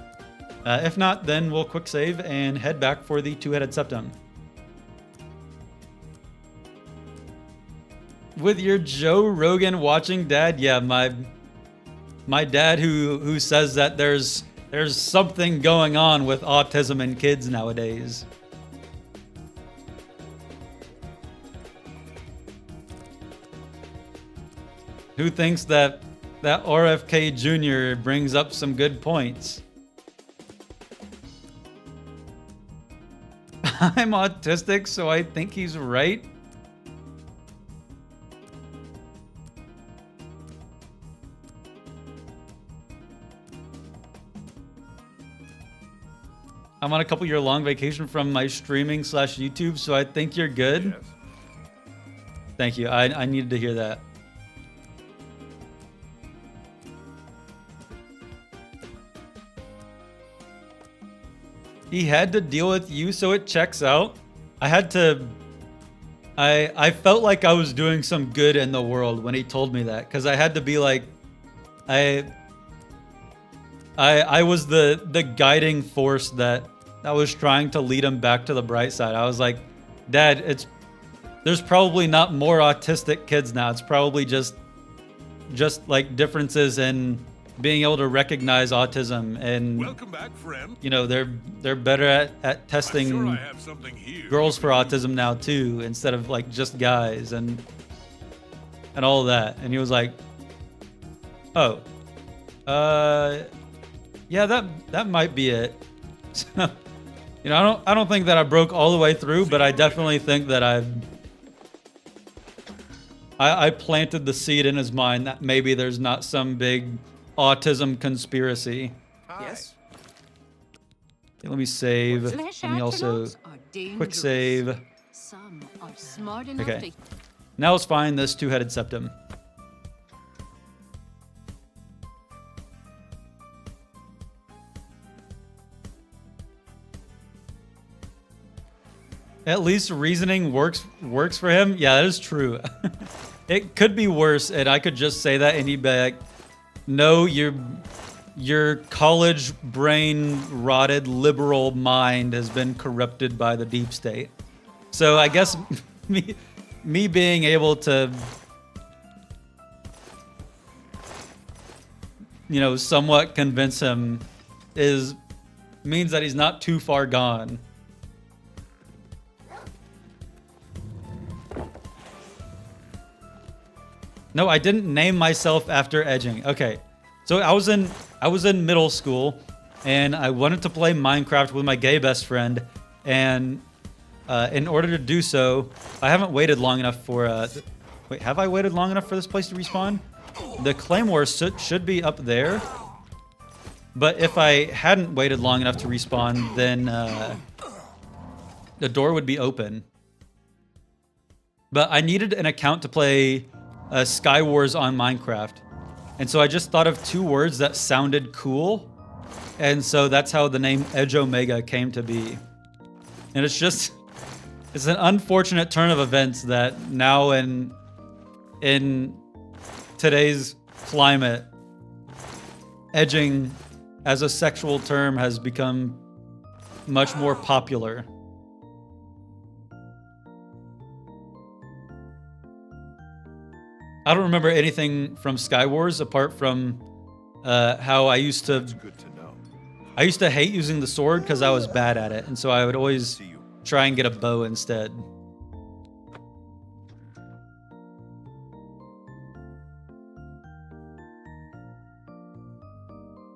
if not, then we'll quick save and head back for the two-headed septum. With your Joe Rogan watching dad? Yeah, my dad who says that there's something going on with autism in kids nowadays. Who thinks that RFK Jr. brings up some good points? I'm autistic, so I think he's right. I'm on a couple-year long vacation from my streaming / YouTube, so I think you're good. Yes. Thank you. I needed to hear that. He had to deal with you, so it checks out. I had to... I felt like I was doing some good in the world when he told me that, because I had to be like... I was the guiding force that was trying to lead him back to the bright side. I was like, Dad, there's probably not more autistic kids now. It's probably just like differences in being able to recognize autism, and Welcome back, friend. you know, they're better at testing I'm sure I have something here. girls for autism now too, instead of like just guys and all of that. And he was like, oh, yeah, that might be it. So, you know, I don't think that I broke all the way through, but I definitely think that I planted the seed in his mind that maybe there's not some big autism conspiracy. Yes? Okay, let me save. Flesh Let me also astronauts are dangerous. quick save. Some are smart enough Okay. to... Now let's find this two-headed septum. At least reasoning works for him. Yeah, that is true. It could be worse, and I could just say that, and he'd be like, "No, your college brain rotted liberal mind has been corrupted by the deep state." So I guess me being able to, you know, somewhat convince him means that he's not too far gone. No, I didn't name myself after edging. Okay, so I was in middle school, and I wanted to play Minecraft with my gay best friend, and in order to do so, I haven't waited long enough for. Wait, have I waited long enough for this place to respawn? The claymore should be up there. But if I hadn't waited long enough to respawn, then the door would be open. But I needed an account to play Sky Wars on Minecraft. And so I just thought of 2 words that sounded cool. And so that's how the name Edge Omega came to be. And it's just, it's an unfortunate turn of events that now in today's climate, edging as a sexual term has become much more popular. I don't remember anything from Sky Wars apart from how I used to hate using the sword because I was bad at it, and so I would always try and get a bow instead.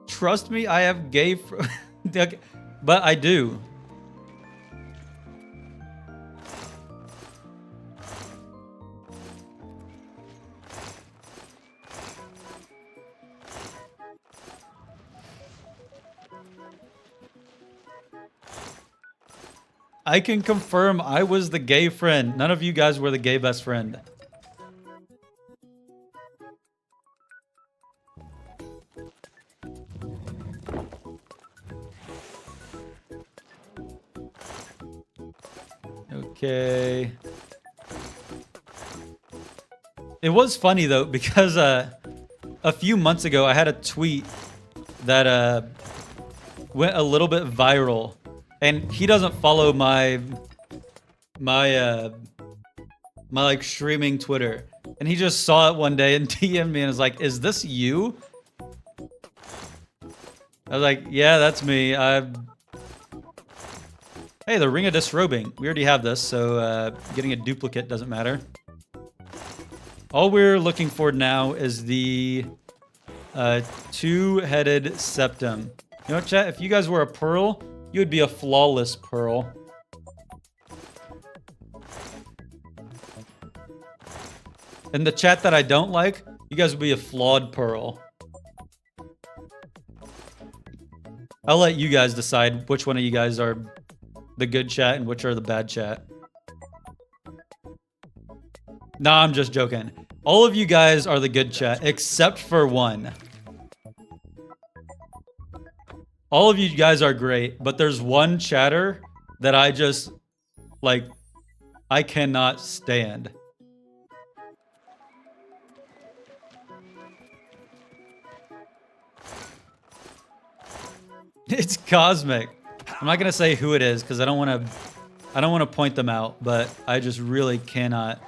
Trust me, I have gay but I do. I can confirm I was the gay friend. None of you guys were the gay best friend. Okay. It was funny though, because a few months ago I had a tweet that went a little bit viral. And he doesn't follow my like streaming Twitter. And he just saw it one day and DM'd me and was like, "Is this you?" I was like, "Yeah, that's me. Hey, the Ring of Disrobing. We already have this, so getting a duplicate doesn't matter. All we're looking for now is the 2-headed septum. You know what, chat? If you guys were a pearl, you would be a flawless pearl. In the chat that I don't like, you guys would be a flawed pearl. I'll let you guys decide which one of you guys are the good chat and which are the bad chat. Nah, I'm just joking. All of you guys are the good chat, except for one. All of you guys are great, but there's one chatter that I just, like, I cannot stand. It's Cosmic. I'm not gonna say who it is because I don't want to point them out, but I just really cannot.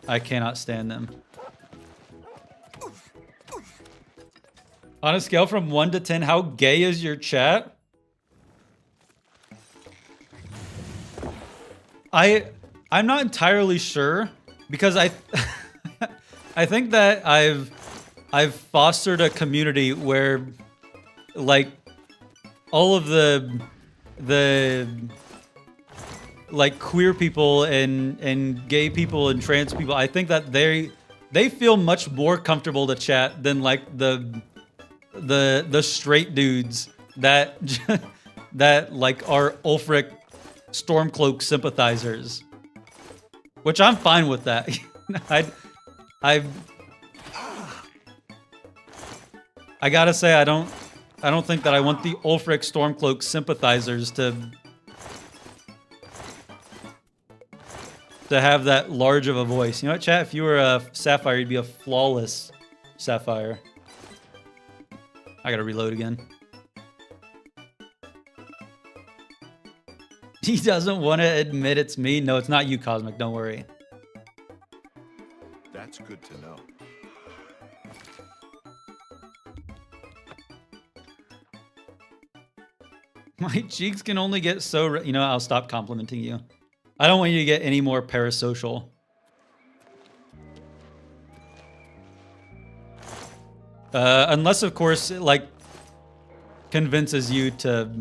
I cannot stand them. On a scale from 1 to 10, how gay is your chat? I'm not entirely sure because I think that I've fostered a community where, like, all of the like queer people and gay people and trans people, I think that they feel much more comfortable to chat than like the straight dudes that that like are Ulfric Stormcloak sympathizers, which I'm fine with that. I gotta say I don't think that I want the Ulfric Stormcloak sympathizers to have that large of a voice. You know what, chat? If you were a Sapphire, you'd be a flawless Sapphire. I gotta reload again. He doesn't want to admit it's me. No, it's not you, Cosmic. Don't worry. That's good to know. My cheeks can only get so... You know, I'll stop complimenting you. I don't want you to get any more parasocial. Unless, of course, it, like, convinces you to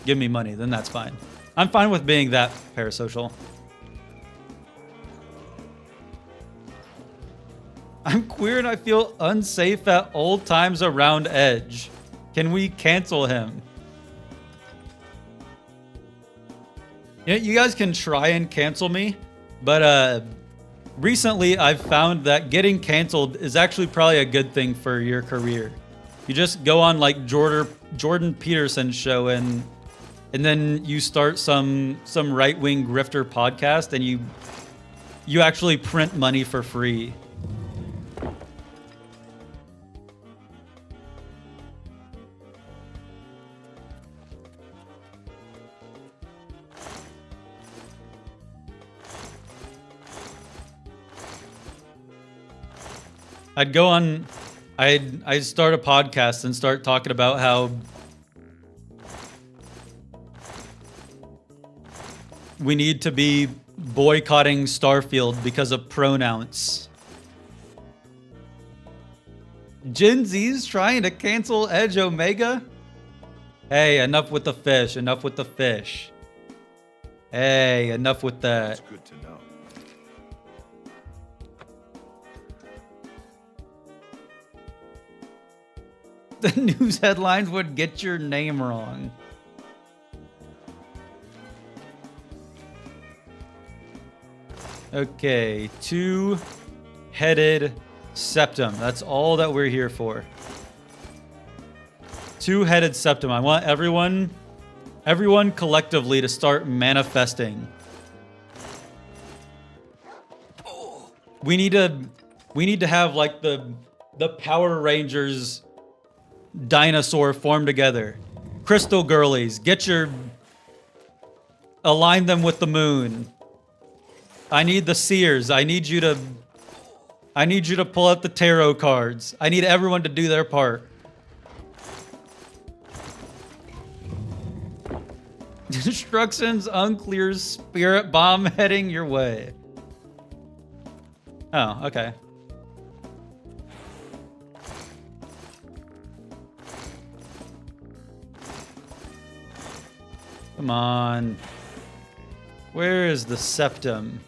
give me money, then that's fine. I'm fine with being that parasocial. I'm queer and I feel unsafe at all times around Edge. Can we cancel him? Yeah, you guys can try and cancel me, but recently I've found that getting canceled is actually probably a good thing for your career. You just go on like Jordan Peterson's show and then you start some right-wing grifter podcast and you actually print money for free. I'd start a podcast and start talking about how we need to be boycotting Starfield because of pronouns. Gen Z's trying to cancel Edge Omega? Hey, enough with the fish. Enough with the fish. Hey, enough with that. That's good to know. The news headlines would get your name wrong. Okay, two-headed septum. That's all that we're here for. Two-headed septum. I want everyone collectively to start manifesting. We need to have like the Power Rangers dinosaur form together. Crystal girlies, align them with the moon. I need the seers. I need you to pull out the tarot cards. I need everyone to do their part. Instructions unclear, spirit bomb heading your way. Oh, okay. Come on. Where is the septum?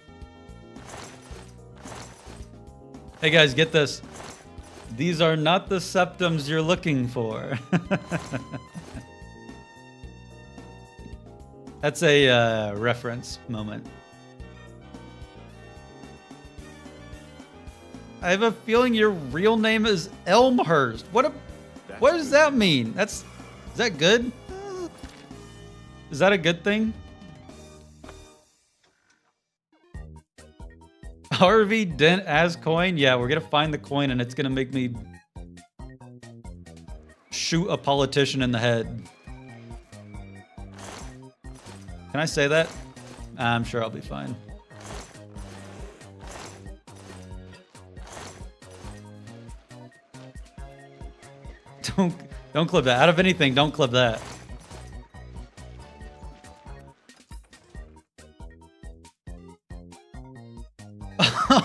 Hey guys, get this. These are not the septums you're looking for. That's a reference moment. I have a feeling your real name is Elmhurst. What does that mean? Is that good? Is that a good thing? RV Dent as coin? Yeah, we're gonna find the coin and it's gonna make me shoot a politician in the head. Can I say that? I'm sure I'll be fine. Don't clip that. Out of anything, don't clip that.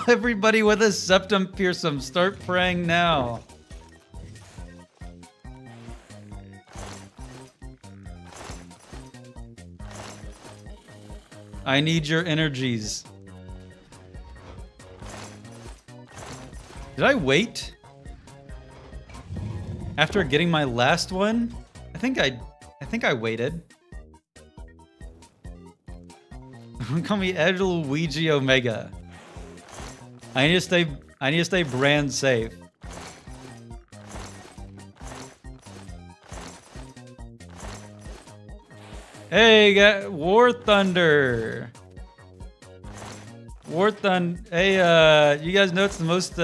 Everybody with a septum piercing, start praying now. I need your energies. Did I wait? After getting my last one? I think I waited. Call me Edge Luigi Omega. I need to stay brand safe. Hey, got War Thunder. War Thunder. Hey, you guys know it's the most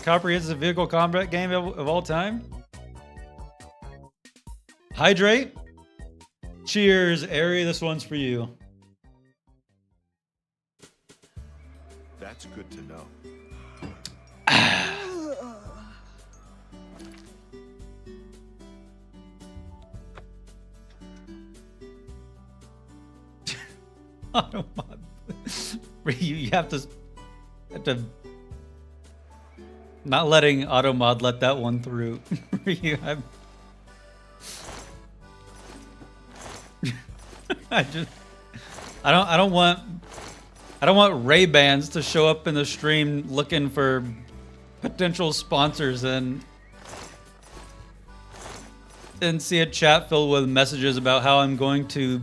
comprehensive vehicle combat game of all time? Hydrate. Cheers, Ari. This one's for you. That's good to know. Automod. You have to not letting Automod let that one through. I don't want Ray-Bans to show up in the stream looking for potential sponsors and see a chat filled with messages about how I'm going to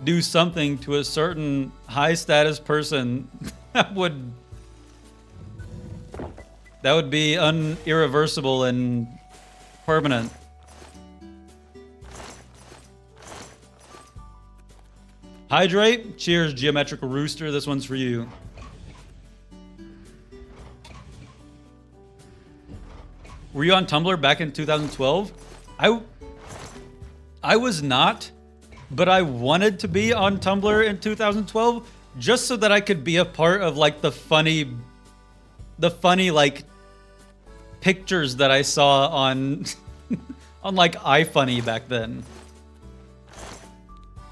do something to a certain high status person that would be irreversible and permanent. Hydrate. Cheers, Geometric Rooster. This one's for you. Were you on Tumblr back in 2012? I was not, but I wanted to be on Tumblr in 2012 just so that I could be a part of like the funny like pictures that I saw on on like iFunny back then.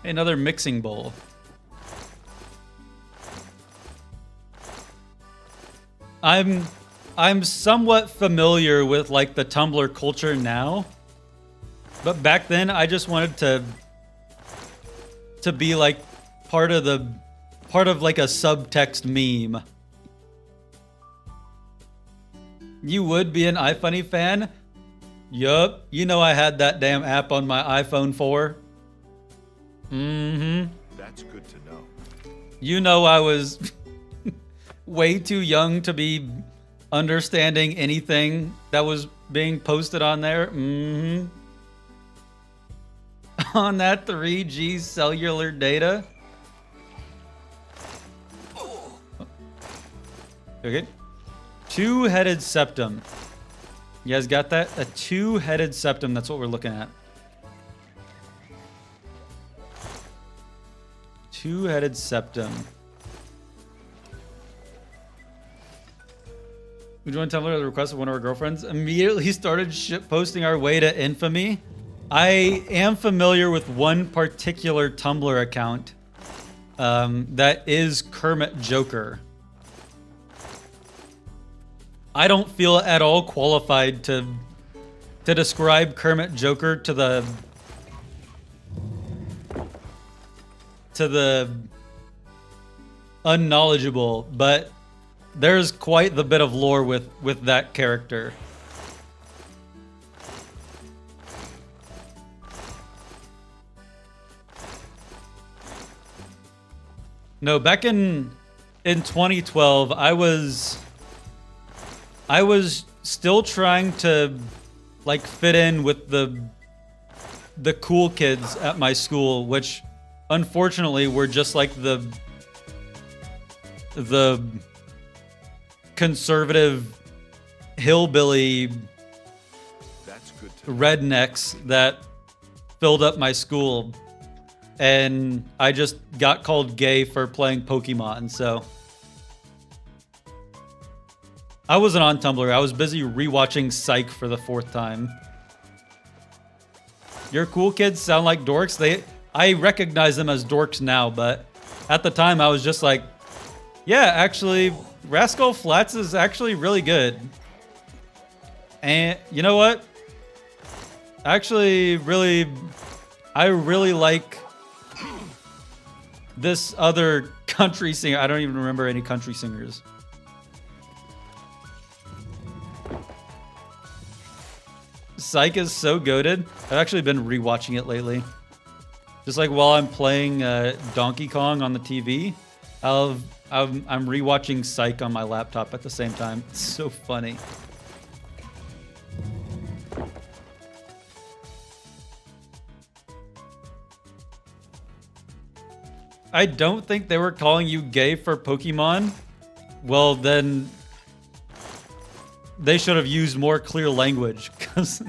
Another mixing bowl. I'm somewhat familiar with like the Tumblr culture now, but back then I just wanted to be like part of like a subtext meme. You would be an iFunny fan? Yup. You know I had that damn app on my iPhone 4. Mm-hmm. That's good to know. You know I was way too young to be understanding anything that was being posted on there. Mm-hmm. On that 3G cellular data. Okay. Two-headed septum. You guys got that? A two-headed septum. That's what we're looking at. Two-headed septum. We joined Tumblr at the request of one of our girlfriends. Immediately started posting our way to infamy. I am familiar with one particular Tumblr account that is Kermit Joker. I don't feel at all qualified to describe Kermit Joker to the unknowledgeable, but there's quite the bit of lore with that character. No, back in 2012, I was still trying to like fit in with the cool kids at my school, which unfortunately were just like the conservative hillbilly rednecks that filled up my school. And I just got called gay for playing Pokemon, so I wasn't on Tumblr. I was busy rewatching Psych for the 4th time. Your cool kids sound like dorks. I recognize them as dorks now, but at the time I was just like, yeah, actually, Rascal Flatts is actually really good. And you know what? Actually, I really like this other country singer. I don't even remember any country singers. Psych is so goated. I've actually been rewatching it lately. Just like while I'm playing Donkey Kong on the TV, I'm rewatching Psych on my laptop at the same time. It's so funny. I don't think they were calling you gay for Pokemon. Well, then they should have used more clear language, because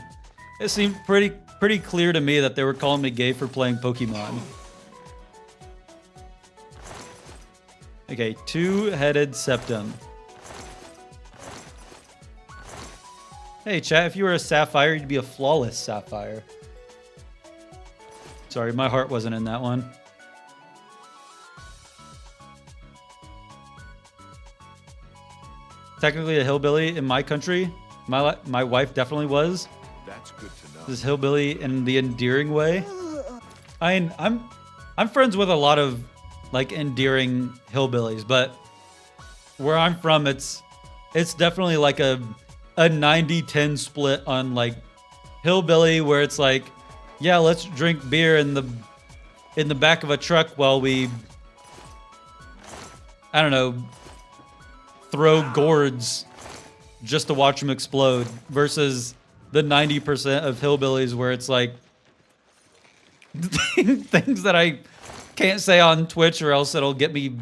it seemed pretty clear to me that they were calling me gay for playing Pokemon. Okay, two-headed septum. Hey, chat, if you were a sapphire, you'd be a flawless sapphire. Sorry, my heart wasn't in that one. Technically a hillbilly in my country. My wife definitely was. That's good to know. This hillbilly in the endearing way. I'm friends with a lot of like endearing hillbillies, but where I'm from, it's it's definitely like a 90-10 split on like Hillbilly, where it's like, yeah, let's drink beer in the back of a truck while we, I don't know, throw gourds just to watch them explode, versus the 90% of Hillbillies where it's like things that I can't say on Twitch or else it'll get me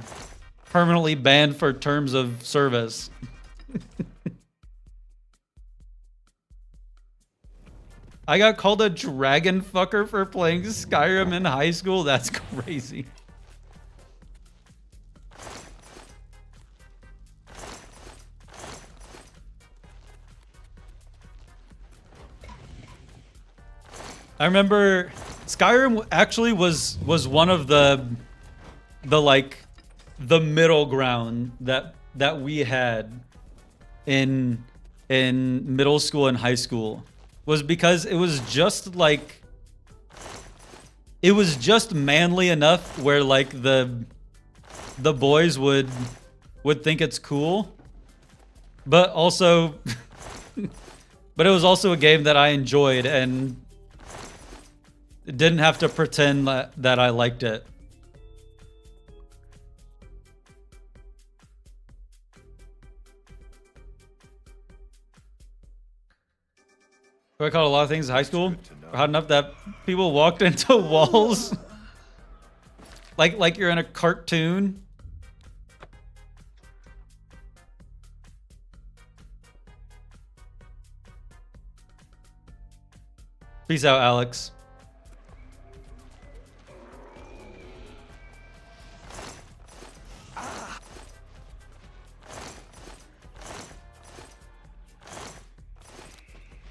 permanently banned for terms of service. I got called a dragon fucker for playing Skyrim in high school? That's crazy. I remember Skyrim actually was one of the like the middle ground that we had in middle school and high school, was because it was just like, it was just manly enough where like the boys would think it's cool, but also but it was also a game that I enjoyed and didn't have to pretend that I liked it. I caught a lot of things in high school. Hot enough that people walked into walls. like you're in a cartoon. Peace out, Alex.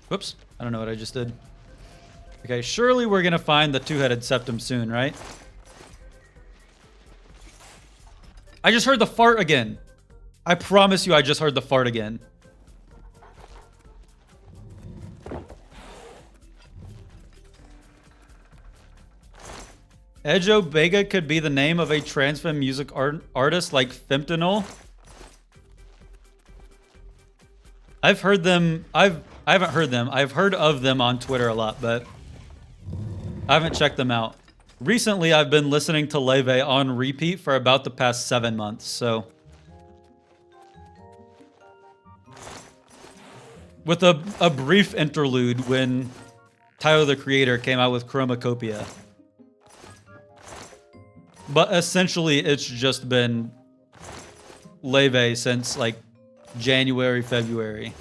Whoops. I don't know what I just did. Okay, surely we're gonna find the two-headed septum soon, right? I just heard the fart again. I promise you I just heard the fart again. Edjo Bega could be the name of a transfem music artist like Fentanyl. I've heard them. I haven't heard them. I've heard of them on Twitter a lot, but I haven't checked them out. Recently, I've been listening to Leve on repeat for about the past 7 months, so. With a brief interlude when Tyler, the Creator, came out with Chromacopia. But essentially, it's just been Leve since like January, February.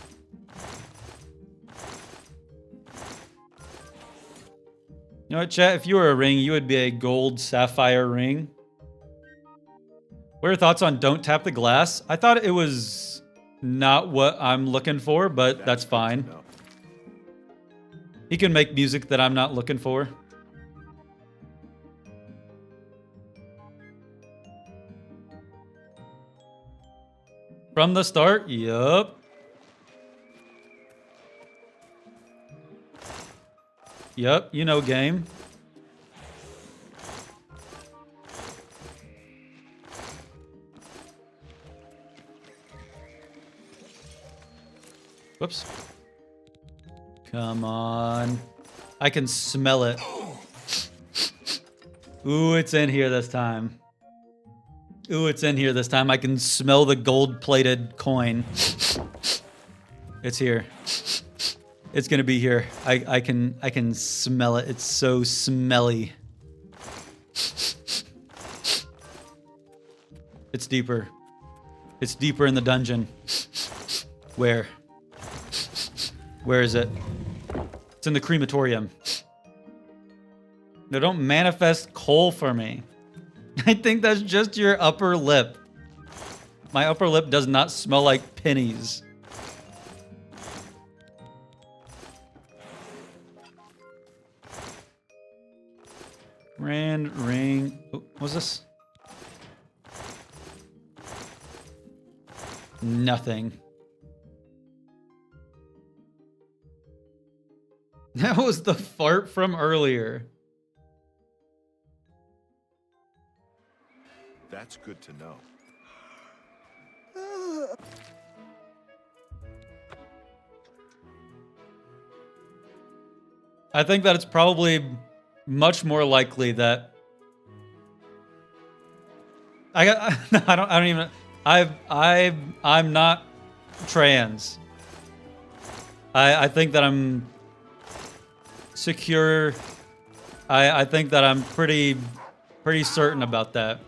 You know what, chat? If you were a ring, you would be a gold sapphire ring. What are your thoughts on Don't Tap the Glass? I thought it was not what I'm looking for, but that's fine. He can make music that I'm not looking for. From the start? Yup. Yep, you know game. Whoops. Come on. I can smell it. Ooh, it's in here this time. Ooh, it's in here this time. I can smell the gold-plated coin. It's here. It's gonna be here. I can smell it. It's so smelly. It's deeper. It's deeper in the dungeon. Where? Where is it? It's in the crematorium. No, don't manifest coal for me. I think that's just your upper lip. My upper lip does not smell like pennies. Rand ring. Oh, what's this? Nothing. That was the fart from earlier. That's good to know. I think that it's probably much more likely that I don't even I'm not trans. I think that I'm secure. I think that I'm pretty certain about that.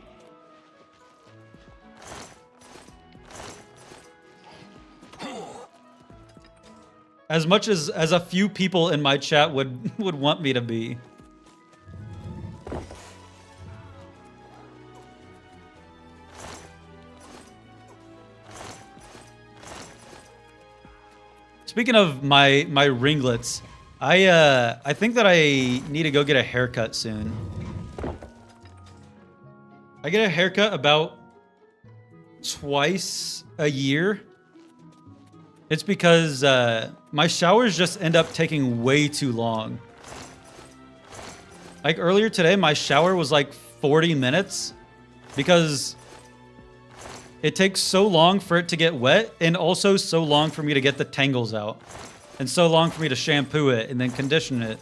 As much as a few people in my chat would want me to be. Speaking of my ringlets, I think that I need to go get a haircut soon. I get a haircut about twice a year. It's because my showers just end up taking way too long. Like earlier today, my shower was like 40 minutes because it takes so long for it to get wet and also so long for me to get the tangles out and so long for me to shampoo it and then condition it.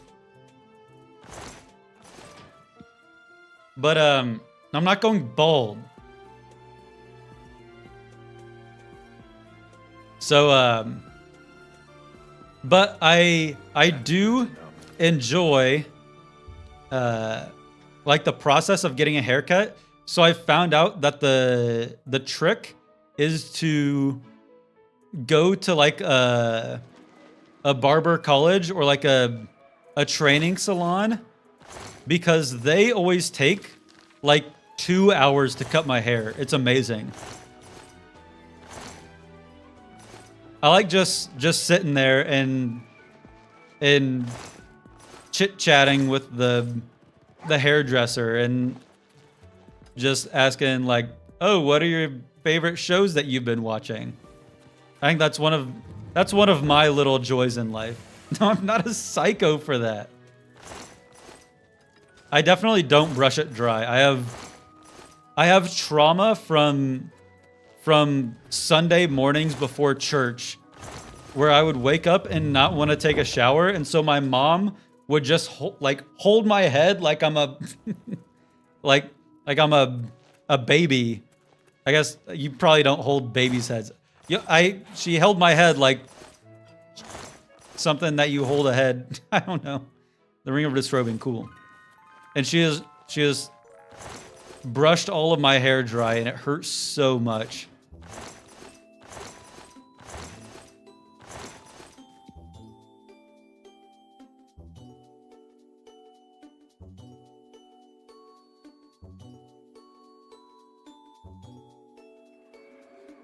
But I'm not going bald. So, but I do enjoy, like the process of getting a haircut. So I found out that the trick is to go to like a barber college or like a training salon because they always take like 2 hours to cut my hair. It's amazing. I like just sitting there and chit-chatting with the hairdresser and just asking like, "Oh, what are your favorite shows that you've been watching?" I think that's one of my little joys in life. No, I'm not a psycho for that. I definitely don't brush it dry. I have trauma from Sunday mornings before church where I would wake up and not want to take a shower, and so my mom would just hold my head like I'm a like I'm a baby. I guess you probably don't hold babies' heads. Yeah, she held my head like something that you hold a head. I don't know. The Ring of Disrobing, cool. And she has brushed all of my hair dry, and it hurts so much.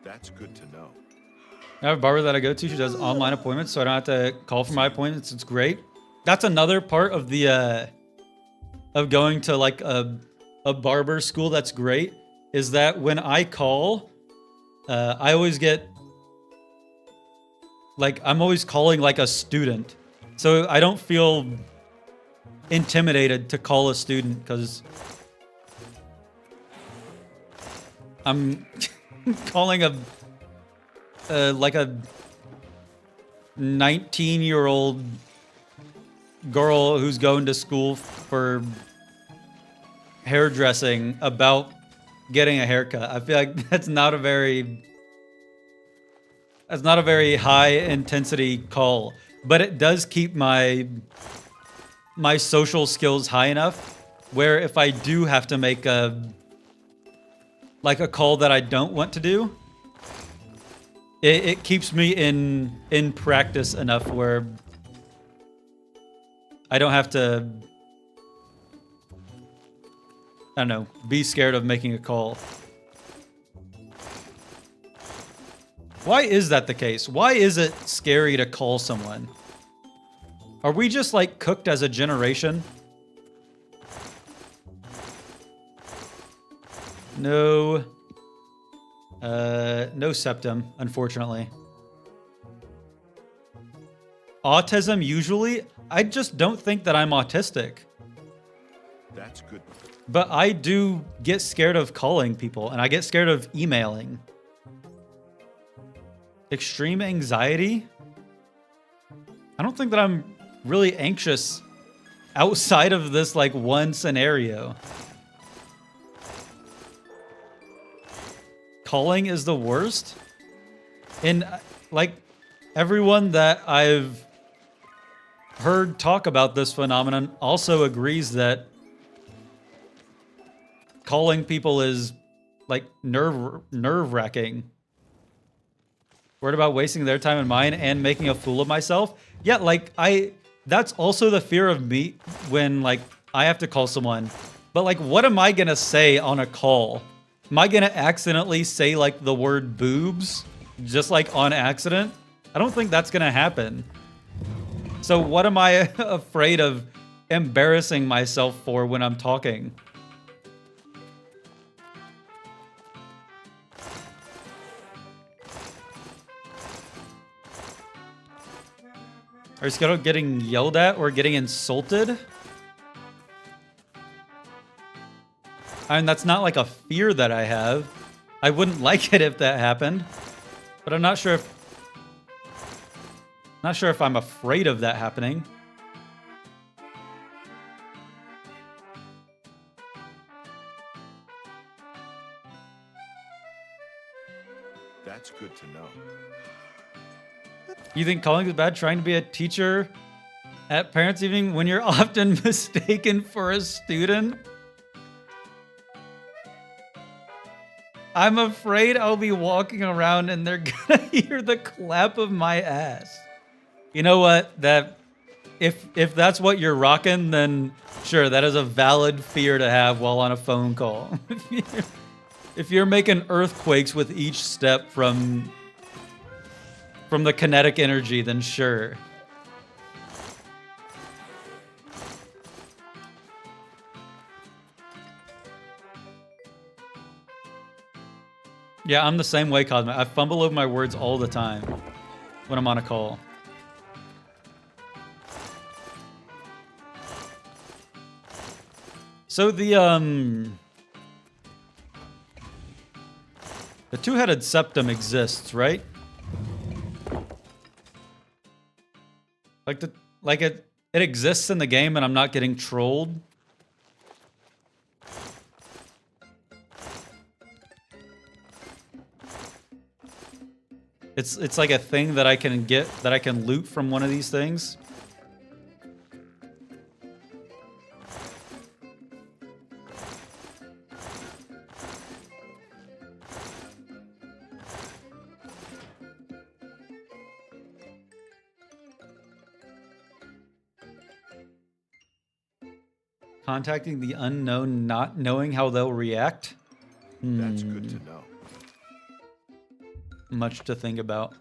That's good to know. I have a barber that I go to. She does online appointments, so I don't have to call for my appointments. It's great. That's another part of the of going to like a barber school that's great, is that when I call, I always get like, I'm always calling like a student. So I don't feel intimidated to call a student because I'm calling like a 19-year-old girl who's going to school for hairdressing about getting a haircut. I feel like that's not a very high intensity call, but it does keep my social skills high enough where if I do have to make a call that I don't want to do, it keeps me in practice enough where I don't have to, I don't know, be scared of making a call. Why is that the case? Why is it scary to call someone? Are we just like cooked as a generation? No. No septum, unfortunately. Autism usually? I just don't think that I'm autistic. That's good. But I do get scared of calling people, and I get scared of emailing. Extreme anxiety? I don't think that I'm really anxious outside of this like one scenario. Calling is the worst. And like everyone that I've heard talk about this phenomenon also agrees that calling people is like nerve-wracking. Worried about wasting their time and mine and making a fool of myself. Yeah, like that's also the fear of me when like I have to call someone. But like, what am I gonna say on a call? Am I gonna accidentally say like the word boobs just like on accident? I don't think that's gonna happen. So what am I afraid of embarrassing myself for when I'm talking? Are you scared of getting yelled at or getting insulted? I mean, that's not like a fear that I have. I wouldn't like it if that happened, but I'm not sure if I'm afraid of that happening. That's good to know. You think calling is bad? Trying to be a teacher at parents' evening when you're often mistaken for a student? I'm afraid I'll be walking around and they're gonna hear the clap of my ass. You know what? That if that's what you're rocking, then sure, that is a valid fear to have while on a phone call. If you're making earthquakes with each step from the kinetic energy, then sure. Yeah, I'm the same way, Cosmic. I fumble over my words all the time when I'm on a call. So the two-headed septum exists, right? Like it exists in the game and I'm not getting trolled. It's like a thing that I can get, that I can loot from one of these things. Contacting the unknown, not knowing how they'll react. That's good to know. Much to think about.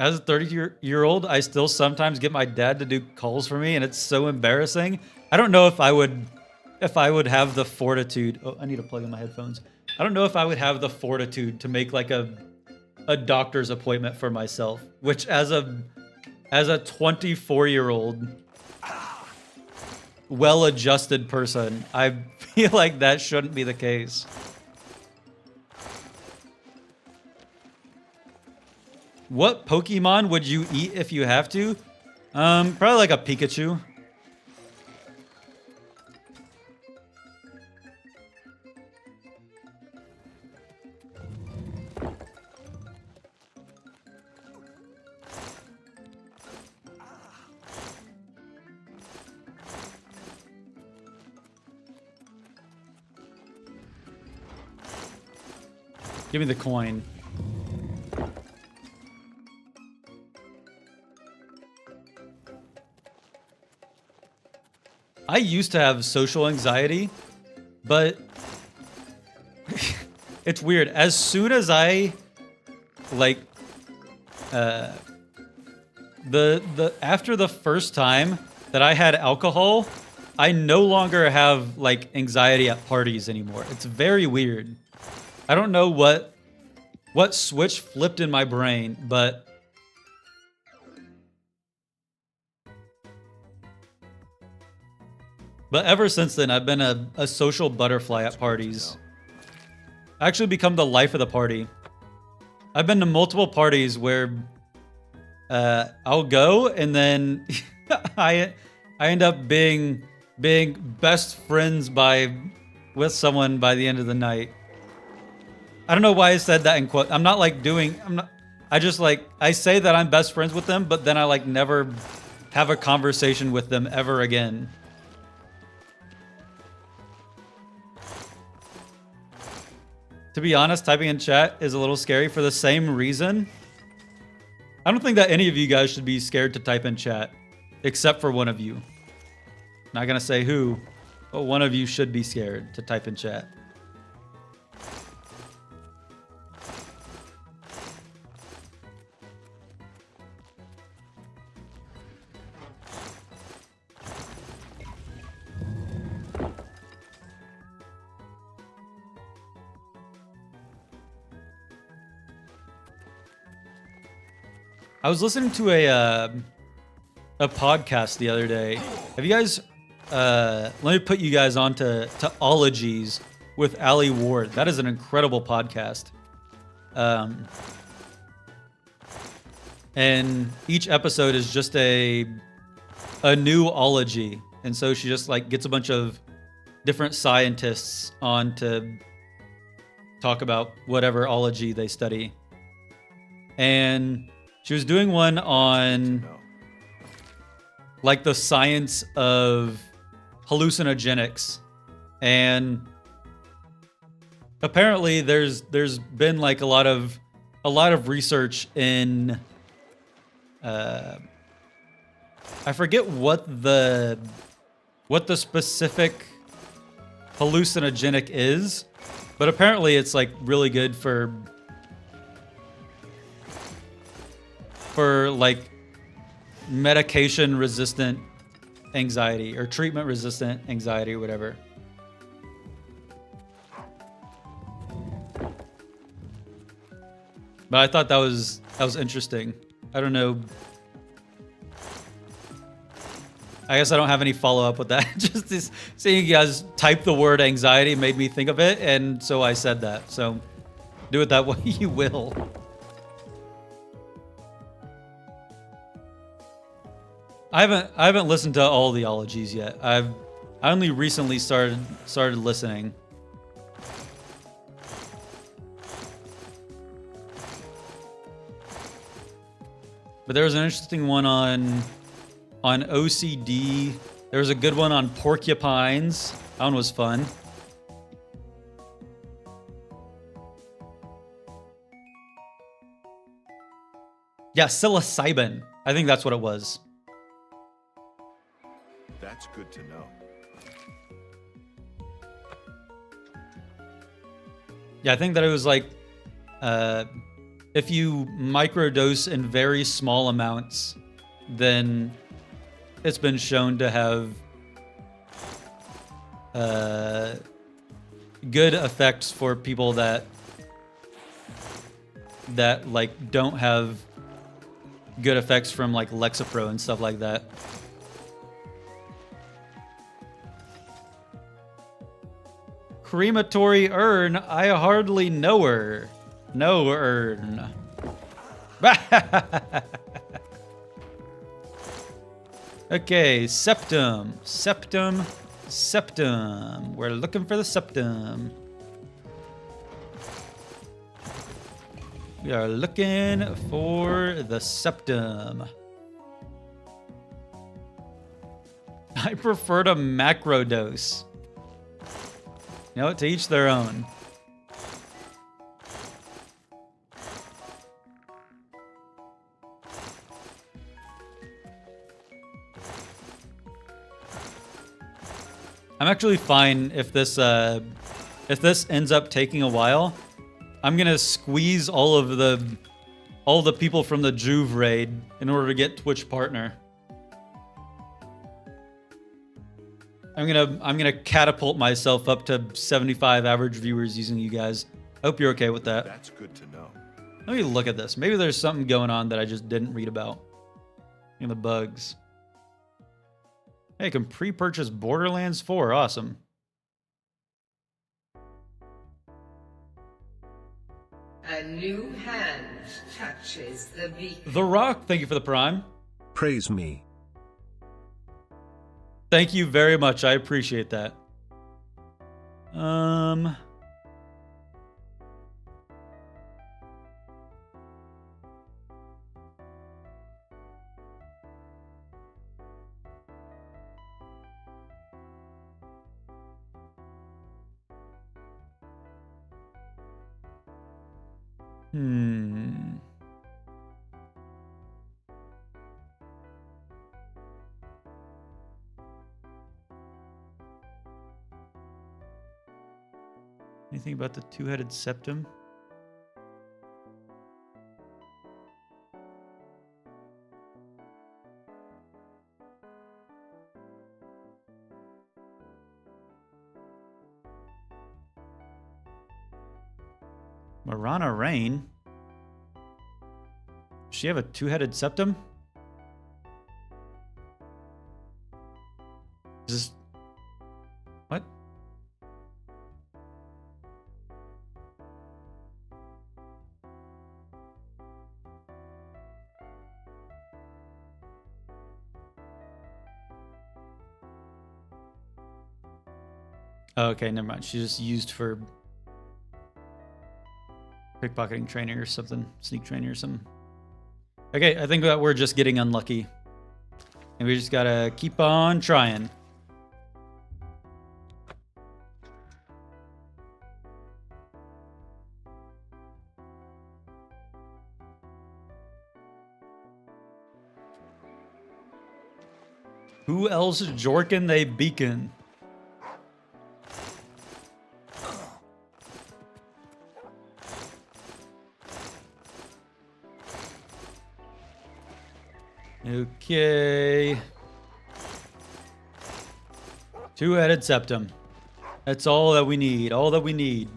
As a 30-year-old, I still sometimes get my dad to do calls for me, and it's so embarrassing. I don't know if I would have the fortitude. Oh, I need to plug in my headphones. I don't know if I would have the fortitude to make like a doctor's appointment for myself, which as a 24-year-old well-adjusted person, I feel like that shouldn't be the case. What Pokemon would you eat if you have to? Probably like a Pikachu. Give me the coin. I used to have social anxiety, but it's weird. As soon as I like after the first time that I had alcohol, I no longer have like anxiety at parties anymore. It's very weird. I don't know what switch flipped in my brain, but ever since then, I've been a social butterfly at parties. I actually become the life of the party. I've been to multiple parties where I'll go, and then I end up being best friends with someone by the end of the night. I don't know why I said that in quote. I'm not like doing. I'm not. I just like I say that I'm best friends with them, but then I like never have a conversation with them ever again. To be honest, typing in chat is a little scary for the same reason. I don't think that any of you guys should be scared to type in chat, except for one of you. Not gonna say who, but one of you should be scared to type in chat. I was listening to a podcast the other day. Have you guys? Let me put you guys on to Ologies with Ali Ward. That is an incredible podcast. And each episode is just a new ology, and so she just like gets a bunch of different scientists on to talk about whatever ology they study. And she was doing one on like the science of hallucinogenics, and apparently there's been like a lot of research in I forget what the specific hallucinogenic is, but apparently it's like really good for like medication resistant anxiety or treatment resistant anxiety or whatever. But I thought that was interesting. I don't know. I guess I don't have any follow up with that. Just this, seeing you guys type the word anxiety made me think of it, and so I said that. So do it that way you will. I haven't listened to all the ologies yet. I only recently started listening. But there was an interesting one on OCD. There was a good one on porcupines. That one was fun. Yeah, psilocybin. I think that's what it was. That's good to know. Yeah, I think that it was like if you microdose in very small amounts, then it's been shown to have good effects for people that like don't have good effects from like Lexapro and stuff like that. Crematory urn, I hardly know her. No urn. Okay, septum. Septum. Septum. We're looking for the septum. We are looking for the septum. I prefer to macrodose. You know what? To each their own. I'm actually fine if this ends up taking a while. I'm gonna squeeze all the people from the Juve raid in order to get Twitch partner. I'm gonna catapult myself up to 75 average viewers using you guys. I hope you're okay with that. That's good to know. Let me look at this. Maybe there's something going on that I just didn't read about. In the bugs. Hey, you can pre-purchase Borderlands 4. Awesome. A new hand touches the beacon. The Rock, thank you for the prime. Praise me. Thank you very much. I appreciate that. Anything about the two-headed septum? Marana Rain? Does she have a two-headed septum? Is this... What? Oh, okay, never mind. She's just used for pickpocketing training or something. Sneak training or something. Okay, I think that we're just getting unlucky. And we just gotta keep on trying. Who else Jorkin they beacon? Okay. Two-headed septum. That's all that we need. All that we need.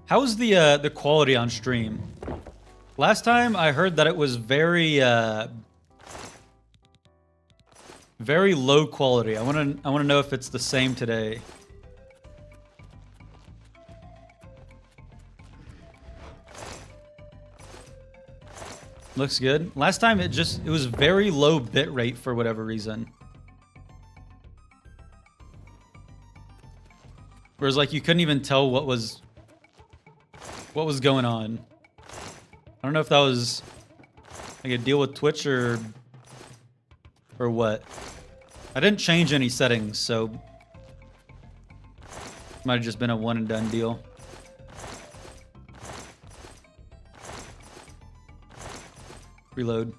How's the quality on stream? Last time I heard that it was very very low quality. I want to know if it's the same today. Looks good. Last time it was very low bit rate for whatever reason. Whereas like you couldn't even tell what was going on. I don't know if that was like a deal with Twitch or what. I didn't change any settings, so it might have just been a one and done deal. Reload.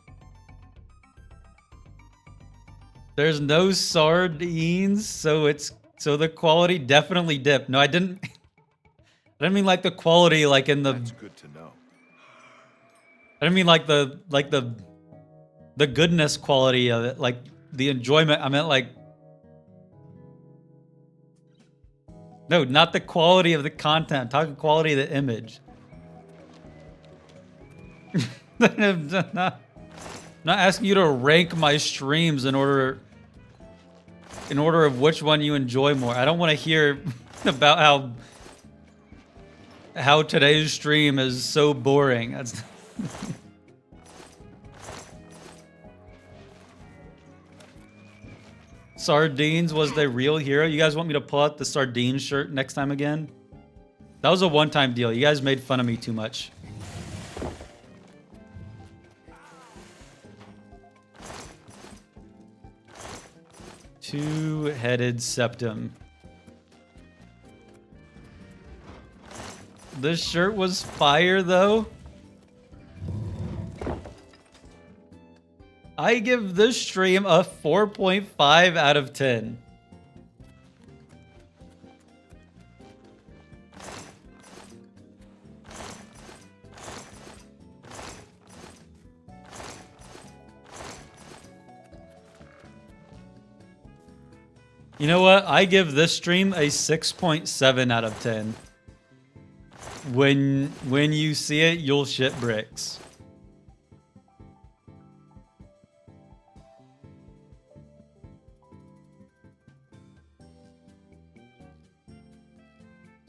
There's no sardines, so the quality definitely dipped. No, I didn't. I didn't mean like the quality, like in the. That's good to know. I didn't mean like the goodness quality of it, like the enjoyment. I meant like. No, not the quality of the content. I'm talking quality of the image. not asking you to rank my streams in order of which one you enjoy more. I don't want to hear about how today's stream is so boring. That's Sardines was the real hero. You guys want me to pull out the sardines shirt next time again? That was a one-time deal. You guys made fun of me too much. Two-headed septum. This shirt was fire, though. I give this stream a 4.5 out of 10. You know what? I give this stream a 6.7 out of 10. When you see it, you'll shit bricks.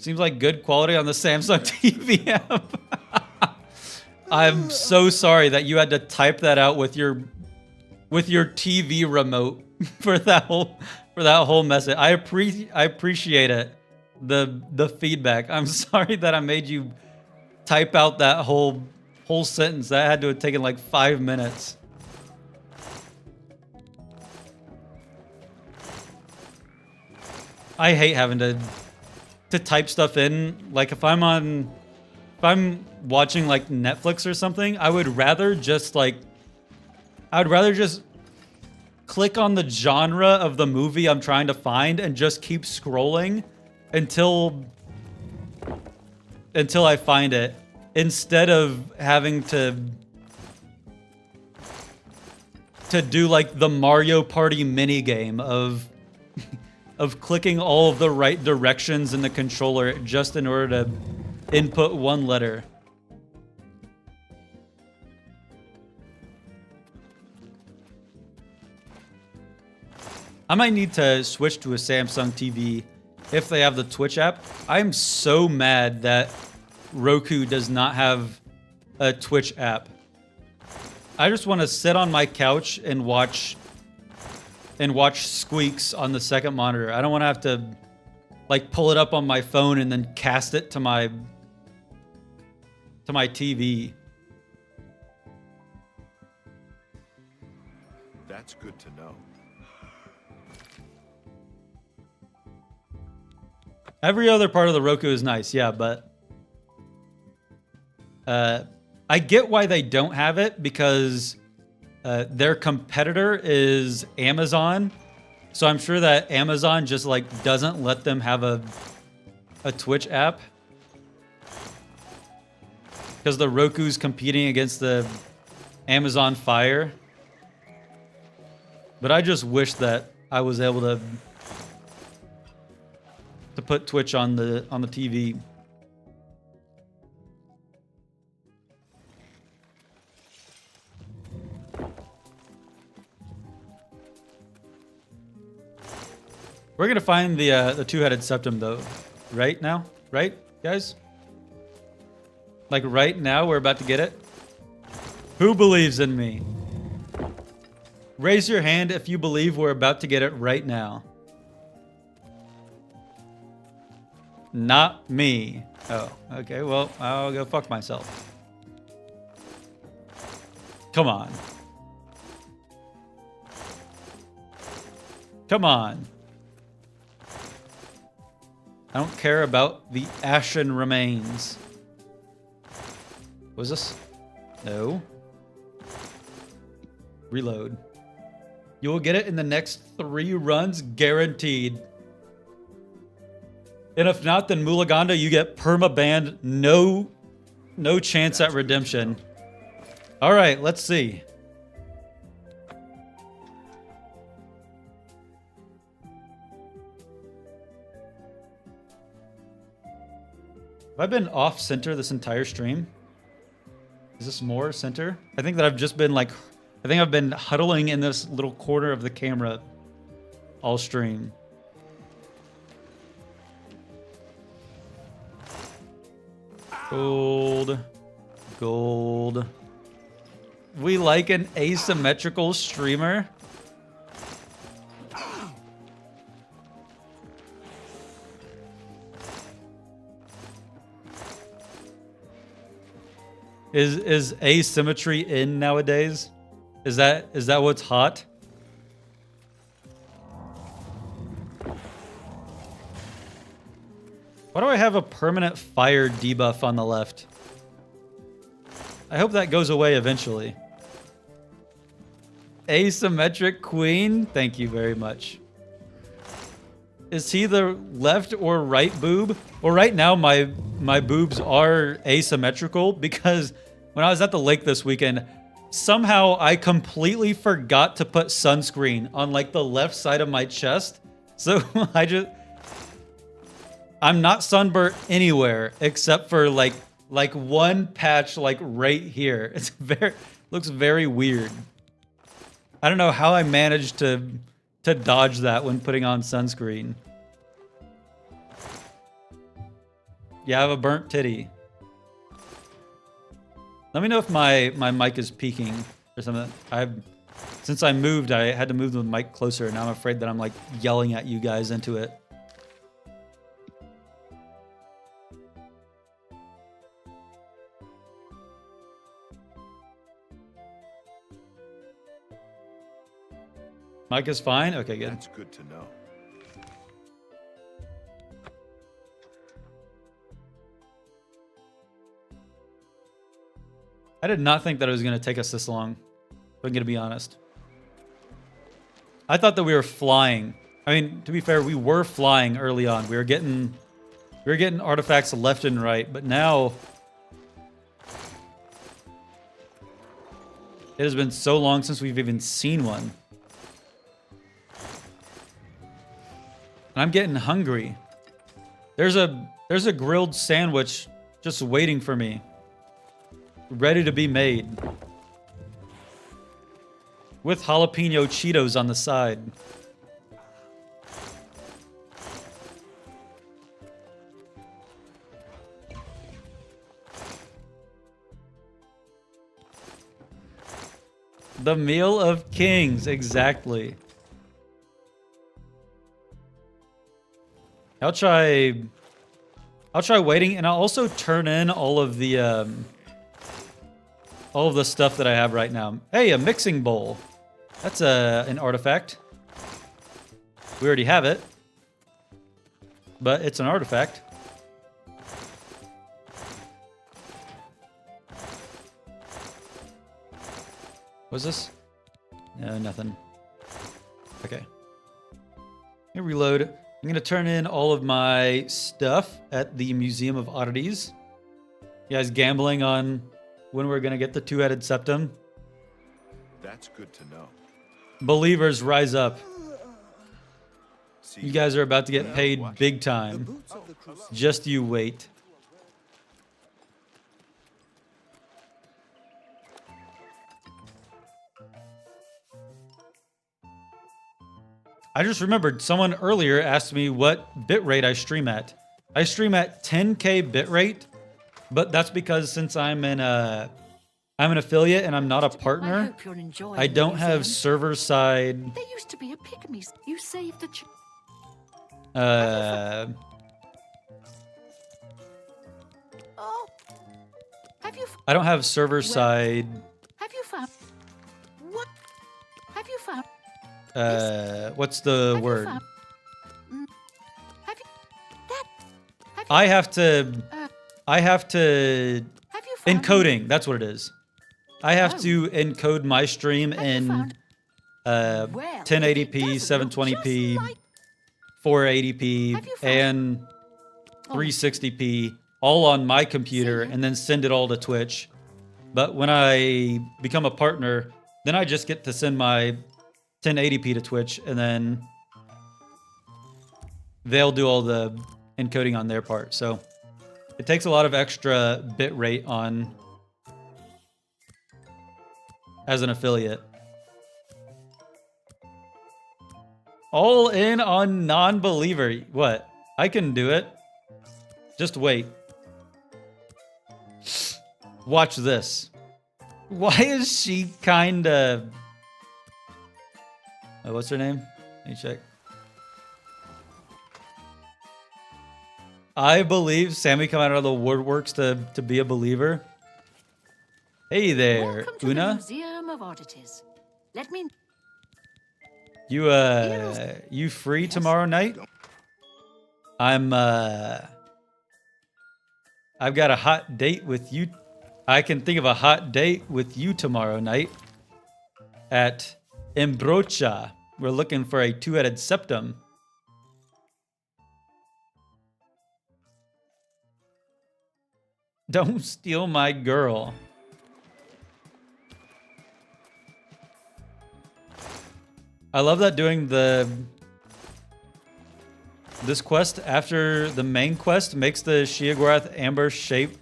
Seems like good quality on the Samsung TV app. I'm so sorry that you had to type that out with your TV remote for that whole message. I appreciate it. The feedback. I'm sorry that I made you type out that whole sentence. That had to have taken like 5 minutes. I hate having to type stuff in. Like if I'm watching like Netflix or something, I would rather just click on the genre of the movie I'm trying to find and just keep scrolling until I find it, instead of having to do like the Mario Party mini game of clicking all of the right directions in the controller just in order to input one letter. I might need to switch to a Samsung TV if they have the Twitch app. I'm so mad that Roku does not have a Twitch app. I just want to sit on my couch and watch Squeaks on the second monitor. I don't want to have to like pull it up on my phone and then cast it to my TV. That's good to know. Every other part of the Roku is nice, yeah, but I get why they don't have it, because their competitor is Amazon. So I'm sure that Amazon just like doesn't let them have a Twitch app, because the Roku's competing against the Amazon Fire. But I just wish that I was able to put Twitch on the TV. We're gonna find the two-headed septum though, right now, right, guys? Like right now, we're about to get it. Who believes in me? Raise your hand if you believe we're about to get it right now. Not me. Oh, okay. Well, I'll go fuck myself. Come on. Come on. I don't care about the ashen remains. Was this? No. Reload. You will get it in the next 3 runs, guaranteed. And if not, then Mulaganda, you get perma-banned. No chance at redemption. All right, let's see. Have I been off center this entire stream? Is this more center? I think that I've just been like, I think I've been huddling in this little corner of the camera all stream. Gold. Gold. We like an asymmetrical streamer. Is asymmetry in nowadays? Is that what's hot? Why do I have a permanent fire debuff on the left? I hope that goes away eventually. Asymmetric queen? Thank you very much. Is he the left or right boob? Well, right now my boobs are asymmetrical because when I was at the lake this weekend, somehow I completely forgot to put sunscreen on like the left side of my chest. So I'm not sunburnt anywhere except for like one patch like right here. It's looks very weird. I don't know how I managed to dodge that when putting on sunscreen. You have a burnt titty. Let me know if my mic is peaking or something. Since I moved, I had to move the mic closer. Now I'm afraid that I'm like yelling at you guys into it. Mic is fine? Okay, good. That's good to know. I did not think that it was going to take us this long, if I'm going to be honest. I thought that we were flying. I mean, to be fair, we were flying early on. We were getting artifacts left and right, but now it has been so long since we've even seen one. And I'm getting hungry. There's a grilled sandwich just waiting for me, ready to be made, with jalapeno Cheetos on the side. The meal of kings, exactly. I'll try waiting, and I'll also turn in all of the stuff that I have right now. Hey, a mixing bowl. That's an artifact. We already have it, but it's an artifact. What's this? No, nothing. Okay. Let me reload. I'm going to turn in all of my stuff at the Museum of Oddities. You guys gambling on when we're going to get the two-headed septum? That's good to know. Believers, rise up. See, You guys are about to get now paid watch. big time. Just you wait. I just remembered someone earlier asked me what bitrate I stream at. I stream at 10K bitrate, but that's because since I'm an affiliate and I'm not a I partner, hope you're enjoying I the don't have museum. server side. There used to be a pygmy. You saved the. Oh, have you? I don't have server side. Have you found? What? Have you found? What's the Have word? You found? Have you? That. Have you, I have to have you found? encoding. That's what it is. I have Oh. to encode my stream Have you in found? Well, if it 1080p, doesn't look 720p, just like- 480p, Have you found- and Oh. 360p, all on my computer, See? and then send it all to Twitch. But when I become a partner, then I just get to send my 1080p to Twitch, and then they'll do all the encoding on their part. So it takes a lot of extra bit rate on as an affiliate. All in on non-believer. What? I can do it. Just wait. Watch this. Why is she kinda... what's her name? Let me check. I believe Sammy come out of the woodworks to be a believer. Hey there, Welcome to the Una. Museum of Oddities. Let me. You free tomorrow night? I've got a hot date with you. I can think of a hot date with you tomorrow night at Embrocha. We're looking for a two-headed septum. Don't steal my girl. I love that doing this quest after the main quest makes the Sheogorath amber shape,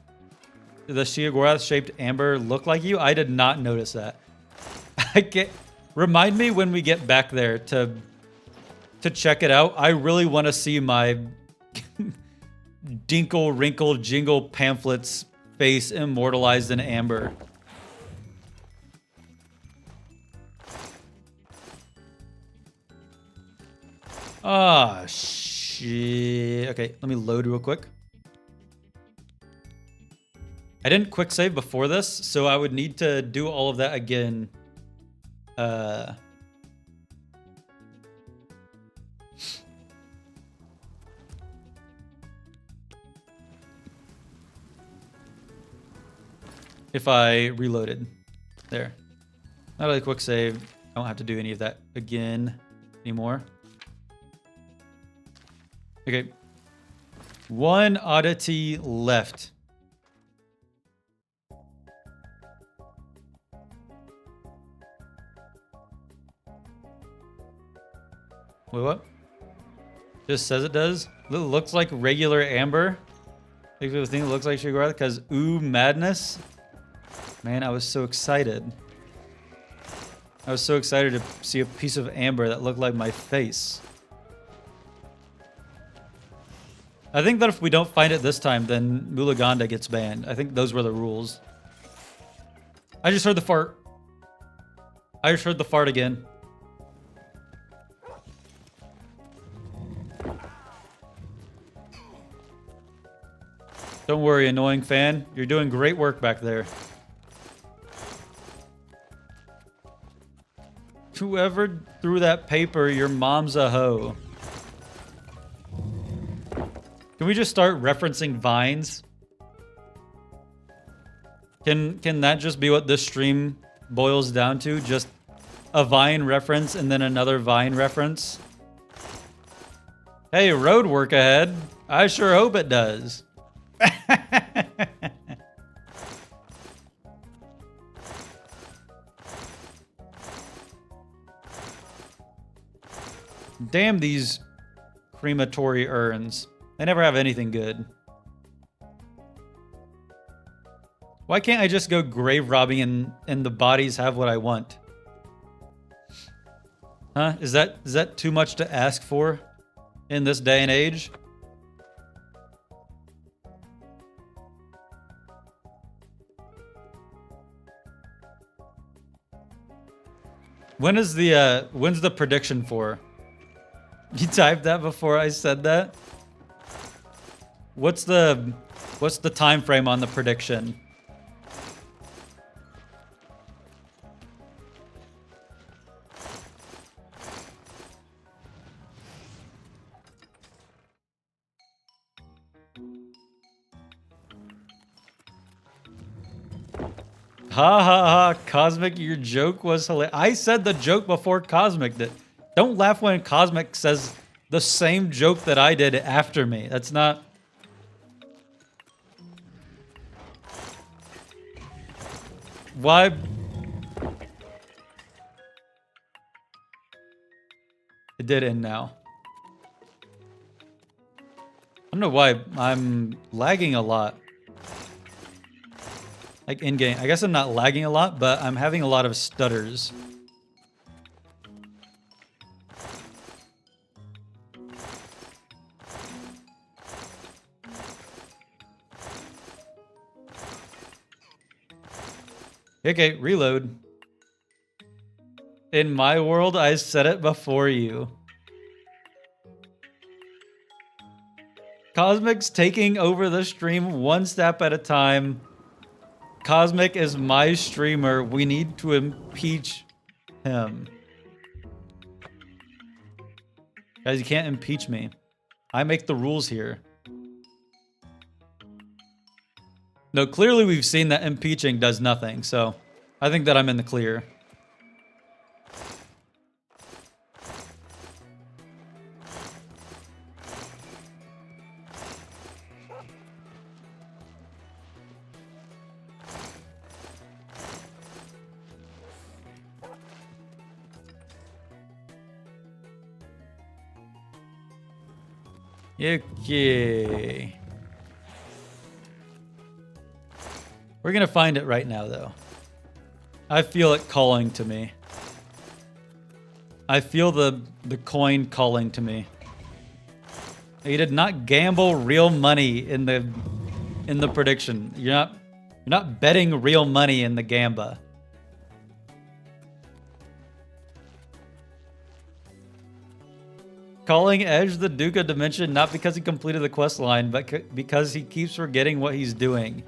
the Sheogorath shaped amber look like you. I did not notice that. Remind me when we get back there to check it out. I really want to see my dinkle, wrinkle, jingle pamphlet's face immortalized in amber. Ah, shit. Okay, let me load real quick. I didn't quick save before this, so I would need to do all of that again. If I reloaded. There. Not really quick save. I don't have to do any of that again anymore. Okay. One oddity left. Wait, what? Just says it does? It looks like regular amber. Think of the thing that looks like sugar because ooh madness. Man, I was so excited. I was so excited to see a piece of amber that looked like my face. I think that if we don't find it this time, then Mulaganda gets banned. I think those were the rules. I just heard the fart. I just heard the fart again. Don't worry, annoying fan. You're doing great work back there. Whoever threw that paper, your mom's a hoe. Can we just start referencing vines? Can that just be what this stream boils down to? Just a Vine reference and then another Vine reference? Hey, road work ahead. I sure hope it does. Damn these crematory urns. They never have anything good. Why can't I just go grave robbing and the bodies have what I want? Huh? Is that too much to ask for in this day and age? When's the prediction for? You typed that before I said that? What's the time frame on the prediction? Ha ha ha, Cosmic, your joke was hilarious. I said the joke before Cosmic did. Don't laugh when Cosmic says the same joke that I did after me. That's not... Why? It did end now. I don't know why I'm lagging a lot. Like in-game. I guess I'm not lagging a lot, but I'm having a lot of stutters. Okay, reload. In my world, I said it before you. Cosmic's taking over the stream one step at a time. Cosmic is my streamer. We need to impeach him. Guys, you can't impeach me. I make the rules here. No, clearly we've seen that impeaching does nothing, so I think that I'm in the clear. Okay. We're gonna find it right now, though. I feel it calling to me. I feel the coin calling to me. You did not gamble real money in the prediction. You're not betting real money in the gamba. Calling Edge the Duke of Dimension not because he completed the quest line, but because he keeps forgetting what he's doing.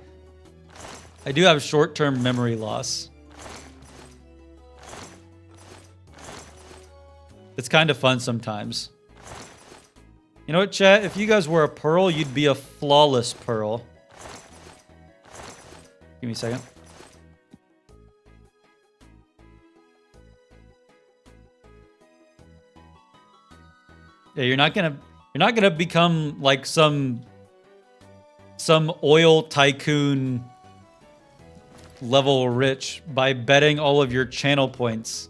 I do have short-term memory loss. It's kind of fun sometimes. You know what, chat? If you guys were a pearl, you'd be a flawless pearl. Give me a second. Yeah, you're not gonna become like some oil tycoon level rich by betting all of your channel points.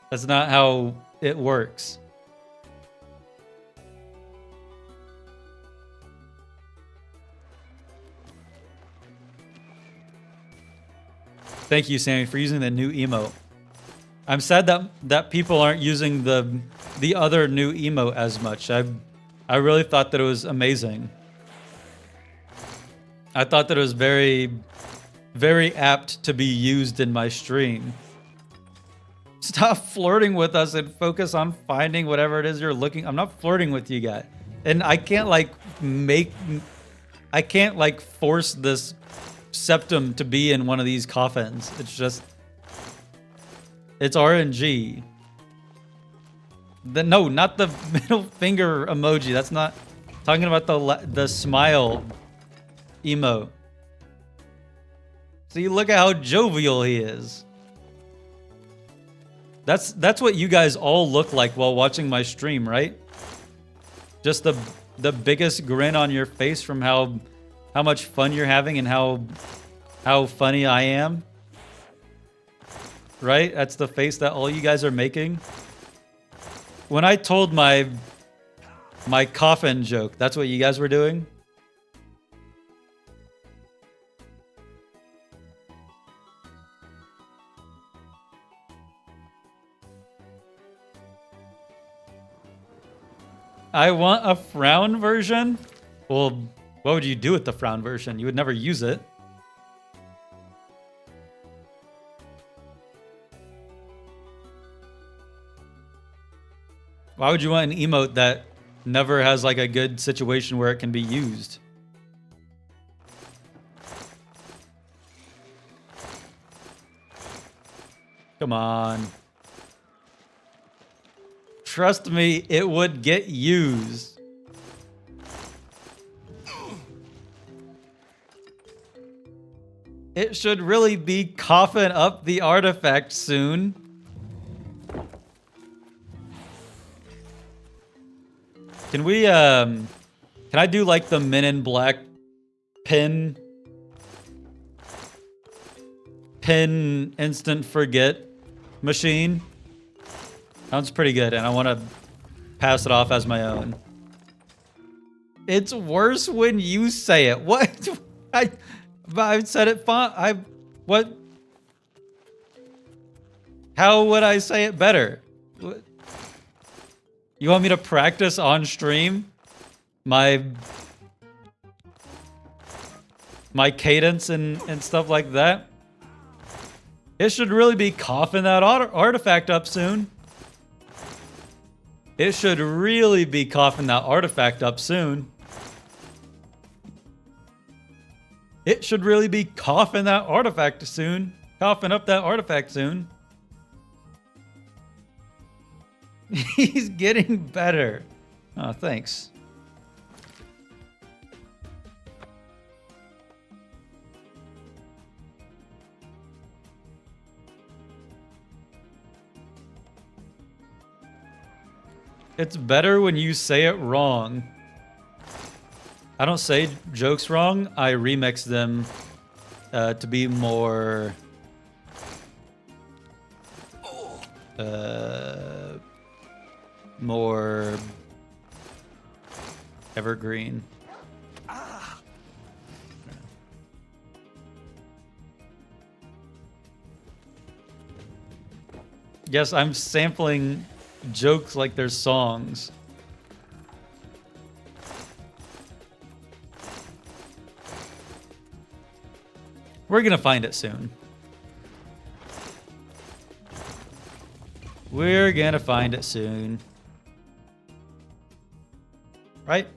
That's not how it works. Thank you, Sammy, for using the new emote. I'm sad that people aren't using the other new emote as much. I really thought that it was amazing. I thought that it was very, very apt to be used in my stream. Stop flirting with us and focus on finding whatever it is you're looking. I'm not flirting with you guys. And I can't like force this septum to be in one of these coffins. It's RNG. No, not the middle finger emoji. That's not talking about the smile emote. See, look at how jovial he is. That's what you guys all look like while watching my stream, right? Just the biggest grin on your face from how much fun you're having and how funny I am. Right? That's the face that all you guys are making. When I told my coffin joke, that's what you guys were doing? I want a frown version? Well, what would you do with the frown version? You would never use it. Why would you want an emote that never has like a good situation where it can be used? Come on. Trust me, it would get used. It should really be coughing up the artifact soon. Can we, can I do like the Men in Black pin instant forget machine? Sounds pretty good, and I want to pass it off as my own. It's worse when you say it. What? I said it fine. What? How would I say it better? What? You want me to practice on stream my cadence and stuff like that? It should really be coughing that artifact up soon. It should really be coughing that artifact up soon. It should really be coughing that artifact soon. Coughing up that artifact soon. He's getting better. Oh, thanks. It's better when you say it wrong. I don't say jokes wrong. I remix them to be more more evergreen. Yes, I'm sampling jokes like they're songs. We're gonna find it soon. We're gonna find it soon. Right?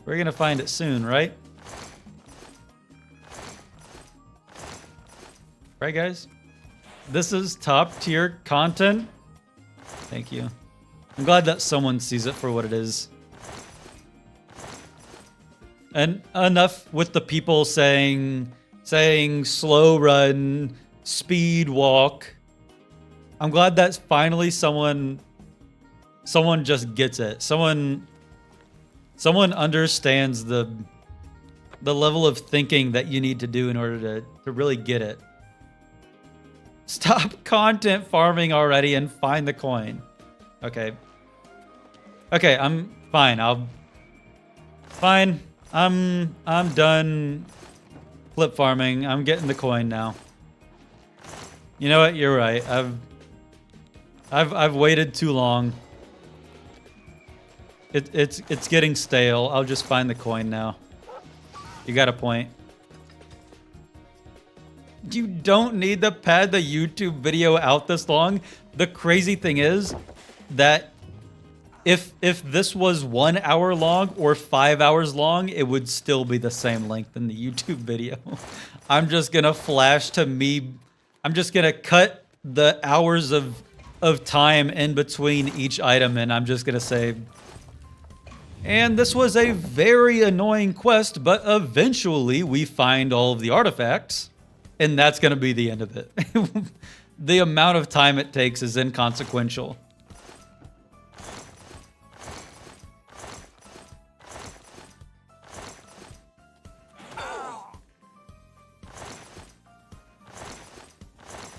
We're gonna find it soon, right? Right, guys? This is top tier content. Thank you. I'm glad that someone sees it for what it is. And enough with the people saying slow run, speed walk. I'm glad that finally someone just gets it. Someone understands the level of thinking that you need to do in order to really get it. Stop content farming already and find the coin. Okay. Okay, I'm fine. I'm done flip farming. I'm getting the coin now. You know what? You're right. I've waited too long. It's getting stale. I'll just find the coin now. You got a point. You don't need to pad the YouTube video out this long. The crazy thing is that if this was 1 hour long or 5 hours long, it would still be the same length in the YouTube video. I'm just gonna flash to me. I'm just gonna cut the hours of time in between each item, and I'm just gonna say, and this was a very annoying quest, but eventually we find all of the artifacts, and that's gonna be the end of it. The amount of time it takes is inconsequential.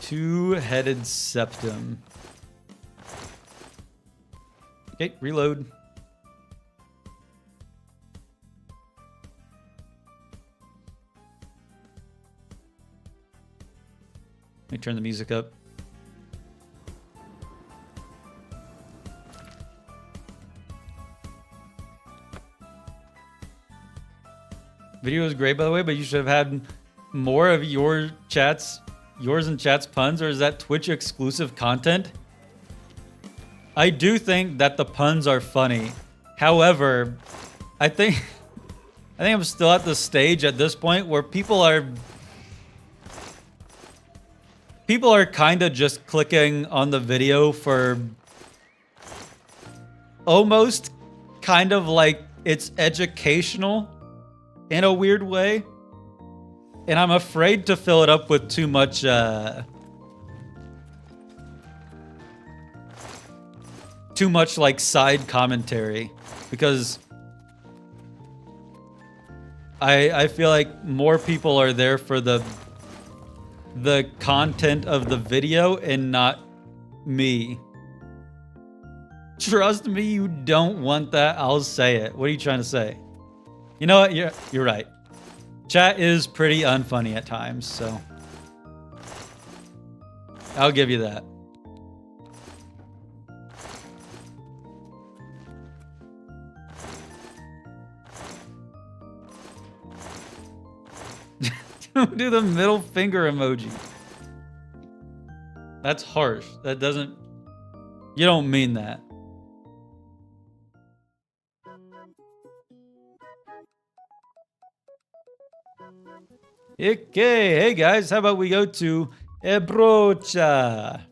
Two-headed septum. Okay, reload. Let me turn the music up. Video is great, by the way, but you should have had more of yours and chat's puns, or is that Twitch exclusive content? I do think that the puns are funny. However, I think I'm still at the stage at this point where people are kind of just clicking on the video for almost kind of like it's educational in a weird way. And I'm afraid to fill it up with too much like side commentary, because I feel like more people are there for the content of the video and not me. Trust me, you don't want that. I'll say it. What are you trying to say? You know what? You're right. Chat is pretty unfunny at times, so I'll give you that. Don't do the middle finger emoji. That's harsh. That doesn't... You don't mean that. Okay, hey guys, how about we go to Ebrocha?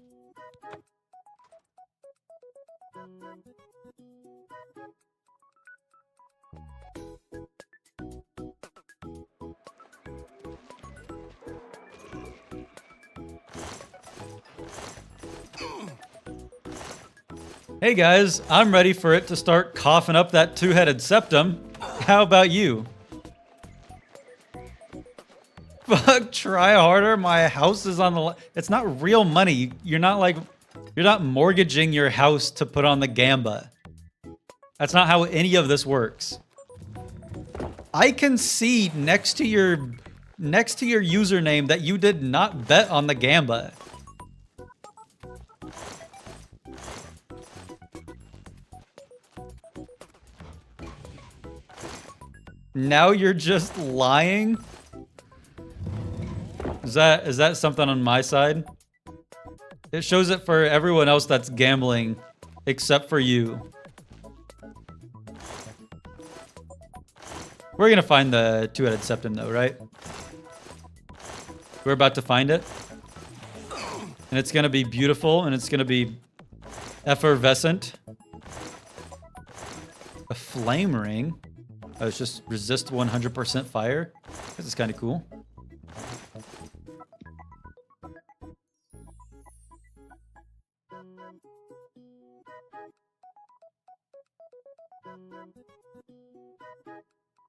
Hey guys, I'm ready for it to start coughing up that two-headed septum. How about you? Fuck, try harder. My house is on the... It's not real money. You're not mortgaging your house to put on the gamba. That's not how any of this works. I can see next to your username that you did not bet on the gamba. Now you're just lying? Is that something on my side? It shows it for everyone else that's gambling, except for you. We're gonna find the two-headed septum though, right? We're about to find it. And it's gonna be beautiful, and it's gonna be effervescent. A flame ring? Oh, it's just resist 100% fire? This is kind of cool.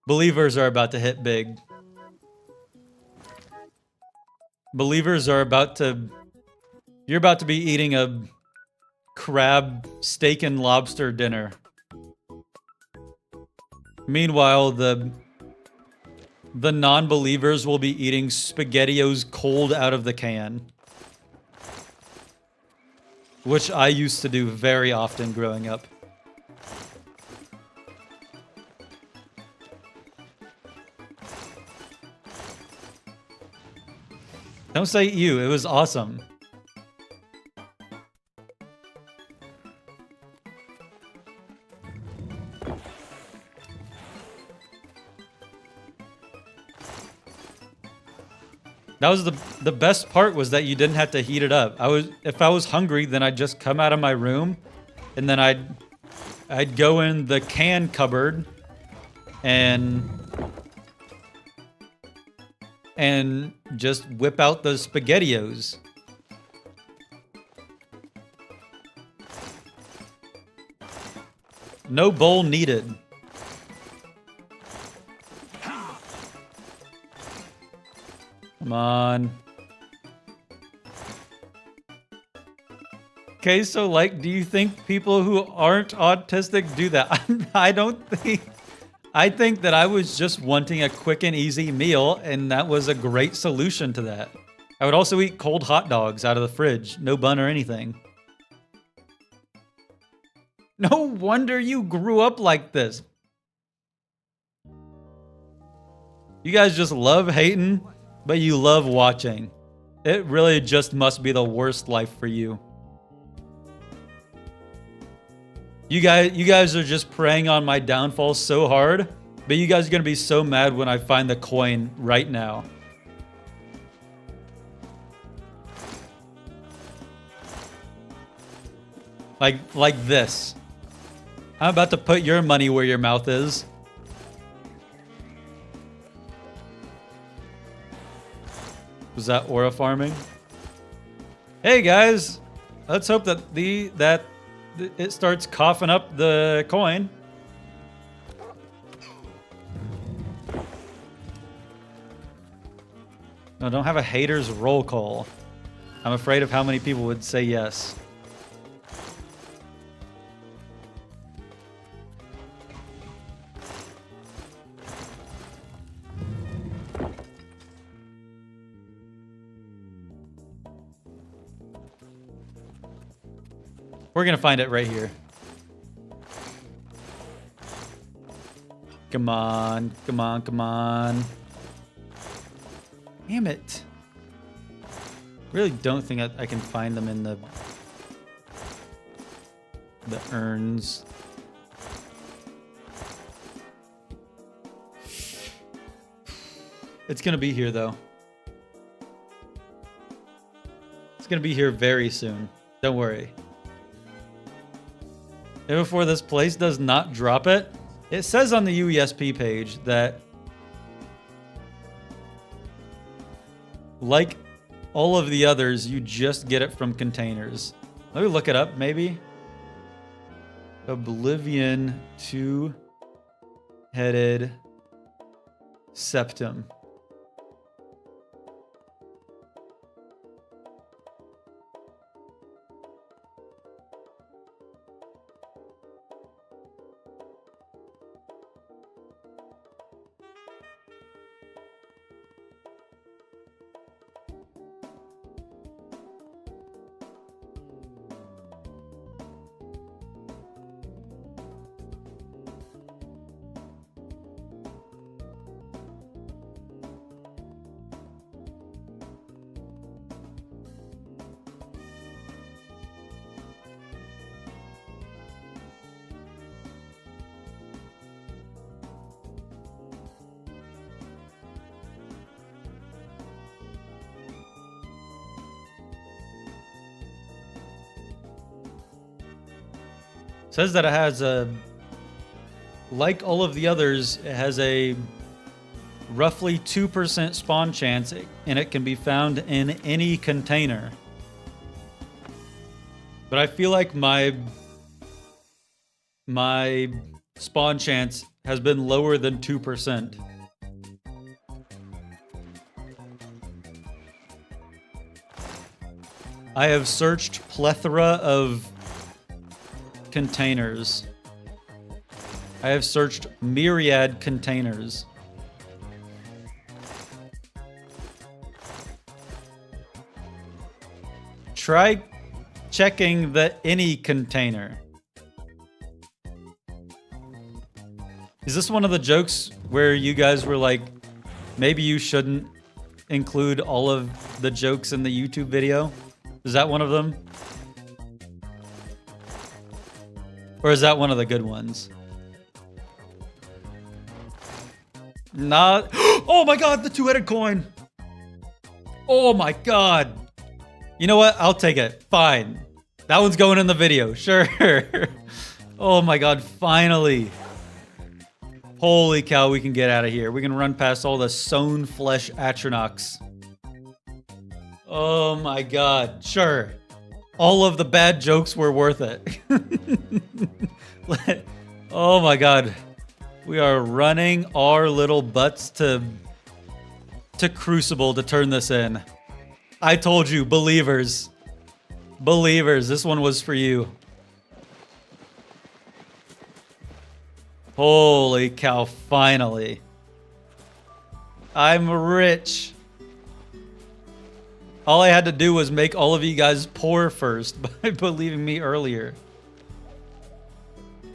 Believers are about to hit big. Believers are about to... You're about to be eating a crab, steak, and lobster dinner. Meanwhile, the non-believers will be eating SpaghettiOs cold out of the can. Which I used to do very often growing up. Don't say you, it was awesome. That was the best part, was that you didn't have to heat it up. If I was hungry, then I'd just come out of my room, and then I'd go in the can cupboard and just whip out the SpaghettiOs. No bowl needed. Come on. Okay, so like, do you think people who aren't autistic do that? I don't think... I think that I was just wanting a quick and easy meal, and that was a great solution to that. I would also eat cold hot dogs out of the fridge. No bun or anything. No wonder you grew up like this. You guys just love hating, but you love watching. It really just must be the worst life for you. You guys are just preying on my downfall so hard, but you guys are gonna be so mad when I find the coin right now. Like this. I'm about to put your money where your mouth is. Was that aura farming? Hey guys, let's hope that it starts coughing up the coin. No, don't have a hater's roll call. I'm afraid of how many people would say yes. We're gonna find it right here. Come on, come on, come on. Damn it. Really don't think I can find them in the urns. It's gonna be here though. It's gonna be here very soon. Don't worry. And before this place does not drop it, it says on the UESP page that, like all of the others, you just get it from containers. Let me look it up, maybe. Oblivion two-headed septum. says that it has a, like all of the others, it has a roughly 2% spawn chance, and it can be found in any container. But I feel like my spawn chance has been lower than 2%. I have searched plethora of containers. I have searched myriad containers. Try checking the any container. Is this one of the jokes where you guys were like, maybe you shouldn't include all of the jokes in the YouTube video? Is that one of them? Or is that one of the good ones? Not. Oh my god, the two-headed coin! Oh my god! You know what? I'll take it. Fine. That one's going in the video. Sure. Oh my god, finally. Holy cow, we can get out of here. We can run past all the sewn flesh Atronachs. Oh my god, sure. All of the bad jokes were worth it. Oh my god. We are running our little butts to Crucible to turn this in. I told you, believers. Believers, this one was for you. Holy cow, finally. I'm rich. All I had to do was make all of you guys poor first by believing me earlier.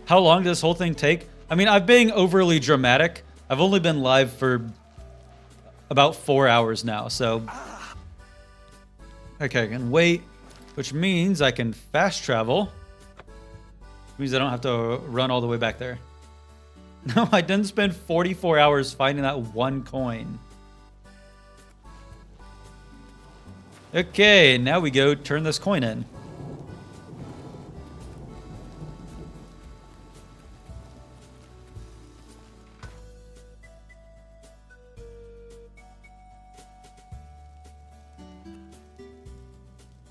How long does this whole thing take? I mean, I'm being overly dramatic. I've only been live for about 4 hours now, so... Okay, I can wait, which means I can fast travel. Which means I don't have to run all the way back there. No, I didn't spend 44 hours finding that one coin. Okay, now we go turn this coin in.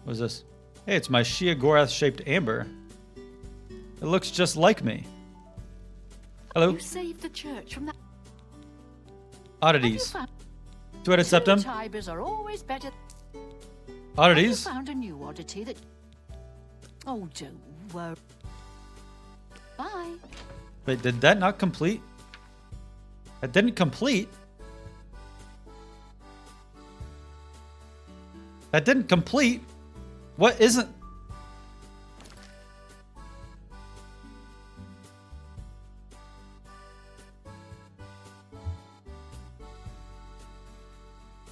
What is this? Hey, it's my Sheogorath-shaped amber. It looks just like me. Hello? You saved the church from that. Oddities. Two-headed septum. Tibers are always better. Oddities. I found a new oddity that. Oh, don't worry. Bye. Wait, did that not complete? That didn't complete? That didn't complete? What isn't?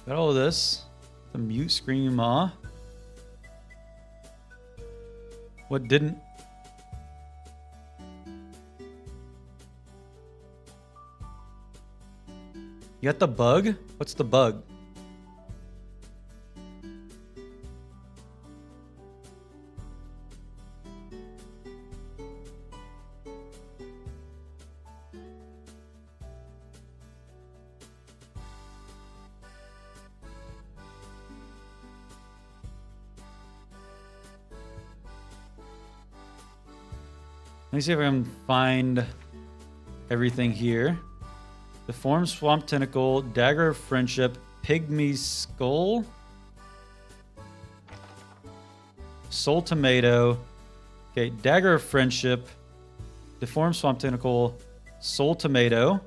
Got all of this. The mute screaming maw. What didn't? You got the bug? What's the bug? Let me see if I can find everything here. Deformed Swamp Tentacle, Dagger of Friendship, Pygmy Skull, Soul Tomato. Okay, Dagger of Friendship, Deformed Swamp Tentacle, Soul Tomato.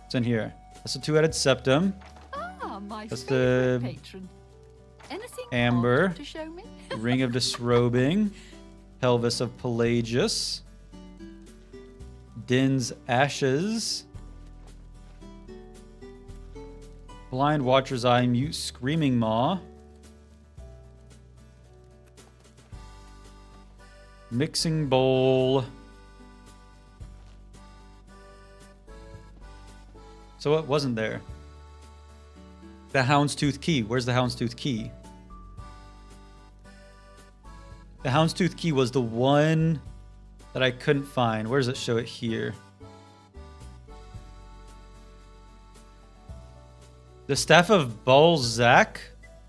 It's in here. That's a two-headed septum. Ah, my That's favorite the patron. Anything amber. odd to show me? Ring of Disrobing, Pelvis of Pelagius, Din's Ashes, Blind Watcher's Eye, Mute Screaming Maw, Mixing Bowl. So what wasn't there? The Houndstooth Key. Where's the Houndstooth Key? The Houndstooth Key was the one that I couldn't find. Where does it show it here? The Staff of Balzac?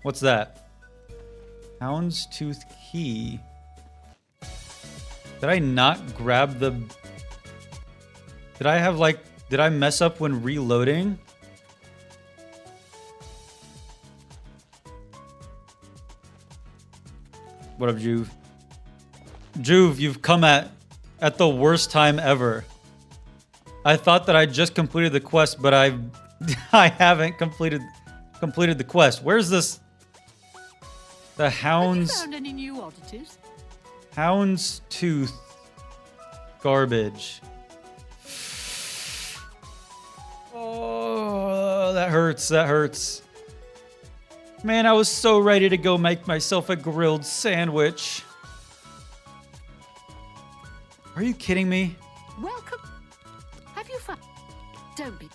What's that? Houndstooth Key. Did I not grab the... Did I have like... Did I mess up when reloading? What up, Juve? Juve, you've come at the worst time ever. I thought that I just completed the quest, but I haven't completed the quest. Where's this? The Hounds. Have you found any new oddities? Houndstooth garbage. Oh, that hurts. That hurts. Man, I was so ready to go make myself a grilled sandwich. Are you kidding me? Welcome. Have you found? Don't be.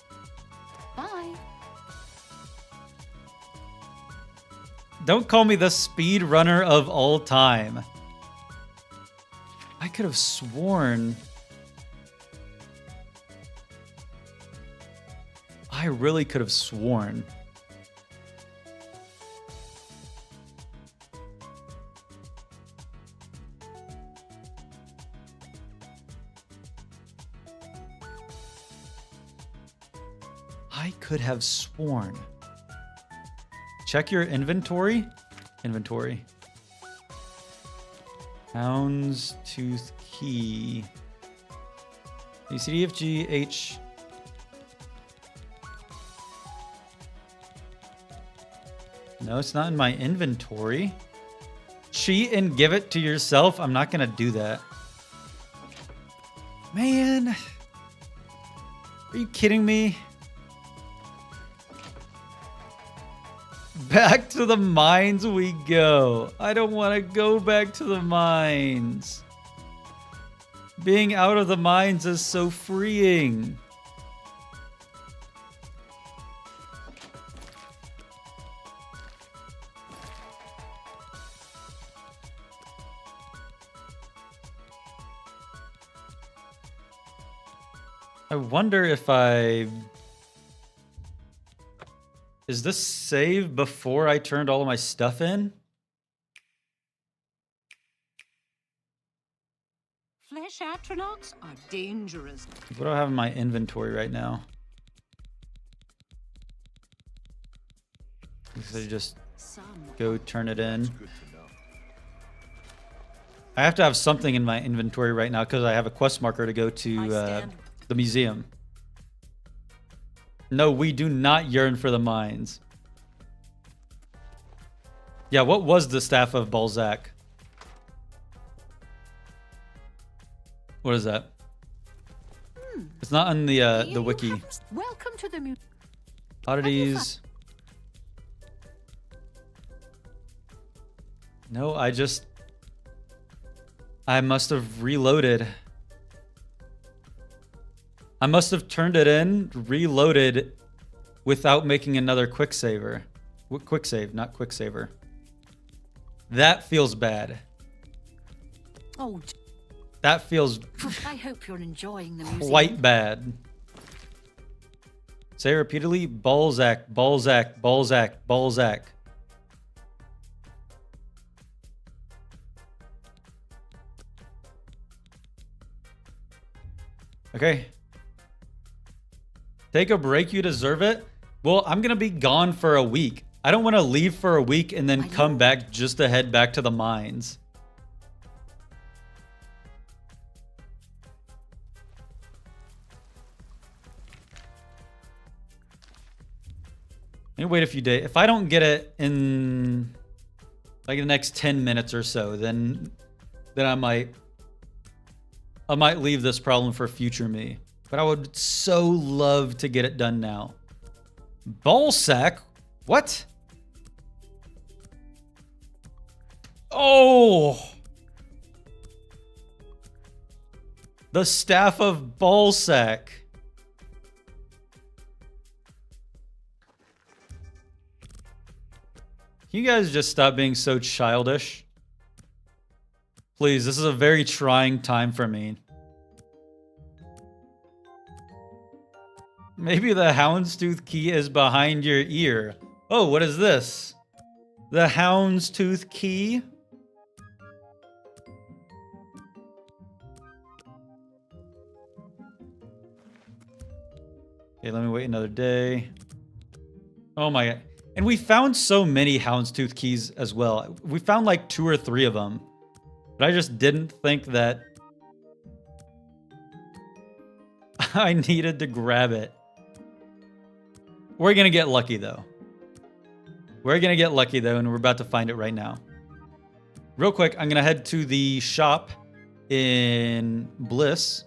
Bye. Don't call me the speed runner of all time. I could have sworn. I really could have sworn. I could have sworn. Check your inventory. Inventory. Houndstooth Key. ACDFG No, it's not in my inventory. Cheat and give it to yourself? I'm not gonna do that. Man. Are you kidding me? Back to the mines we go. I don't want to go back to the mines. Being out of the mines is so freeing. I wonder if I... Is this save before I turned all of my stuff in? Flesh astronauts are dangerous. What do I have in my inventory right now? So just Some go turn it in. Good to know. I have to have something in my inventory right now because I have a quest marker to go I to stand. the museum. No, we do not yearn for the mines. Yeah, what was the Staff of Balzac? What is that? It's not on the You wiki. haven't- Welcome to the Oddities. No, I must have reloaded. I must have turned it in, reloaded, without making another quick saver. Quick save, not quick saver. That feels bad. Oh, That feels I hope you're enjoying the museum. quite bad. Say repeatedly, Balzac, Balzac, Balzac, Balzac. Okay. Take a break, you deserve it. Well, I'm gonna be gone for a week. I don't want to leave for a week and then I come know. back just to head back to the mines. Maybe wait a few days. If I don't get it in like the next 10 minutes or so, then I might leave this problem for future me. But I would so love to get it done now. Ballsack? What? Oh! The Staff of Ballsack. Can you guys just stop being so childish? Please, this is a very trying time for me. Maybe the houndstooth key is behind your ear. Oh, what is this? The houndstooth key? Okay, let me wait another day. Oh my god. And we found so many houndstooth keys as well. We found like 2 or 3 of them. But I just didn't think that I needed to grab it. We're gonna get lucky though. We're gonna get lucky though, and we're about to find it right now. Real quick, I'm gonna head to the shop in Bliss.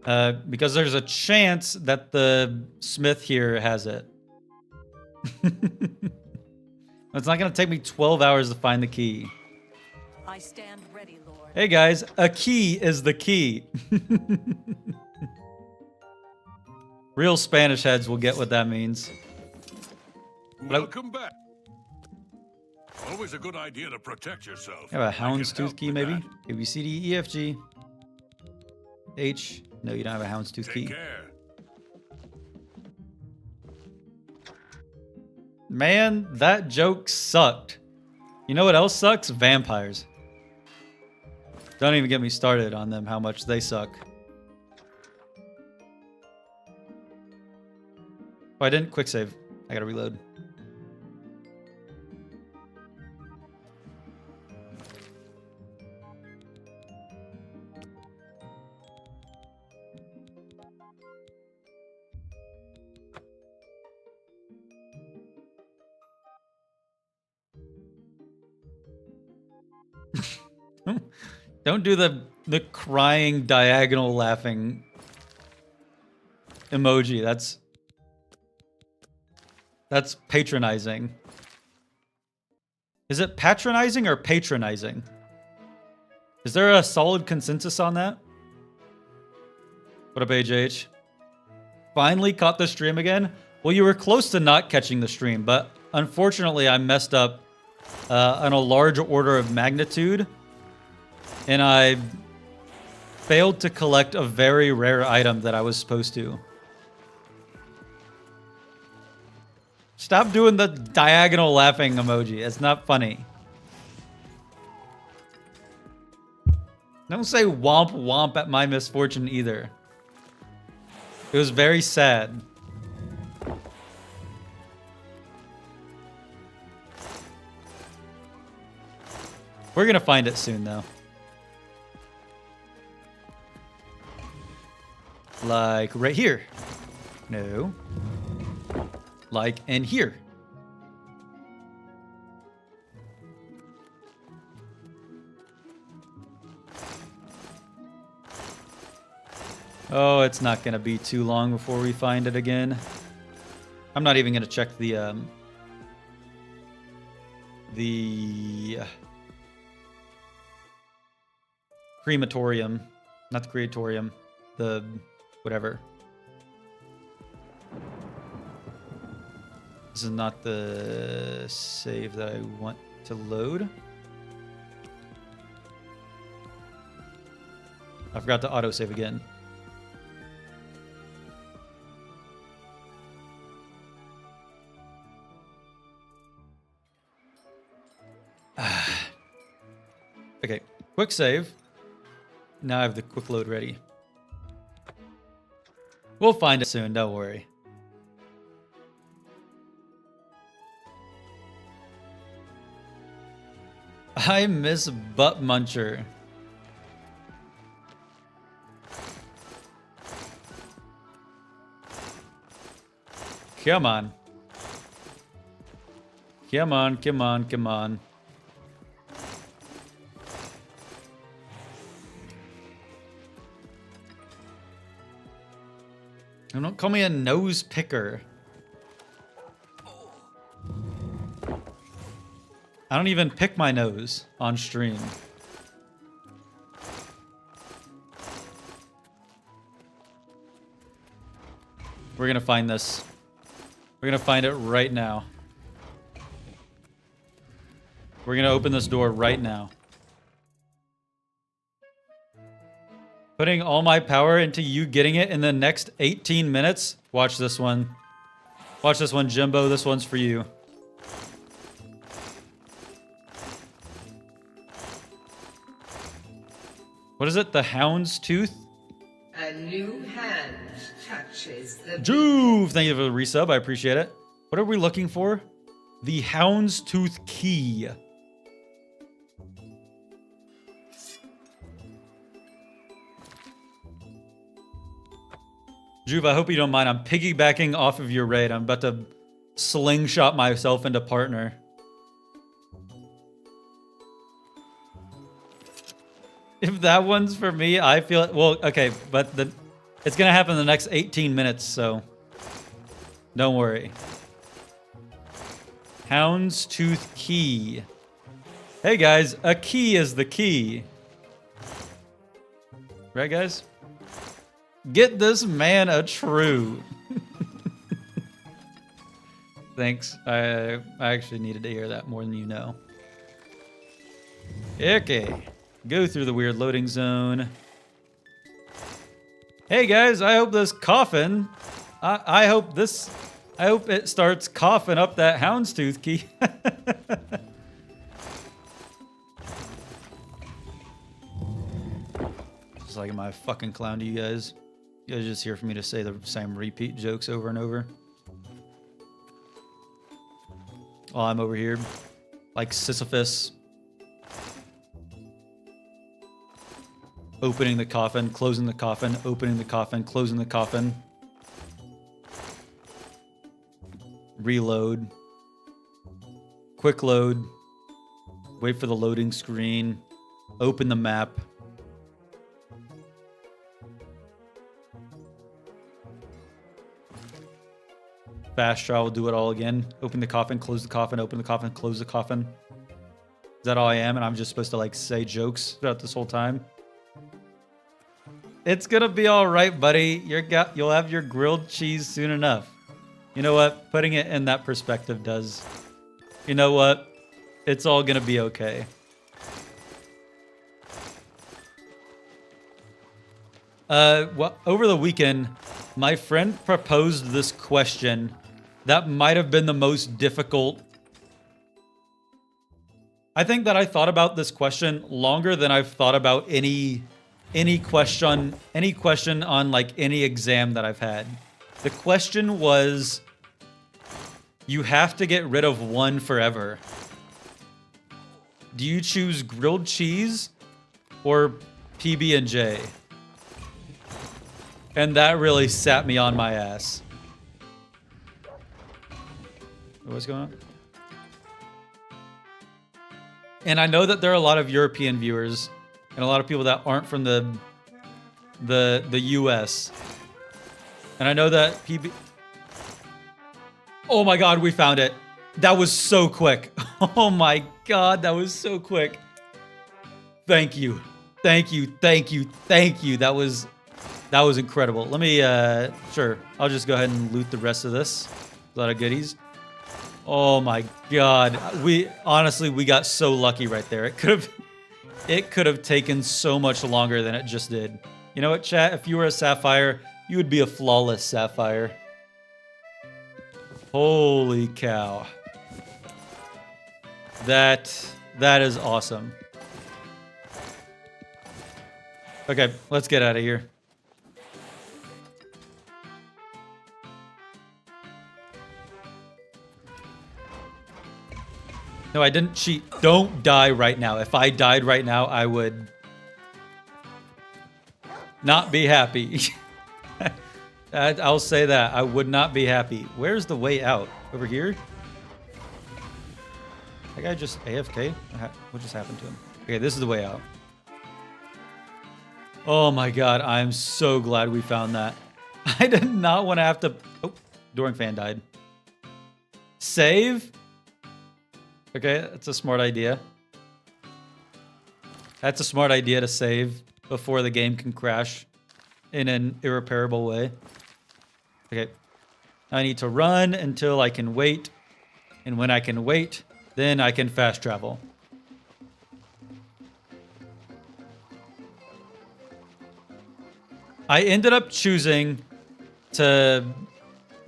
Because there's a chance that the smith here has it. It's not gonna take me 12 hours to find the key. I stand ready, Lord. Hey guys, a key is the key. Real Spanish heads will get what that means. Welcome back. Always a good idea to protect yourself. Have a I can houndstooth help key with maybe? that. A, B, C, D, E, F, G. H. No, you don't have a houndstooth Take key. care. Man, that joke sucked. You know what else sucks? Vampires. Don't even get me started on them, how much they suck. Oh, I didn't quick save. I gotta reload. Don't do the crying diagonal laughing emoji. That's patronizing. Is it patronizing or patronizing? Is there a solid consensus on that? What up, AJH? Finally caught the stream again? Well, you were close to not catching the stream, but unfortunately I messed up on a large order of magnitude. And I failed to collect a very rare item that I was supposed to. Stop doing the diagonal laughing emoji. It's not funny. Don't say womp womp at my misfortune either. It was very sad. We're gonna find it soon though. Like right here. No. Like in here. Oh, it's not gonna be too long before we find it again. I'm not even gonna check the crematorium, not the creatorium, the whatever. This is not the save that I want to load. I forgot to autosave again. Okay, quick save. Now I have the quick load ready. We'll find it soon, don't worry. I miss Butt Muncher. Come on. Come on, come on, come on. Don't call me a nose picker. I don't even pick my nose on stream. We're gonna find this. We're gonna find it right now. We're gonna open this door right now. Putting all my power into you getting it in the next 18 minutes. Watch this one. Watch this one, Jimbo. This one's for you. What is it? The Hound's Tooth? A new hand touches the Juve! Thank you for the resub. I appreciate it. What are we looking for? The Hound's Tooth Key. Juve, I hope you don't mind. I'm piggybacking off of your raid. I'm about to slingshot myself into partner. If that one's for me, I feel it. Well, okay, but it's going to happen in the next 18 minutes, so don't worry. Hound's Tooth Key. Hey, guys, a key is the key. Right, guys? Get this man a true. Thanks. I actually needed to hear that more than you know. Okay. Go through the weird loading zone. Hey guys, I hope this coffin. I hope it starts coughing up that houndstooth key. Just like, am I a fucking clown to you guys? You guys are just here for me to say the same repeat jokes over and over. While I'm over here, like Sisyphus. Opening the coffin, closing the coffin, opening the coffin, closing the coffin. Reload. Quick load. Wait for the loading screen. Open the map. Fast travel, do it all again. Open the coffin, close the coffin, open the coffin, close the coffin. Is that all I am? And I'm just supposed to like say jokes throughout this whole time? It's gonna be all right, buddy. You'll have your grilled cheese soon enough. You know what? Putting it in that perspective does. You know what? It's all gonna be okay. Well, over the weekend, my friend proposed this question that might have been the most difficult. I think that I thought about this question longer than I've thought about any question on like any exam that I've had. The question was, you have to get rid of one forever. Do you choose grilled cheese or PB&J? And that really sat me on my ass. What's going on? And I know that there are a lot of European viewers and a lot of people that aren't from the US. And I know that PB... Oh my god, we found it. That was so quick. Oh my god, that was so quick. Thank you. Thank you, thank you, thank you. That was incredible. Let me, sure. I'll just go ahead and loot the rest of this. A lot of goodies. Oh my god. Honestly, we got so lucky right there. It could have taken so much longer than it just did. You know what, chat? If you were a sapphire, you would be a flawless sapphire. Holy cow. That is awesome. Okay, let's get out of here. No, I didn't cheat. Don't die right now. If I died right now, I would not be happy. I'll say that. I would not be happy. Where's the way out? Over here? That guy just AFK? What just happened to him? Okay, this is the way out. Oh my god, I'm so glad we found that. I did not want to have to... Oh, Doring fan died. Save? Okay, that's a smart idea. That's a smart idea to save before the game can crash in an irreparable way. Okay. I need to run until I can wait. And when I can wait, then I can fast travel. I ended up choosing to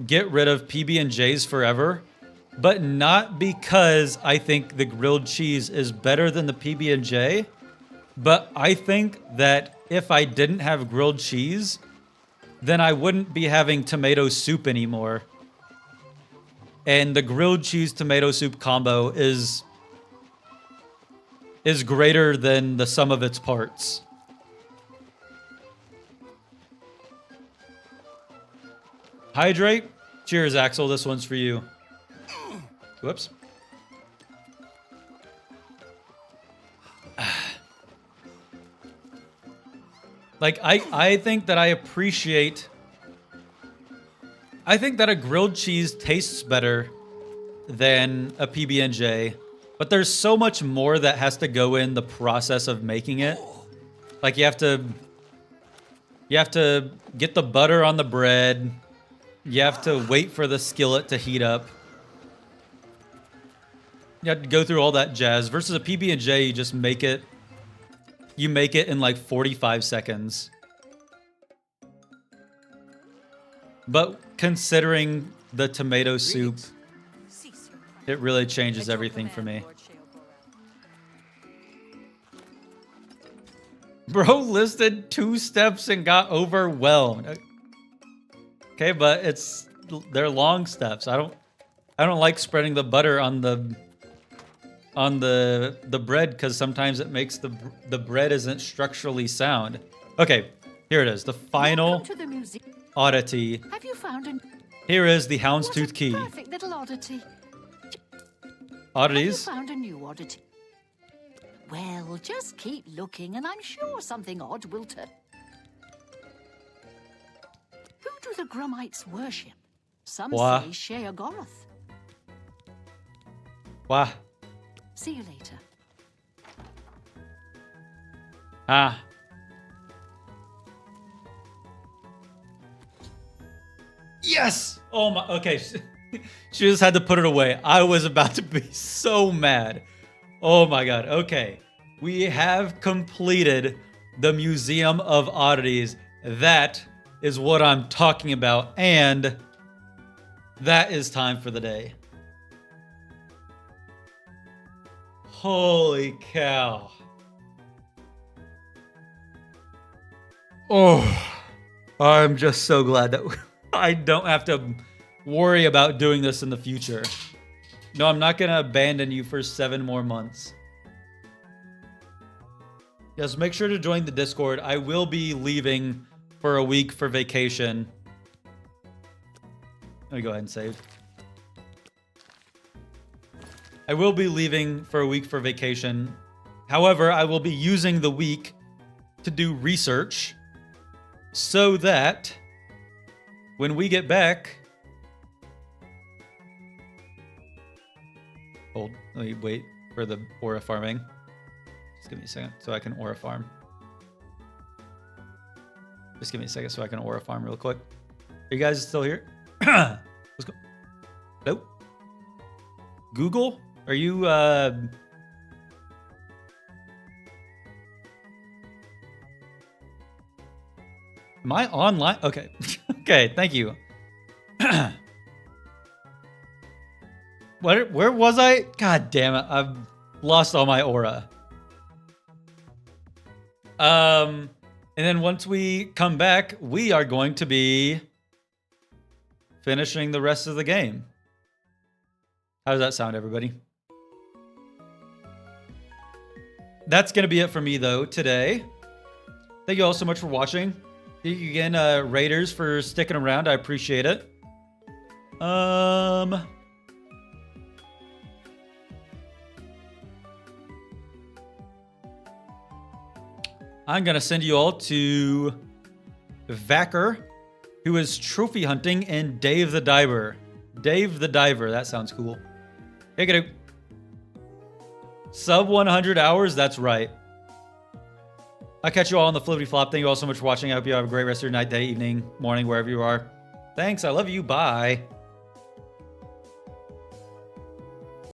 get rid of PB&Js forever, but not because I think the grilled cheese is better than the PB&J, but I think that if I didn't have grilled cheese, then I wouldn't be having tomato soup anymore. And the grilled cheese tomato soup combo is greater than the sum of its parts. Hydrate. Cheers, Axel. This one's for you. Whoops. Like, I think that I appreciate... I think that a grilled cheese tastes better than a PB&J, but there's so much more that has to go in the process of making it. Like, you have to get the butter on the bread. You have to wait for the skillet to heat up. You have to go through all that jazz. Versus a PB&J, you just make it. You make it in like 45 seconds. But considering the tomato soup, it really changes everything for me. Bro listed 2 steps and got overwhelmed. Okay, but they're long steps. I don't like spreading the butter on the bread because sometimes it makes the bread isn't structurally sound. Okay, here it is. The final oddity. Have you found a... Here is the houndstooth key. Perfect little oddity. Oddities. Have you found a new oddity? Well, just keep looking, and I'm sure something odd will turn. Who do the Grumites worship? Some Wah. say Sheogorath. Wow. See you later. Ah. Yes! Oh my, okay. She just had to put it away. I was about to be so mad. Oh my god, okay. We have completed the Museum of Oddities. That is what I'm talking about, and that is time for the day. Holy cow. Oh, I'm just so glad that I don't have to worry about doing this in the future. No, I'm not going to abandon you for 7 more months. Yes, make sure to join the Discord. I will be leaving for a week for vacation. Let me go ahead and save. I will be leaving for a week for vacation. However, I will be using the week to do research so that when we get back... Hold, let me wait for the aura farming. Just give me a second so I can aura farm. Just give me a second so I can aura farm real quick. Are you guys still here? Let's go. Nope. Google? Are you, Am I online? Okay. Okay, thank you. Where was I? God damn it. I've lost all my aura. And then once we come back, we are going to be finishing the rest of the game. How does that sound, everybody? That's going to be it for me, though, today. Thank you all so much for watching. Thank you again, Raiders, for sticking around. I appreciate it. I'm going to send you all to Vacker, who is trophy hunting, and Dave the Diver. Dave the Diver. That sounds cool. Take it. Sub 100 hours? That's right. I'll catch you all on the flippity flop. Thank you all so much for watching. I hope you have a great rest of your night, day, evening, morning, wherever you are. Thanks. I love you. Bye.